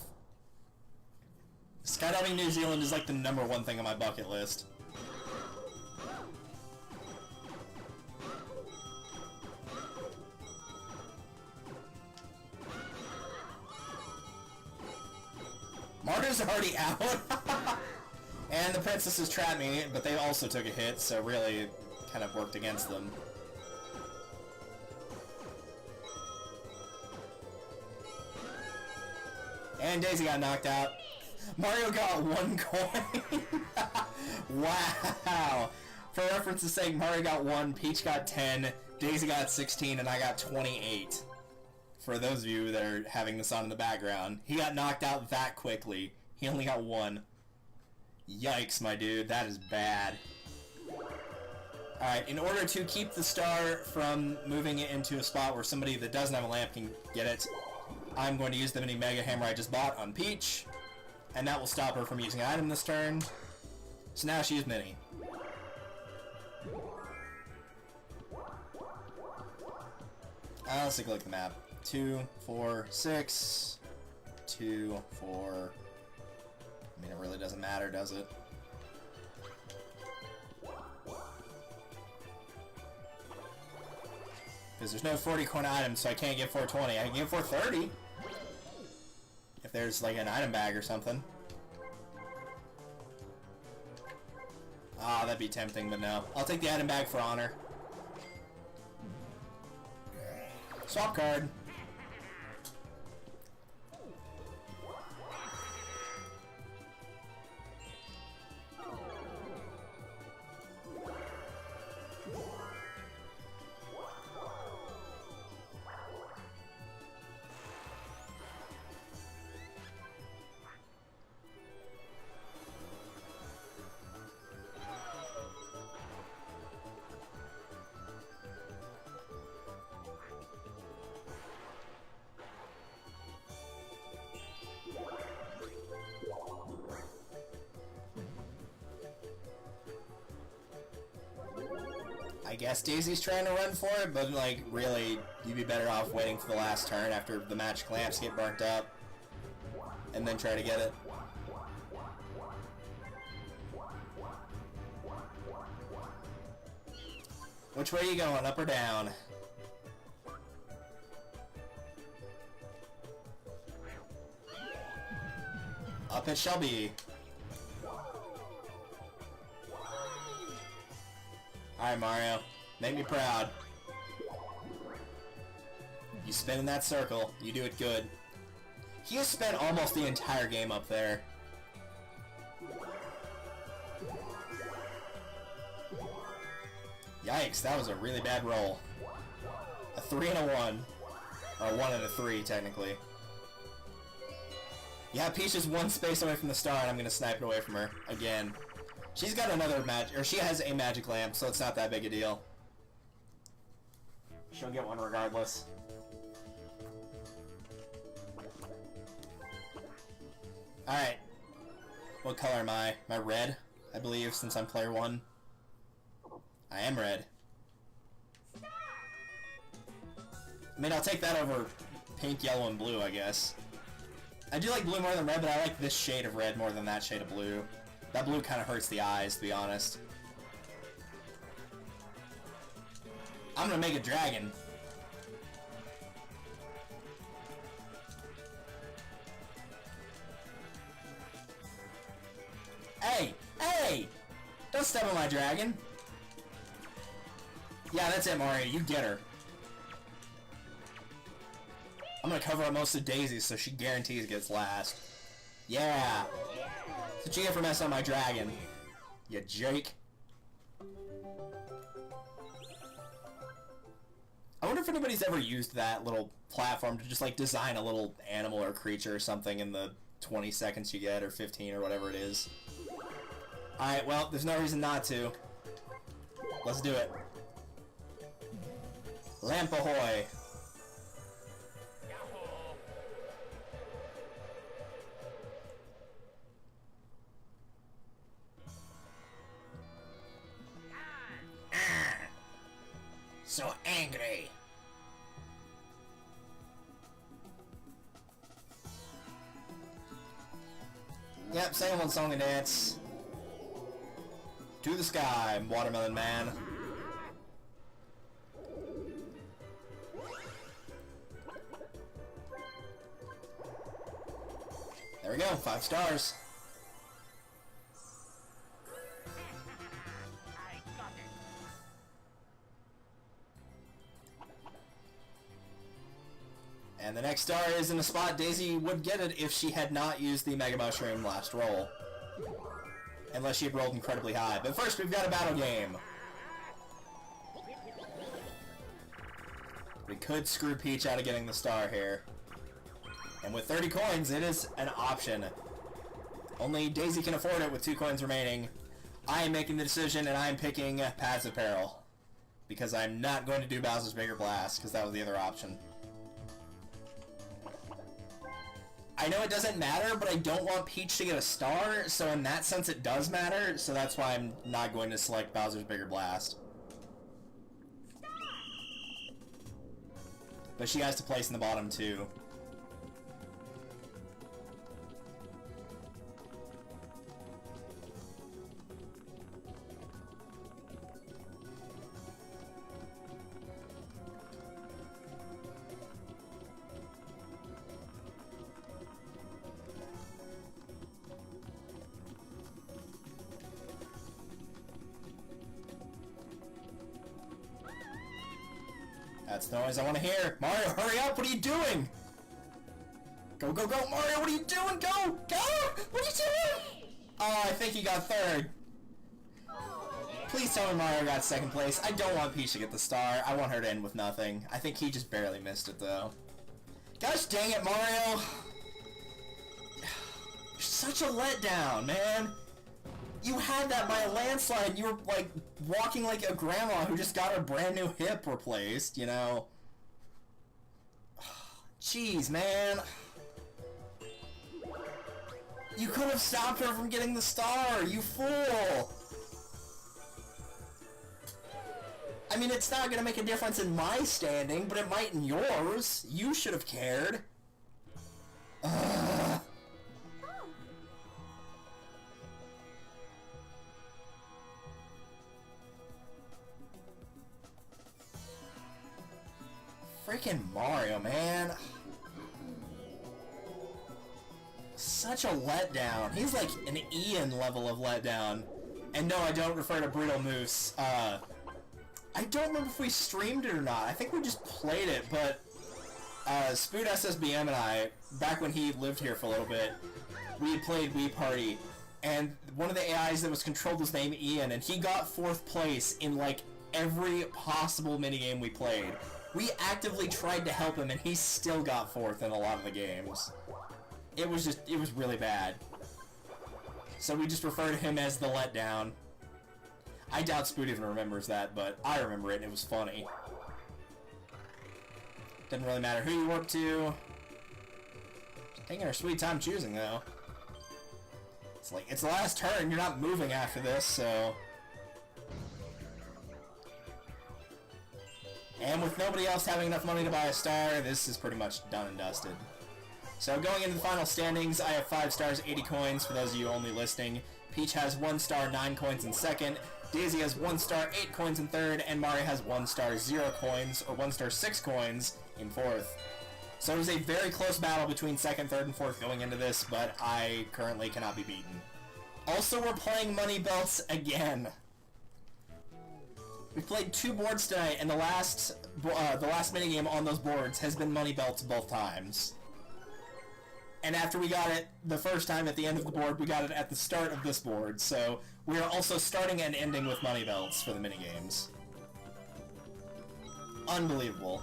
Skydiving New Zealand is like the #1 thing on my bucket list. Mario's already out. And the princesses trapped me, but they also took a hit, so really it kind of worked against them. And Daisy got knocked out. Mario got 1 coin. Wow. For reference's sake, Mario got 1, Peach got 10, Daisy got 16, and I got 28. For those of you that are having this on in the background, he got knocked out that quickly. He only got 1. Yikes, my dude. That is bad. Alright, in order to keep the star from moving it into a spot where somebody that doesn't have a lamp can get it, I'm going to use the mini Mega Hammer I just bought on Peach, and that will stop her from using an item this turn. So now she's mini. Let's take a look at the map. 2, 4, 6. 2, 4. I mean, it really doesn't matter, does it? Because there's no 40 coin items, so I can't get 420. I can get 430. If there's like an item bag or something. Ah, that'd be tempting, but no. I'll take the item bag for honor. Swap card. I guess Daisy's trying to run for it, but like, really, you'd be better off waiting for the last turn after the magic lamps get burnt up, and then try to get it. Which way are you going, up or down? Up it shall be. Alright, Mario. Make me proud. You spin in that circle. You do it good. He has spent almost the entire game up there. Yikes, that was a really bad roll. A 3 and a 1. Or a 1 and a 3, technically. Yeah, Peach is 1 space away from the star, and I'm gonna snipe it away from her. Again. She's got another or she has a magic lamp, so it's not that big a deal. She'll get one regardless. Alright. What color am I? Am I red? I believe, since I'm player 1. I am red. I mean, I'll take that over pink, yellow, and blue, I guess. I do like blue more than red, but I like this shade of red more than that shade of blue. That blue kind of hurts the eyes, to be honest. I'm gonna make a dragon. Hey! Hey! Don't step on my dragon! Yeah, that's it, Mario. You get her. I'm gonna cover up most of Daisy so she guarantees gets last. Yeah! That's what you get for messing on my dragon. You Jake. I wonder if anybody's ever used that little platform to just, like, design a little animal or creature or something in the 20 seconds you get, or 15, or whatever it is. Alright, well, there's no reason not to. Let's do it. Lamp ahoy! So angry. Yep, sing one song and dance. To the sky, Watermelon Man. There we go, 5 stars. And the next star is in a spot Daisy would get it if she had not used the Mega Mushroom last roll. Unless she had rolled incredibly high. But first, we've got a battle game. We could screw Peach out of getting the star here. And with 30 coins, it is an option. Only Daisy can afford it with 2 coins remaining. I am making the decision, and I am picking Paths of Peril. Because I'm not going to do Bowser's Bigger Blast, because that was the other option. I know it doesn't matter, but I don't want Peach to get a star, so in that sense it does matter, so that's why I'm not going to select Bowser's Bigger Blast. But she has to place in the bottom too. That's the noise I want to hear. Mario, hurry up! What are you doing? Go, go, go! Mario, what are you doing? Go! Go! What are you doing? Oh, I think he got 3rd. Please tell me Mario got 2nd place. I don't want Peach to get the star. I want her to end with nothing. I think he just barely missed it, though. Gosh dang it, Mario! You're such a letdown, man! You had that by a landslide. You were, like, walking like a grandma who just got her brand new hip replaced, you know? Jeez, man. You could have stopped her from getting the star, you fool! I mean, it's not gonna make a difference in my standing, but it might in yours. You should have cared. Ugh. Freaking Mario, man. Such a letdown. He's like an Ian level of letdown. And no, I don't refer to Brittle Moose. I don't remember if we streamed it or not. I think we just played it, but Spoot SSBM and I, back when he lived here for a little bit, we had played Wii Party, and one of the AIs that was controlled was named Ian, and he got 4th place in like every possible minigame we played. We actively tried to help him, and he still got 4th in a lot of the games. It was really bad. So we just refer to him as the letdown. I doubt Spoot even remembers that, but I remember it, and it was funny. Doesn't really matter who you work to. Just taking our sweet time choosing, though. It's like, it's the last turn, you're not moving after this, so... And with nobody else having enough money to buy a star, this is pretty much done and dusted. So going into the final standings, I have 5 stars, 80 coins for those of you only listening. Peach has 1 star, 9 coins in second. Daisy has 1 star, 8 coins in third. And Mario has 1 star, 0 coins, or 1 star, 6 coins in fourth. So it was a very close battle between second, third, and fourth going into this, but I currently cannot be beaten. Also, we're playing Money Belts again. We played 2 boards tonight, and the last minigame on those boards has been Money Belts both times. And after we got it the first time at the end of the board, we got it at the start of this board. So we are also starting and ending with Money Belts for the minigames. Unbelievable.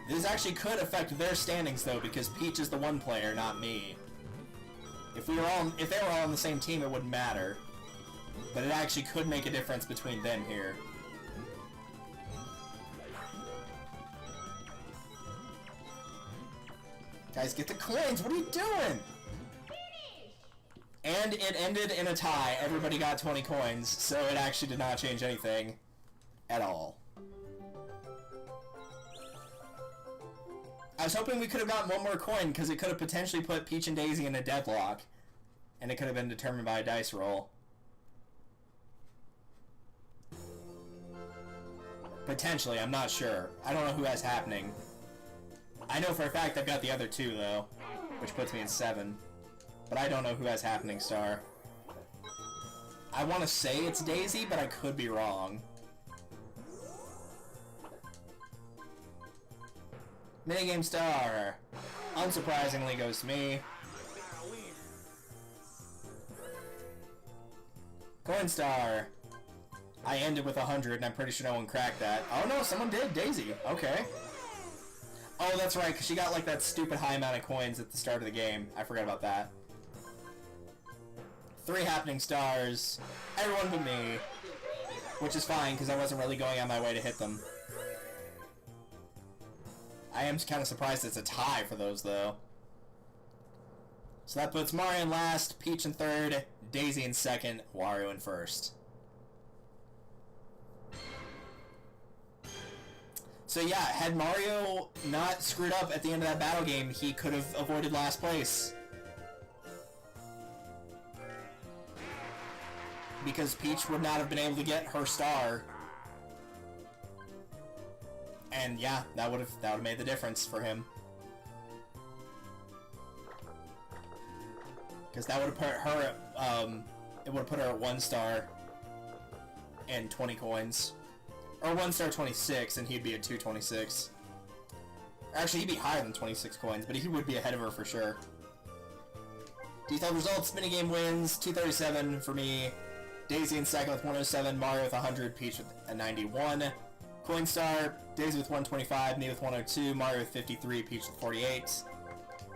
This actually could affect their standings though, because Peach is the 1 player, not me. If they were all on the same team, it wouldn't matter. But it actually could make a difference between them here. Guys, get the coins! What are you doing? And it ended in a tie. Everybody got 20 coins, so it actually did not change anything at all. I was hoping we could have gotten 1 more coin, because it could have potentially put Peach and Daisy in a deadlock. And it could have been determined by a dice roll. Potentially, I'm not sure. I don't know who has happening. I know for a fact I've got the other 2, though, which puts me in 7. But I don't know who has happening star. I want to say it's Daisy, but I could be wrong. Minigame star, unsurprisingly, goes to me. Coin star. I ended with 100, and I'm pretty sure no one cracked that. Oh no, someone did. Daisy. Okay. Oh, that's right, because she got like that stupid high amount of coins at the start of the game. I forgot about that. 3 happening stars. Everyone but me. Which is fine, because I wasn't really going on my way to hit them. I am kind of surprised it's a tie for those, though. So that puts Mario in last, Peach in third, Daisy in second, Wario in first. So yeah, had Mario not screwed up at the end of that battle game, he could have avoided last place. Because Peach would not have been able to get her star. And yeah, that would have made the difference for him. Because that would have put her it would have put her at 1 star and 20 coins. Or 1 star 26, and he'd be at 226. Actually, he'd be higher than 26 coins, but he would be ahead of her for sure. Detailed results, minigame wins, 237 for me. Daisy in second with 107, Mario with 100, Peach with a 91. Coin star, Daisy with 125, me with 102, Mario with 53, Peach with 48.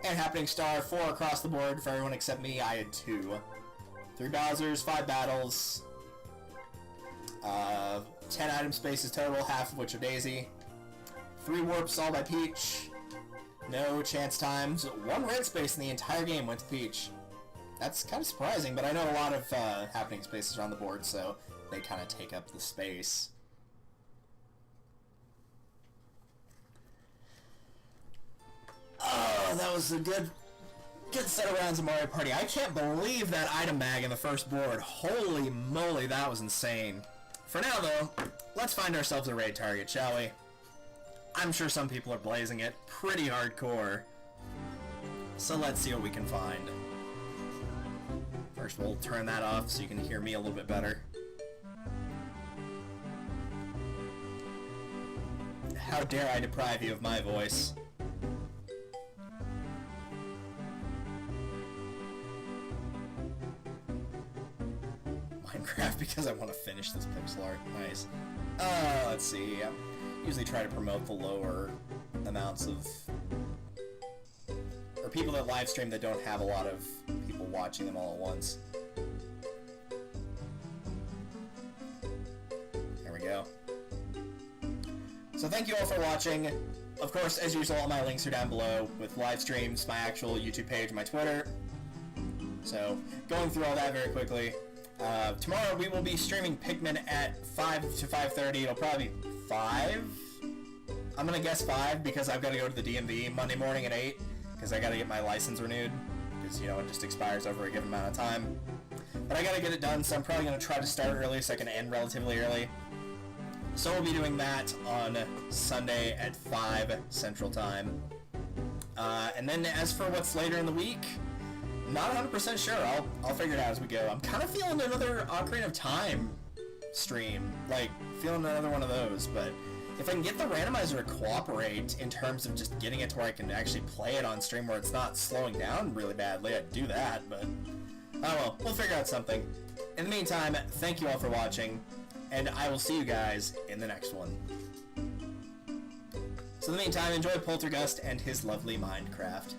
And happening star, 4 across the board for everyone except me. I had 2. 3 Bowsers, 5 battles. 10 item spaces total, half of which are Daisy. 3 warps all by Peach. No chance times. 1 red space in the entire game went to Peach. That's kind of surprising, but I know a lot of happening spaces are on the board, so they kind of take up the space. Oh, that was a good set of rounds of Mario Party. I can't believe that item bag in the first board. Holy moly, that was insane. For now, though, let's find ourselves a raid target, shall we? I'm sure some people are blazing it pretty hardcore. So let's see what we can find. First, we'll turn that off so you can hear me a little bit better. How dare I deprive you of my voice? Minecraft because I want to finish this pixel art. Nice. Let's see. I usually try to promote the lower amounts of... or people that live stream that don't have a lot of people watching them all at once. There we go. So thank you all for watching. Of course, as usual, all my links are down below with live streams, my actual YouTube page, my Twitter. So, going through all that very quickly. Tomorrow we will be streaming Pikmin at 5 to 5:30. It'll probably be 5? I'm gonna guess 5 because I've got to go to the DMV Monday morning at 8 because I got to get my license renewed because, you know, it just expires over a given amount of time. But I got to get it done, so I'm probably going to try to start early so I can end relatively early. So we'll be doing that on Sunday at 5 Central Time. And then as for what's later in the week, not 100% sure. I'll figure it out as we go. I'm kind of feeling another Ocarina of Time stream. Like, feeling another one of those, but if I can get the randomizer to cooperate in terms of just getting it to where I can actually play it on stream where it's not slowing down really badly, I'd do that, but oh well, we'll figure out something. In the meantime, thank you all for watching, and I will see you guys in the next one. So in the meantime, enjoy Poltergust and his lovely Minecraft.